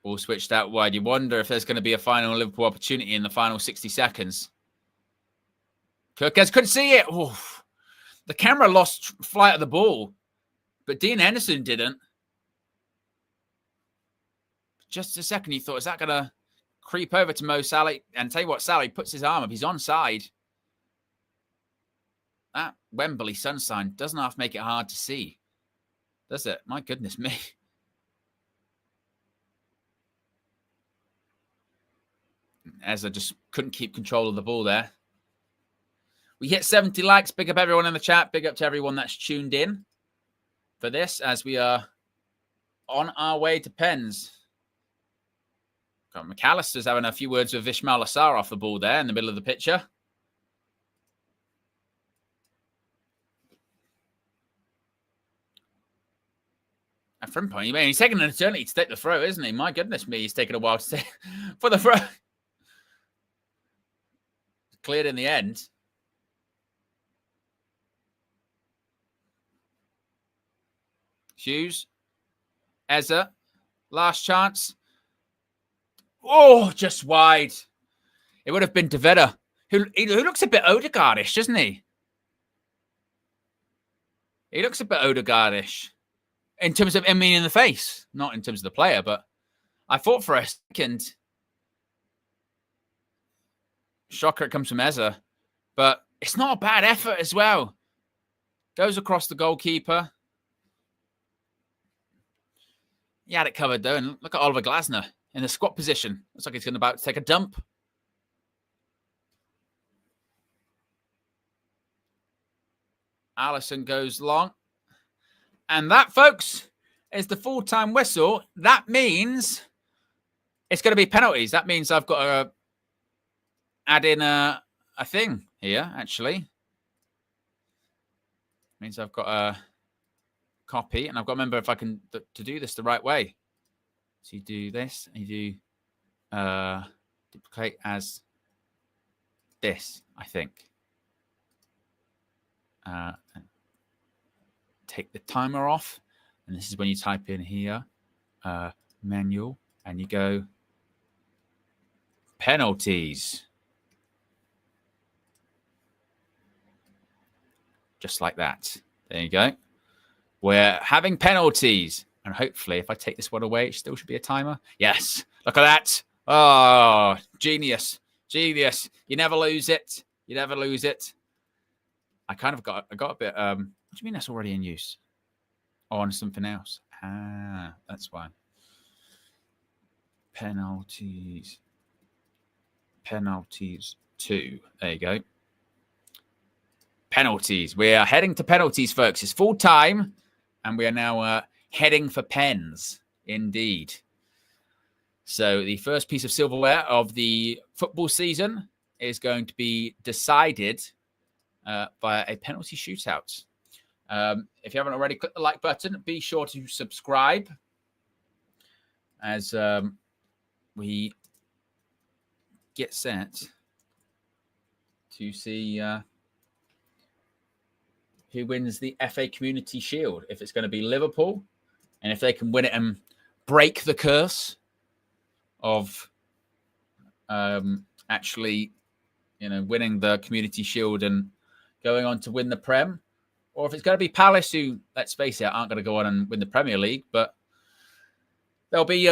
Ball switched out wide. You wonder if there's going to be a final Liverpool opportunity in the final 60 seconds. Kirkes couldn't see it. Oof. The camera lost flight of the ball, but Dean Henderson didn't. Just a second, you thought, is that going to creep over to Mo Salah? And tell you what, Salah puts his arm up. He's onside. That Wembley sunshine doesn't have to make it hard to see, does it? My goodness me. Ezra just couldn't keep control of the ball there. We hit 70 likes. Big up everyone in the chat. Big up to everyone that's tuned in for this as we are on our way to pens. McAllister's having a few words with Ismail Assar off the ball there in the middle of the picture. At Frimpong, he's taking an eternity to take the throw, isn't he? My goodness me, he's taking a while to take for the throw. Cleared in the end. Hughes. Eza. Last chance. Oh, just wide. It would have been Deveda, who looks a bit Odegaardish, doesn't he? He looks a bit Odegaardish. In terms of, in the face. Not in terms of the player, but I thought for a second. Shocker, it comes from Eza. But it's not a bad effort as well. Goes across the goalkeeper. He had it covered, though. And look at Oliver Glasner in the squat position. Looks like he's about to take a dump. Allison goes long. And that, folks, is the full-time whistle. That means it's going to be penalties. That means I've got to add in a thing here, actually. Means I've got a copy, and I've got to remember if I can to do this the right way. So you do this, and you do duplicate as this, I think. And take the timer off, and this is when you type in here, manual, and you go penalties. Just like that. There you go. We're having penalties. And hopefully, if I take this one away, it still should be a timer. Yes. Look at that. Oh, genius. Genius. You never lose it. You never lose it. I got a bit, what do you mean that's already in use? Oh, on something else. Ah, that's why. Penalties. Penalties 2. There you go. Penalties. We are heading to penalties, folks. It's full time, and we are now heading for pens, indeed. So the first piece of silverware of the football season is going to be decided via a penalty shootout. If you haven't already, click the like button. Be sure to subscribe as we get set to see who wins the FA Community Shield. If it's going to be Liverpool, and if they can win it and break the curse of actually, winning the Community Shield and going on to win the Prem, or if it's going to be Palace, who, let's face it, aren't going to go on and win the Premier League, but they'll be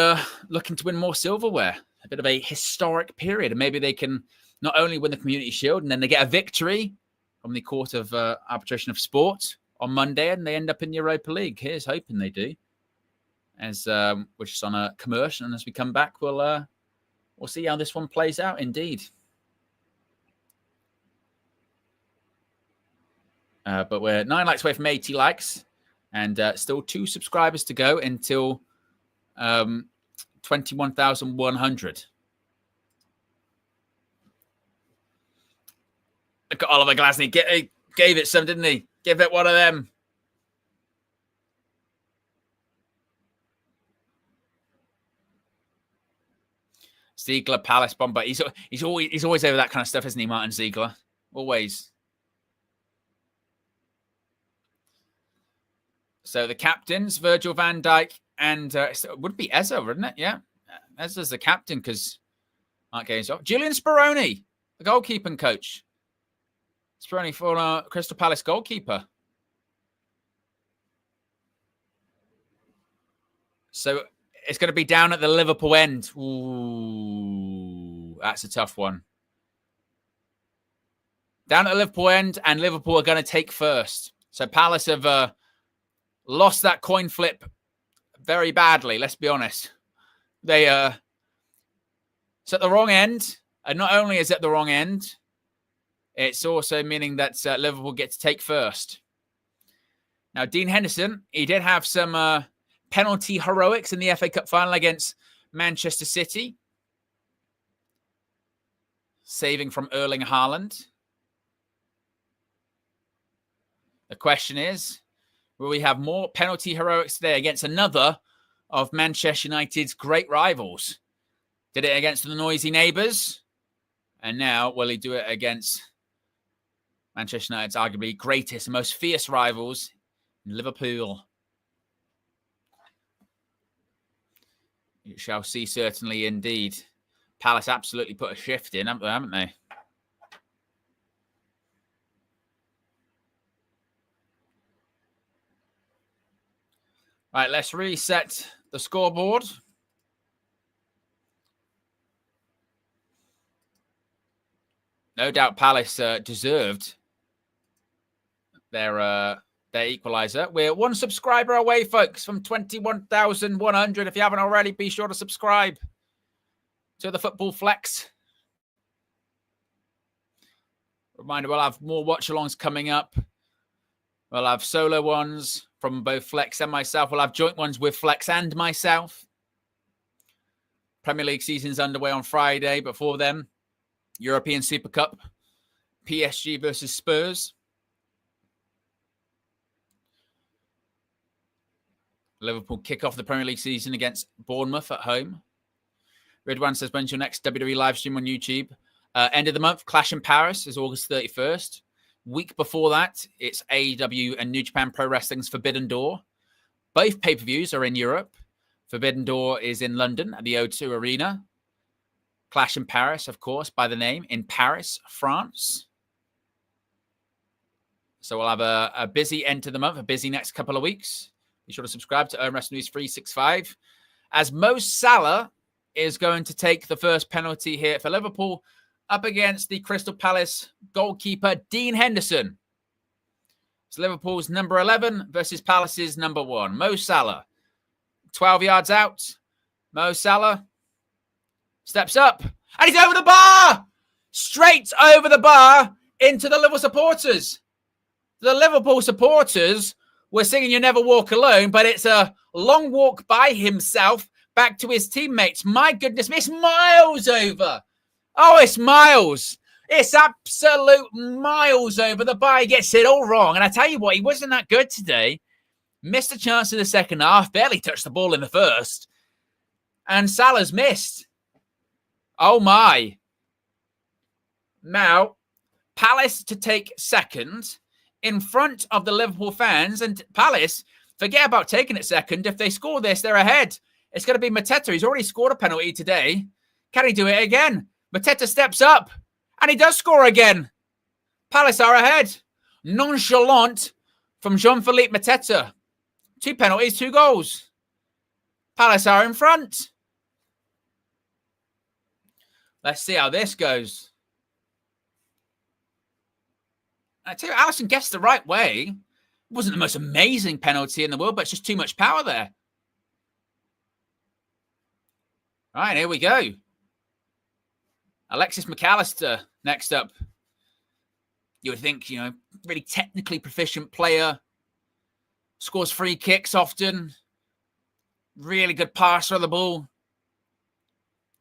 looking to win more silverware. A bit of a historic period, and maybe they can not only win the Community Shield, and then they get a victory from the Court of Arbitration of Sport on Monday, and they end up in the Europa League. Here's hoping they do. As we're just on a commercial, and as we come back, we'll see how this one plays out. Indeed, but we're 9 likes away from 80 likes. And still 2 subscribers to go until 21,100. Look at Oliver Glasney. Gave it some, didn't he? Give it one of them. Ziegler, Palace, Bomber. He's always over that kind of stuff, isn't he, Martin Ziegler? Always. So the captains, Virgil van Dijk and it would be Eza, wouldn't it? Yeah. Eza's the captain because Mark Gaines off. Julian Speroni, the goalkeeping coach. Speroni for Crystal Palace goalkeeper. So it's going to be down at the Liverpool end. Ooh, that's a tough one. Down at the Liverpool end, and Liverpool are going to take first. So Palace have lost that coin flip very badly, let's be honest. It's at the wrong end. And not only is it the wrong end, it's also meaning that Liverpool get to take first. Now, Dean Henderson, he did have some penalty heroics in the FA Cup final against Manchester City. Saving from Erling Haaland. The question is, will we have more penalty heroics today against another of Manchester United's great rivals? Did it against the noisy neighbours. And now, will he do it against Manchester United's arguably greatest and most fierce rivals, Liverpool? You shall see, certainly indeed. Palace absolutely put a shift in, haven't they? Right, let's reset the scoreboard. No doubt Palace deserved their equalizer. We're 1 subscriber away, folks, from 21,100. If you haven't already, be sure to subscribe to the Football Flex. Reminder, we'll have more watch-alongs coming up. We'll have solo ones from both Flex and myself. We'll have joint ones with Flex and myself. Premier League season's underway on Friday. Before then, European Super Cup, PSG versus Spurs. Liverpool kick off the Premier League season against Bournemouth at home. Ridwan says, when's your next WWE live stream on YouTube? End of the month, Clash in Paris is August 31st. Week before that, it's AEW and New Japan Pro Wrestling's Forbidden Door. Both pay-per-views are in Europe. Forbidden Door is in London at the O2 Arena. Clash in Paris, of course, by the name, in Paris, France. So we'll have a busy end to the month, a busy next couple of weeks. Be sure to subscribe to Wrestling News 365. As Mo Salah is going to take the first penalty here for Liverpool up against the Crystal Palace goalkeeper, Dean Henderson. It's Liverpool's number 11 versus Palace's number 1. Mo Salah, 12 yards out. Mo Salah steps up, and he's over the bar! Straight over the bar into the Liverpool supporters. The Liverpool supporters were singing You Never Walk Alone, but it's a long walk by himself back to his teammates. My goodness, it's miles over. Oh, it's miles. It's absolute miles over the bar. He gets it all wrong. And I tell you what, he wasn't that good today. Missed a chance in the second half. Barely touched the ball in the first. And Salah's missed. Oh, my. Now, Palace to take second in front of the Liverpool fans. And Palace, forget about taking it second. If they score this, they're ahead. It's going to be Mateta. He's already scored a penalty today. Can he do it again? Mateta steps up. And he does score again. Palace are ahead. Nonchalant from Jean-Philippe Mateta. 2 penalties, 2 goals. Palace are in front. Let's see how this goes. I tell you, Alisson guessed the right way. It wasn't the most amazing penalty in the world, but it's just too much power there. All right, here we go. Alexis McAllister next up. You would think, really technically proficient player. Scores free kicks often. Really good passer of the ball.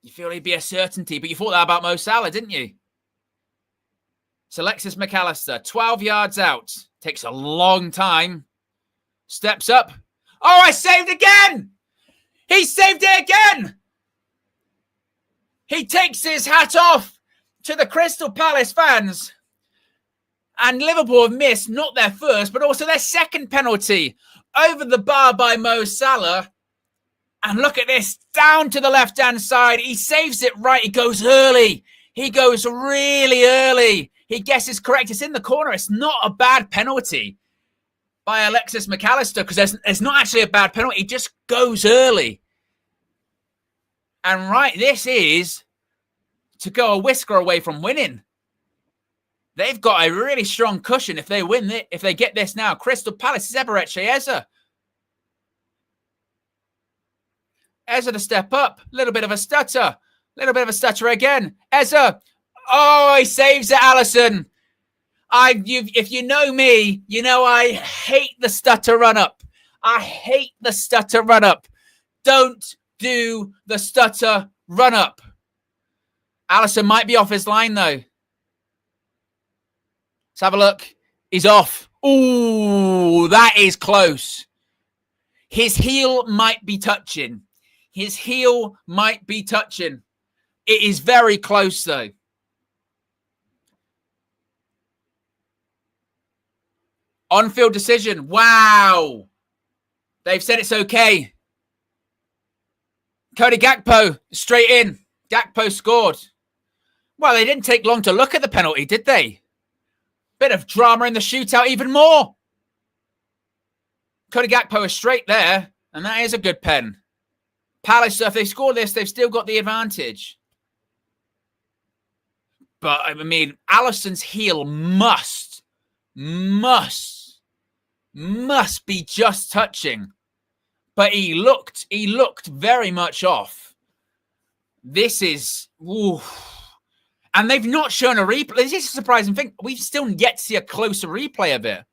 You feel he'd be a certainty, but you thought that about Mo Salah, didn't you? So Alexis McAllister, 12 yards out. Takes a long time. Steps up. Oh, I saved again! He saved it again! He takes his hat off to the Crystal Palace fans. And Liverpool have missed not their first, but also their second penalty. Over the bar by Mo Salah. And look at this, down to the left-hand side. He saves it right. He goes early. He goes really early. He guesses correct. It's in the corner. It's not a bad penalty by Alexis McAllister because it's not actually a bad penalty. He just goes early. And right, this is to go a whisker away from winning. They've got a really strong cushion if they win it. If they get this now, Crystal Palace is Eberechi Eze. Eze to step up. A little bit of a stutter. A little bit of a stutter again. Eze. Oh, he saves it, Alisson. If you know me, you know I hate the stutter run-up. I hate the stutter run-up. Don't do the stutter run-up. Alisson might be off his line, though. Let's have a look. He's off. Ooh, that is close. His heel might be touching. His heel might be touching. It is very close, though. On-field decision. Wow. They've said it's okay. Cody Gakpo, straight in. Gakpo scored. Well, they didn't take long to look at the penalty, did they? Bit of drama in the shootout, even more. Cody Gakpo is straight there, and that is a good pen. Palace, if they score this, they've still got the advantage. But, I mean, Alisson's heel must be just touching. But he looked very much off. This is... Ooh. And they've not shown a replay. This is a surprising thing. We've still yet to see a closer replay of it.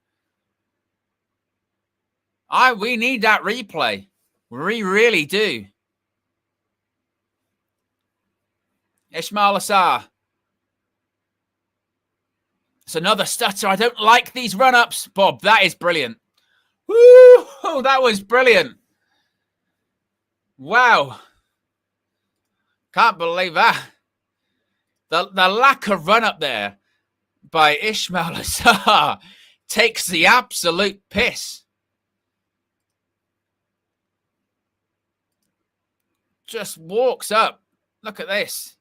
We need that replay. We really do. Ismail Assar. It's another stutter. I don't like these run-ups. Bob, that is brilliant. Woo! That was brilliant. Wow. Can't believe that. The lack of run-up there by Ismail Assar takes the absolute piss. Just walks up. Look at this.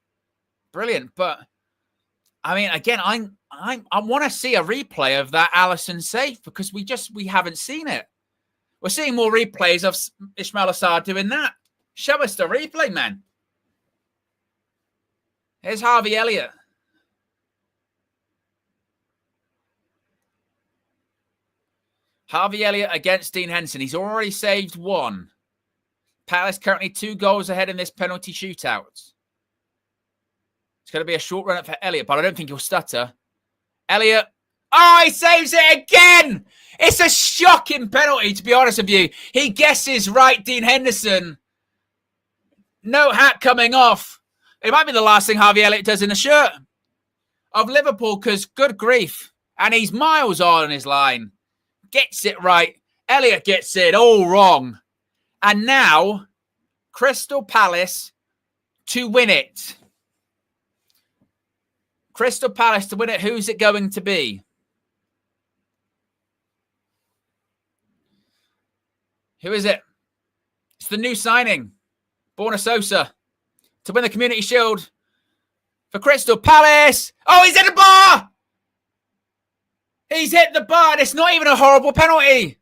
Brilliant. But, I mean, again, I want to see a replay of that Alisson save because we haven't seen it. We're seeing more replays of Ismail Assar doing that. Show us the replay, man. Here's Harvey Elliott. Harvey Elliott against Dean Henderson. He's already saved one. Palace currently 2 goals ahead in this penalty shootout. It's going to be a short run up for Elliott, but I don't think he'll stutter. Elliott. Oh, he saves it again. It's a shocking penalty, to be honest with you. He guesses right, Dean Henderson. No hat coming off. It might be the last thing Harvey Elliott does in a shirt of Liverpool because good grief. And he's miles on his line. Gets it right. Elliott gets it all wrong. And now, Crystal Palace to win it. Crystal Palace to win it. Who's it going to be? Who is it? It's the new signing. Borna Sosa. To win the Community Shield for Crystal Palace. Oh, he's hit the bar! He's hit the bar, and it's not even a horrible penalty.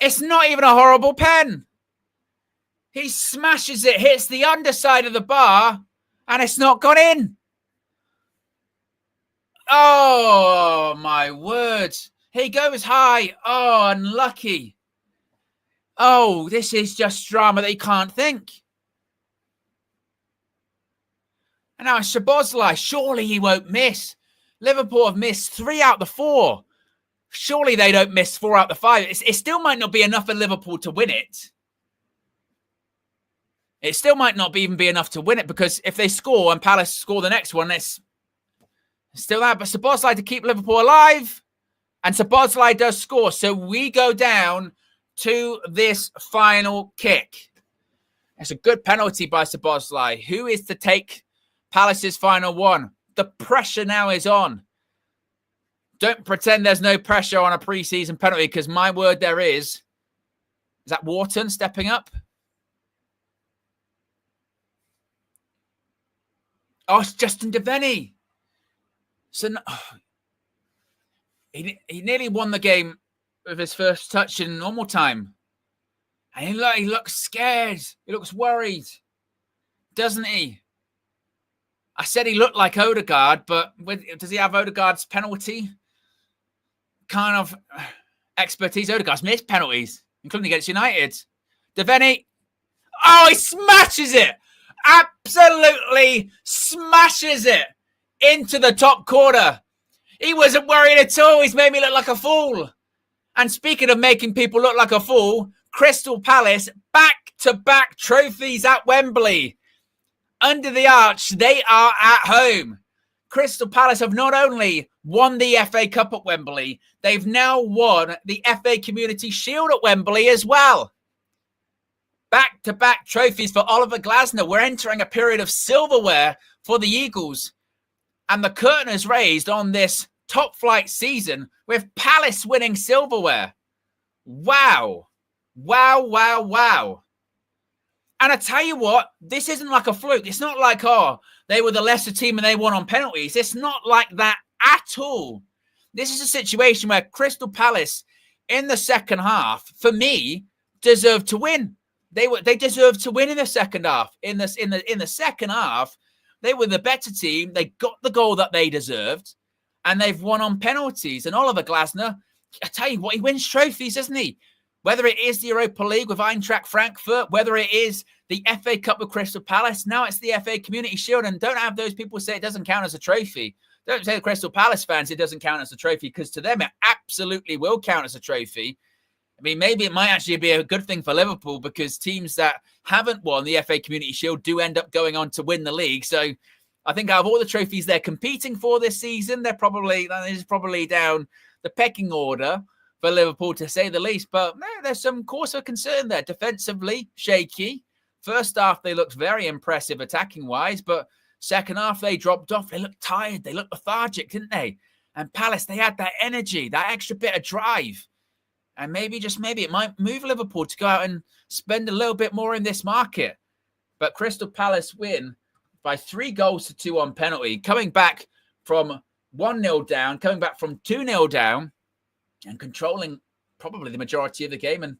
It's not even a horrible pen. He smashes it, hits the underside of the bar, and it's not gone in. Oh, my word. He goes high. Oh, unlucky. Oh, this is just drama that he can't think. And now it's Szoboszlai. Surely he won't miss. Liverpool have missed 3 out of the 4. Surely they don't miss 4 out of the 5. It still might not be enough for Liverpool to win it. It still might not even be enough to win it, because if they score and Palace score the next one, it's still that. But Szoboszlai to keep Liverpool alive, and Szoboszlai does score. So we go down to this final kick. It's a good penalty by Szoboszlai. Who is to take Palace's final one? The pressure now is on. Don't pretend there's no pressure on a pre-season penalty, because my word, there is. Is that Wharton stepping up? Oh, it's Justin Devaney. So he nearly won the game with his first touch in normal time. And he looks scared. He looks worried. Doesn't he? I said he looked like Odegaard, but does he have Odegaard's penalty kind of expertise? Odegaard's missed penalties, including against United. Devaney. Oh, he smashes it. Absolutely smashes it into the top corner. He wasn't worried at all. He's made me look like a fool. And speaking of making people look like a fool, Crystal Palace back-to-back trophies at Wembley. Under the arch, they are at home. Crystal Palace have not only won the FA Cup at Wembley, they've now won the FA Community Shield at Wembley as well. Back-to-back trophies for Oliver Glasner. We're entering a period of silverware for the Eagles. And the curtain is raised on this top-flight season with Palace winning silverware. Wow. Wow, wow, wow. And I tell you what, this isn't like a fluke. It's not like, oh, they were the lesser team and they won on penalties. It's not like that at all. This is a situation where Crystal Palace, in the second half, for me, deserved to win. They deserved to win in the second half. In the second half, they were the better team. They got the goal that they deserved, and they've won on penalties. And Oliver Glasner, I tell you what, he wins trophies, doesn't he? Whether it is the Europa League with Eintracht Frankfurt, whether it is the FA Cup with Crystal Palace, now it's the FA Community Shield. And don't have those people say it doesn't count as a trophy. Don't say the Crystal Palace fans it doesn't count as a trophy, because to them it absolutely will count as a trophy. I mean, maybe it might actually be a good thing for Liverpool, because teams that haven't won the FA Community Shield do end up going on to win the league. So I think out of all the trophies they're competing for this season, this is probably down the pecking order for Liverpool, to say the least. But there's some cause for concern there. Defensively, shaky. First half, they looked very impressive attacking-wise, but second half, they dropped off. They looked tired. They looked lethargic, didn't they? And Palace, they had that energy, that extra bit of drive. And maybe it might move Liverpool to go out and spend a little bit more in this market. But Crystal Palace win by 3-2 on penalty, coming back from 1-0 down, coming back from 2-0 down, and controlling probably the majority of the game and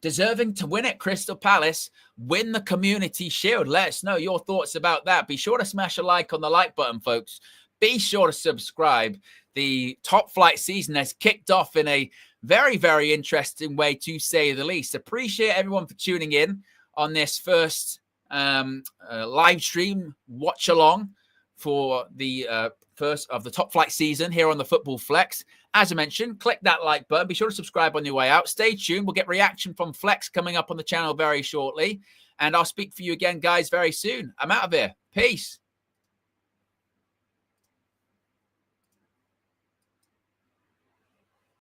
deserving to win it. Crystal Palace win the Community Shield. Let us know your thoughts about that. Be sure to smash a like on the like button, folks. Be sure to subscribe. The top flight season has kicked off in a very, very interesting way, to say the least. Appreciate everyone for tuning in on this first live stream watch along for the first of the top flight season here on the Football Flex. As I mentioned, click that like button. Be sure to subscribe on your way out. Stay tuned. We'll get reaction from Flex coming up on the channel very shortly. And I'll speak for you again, guys, very soon. I'm out of here. Peace.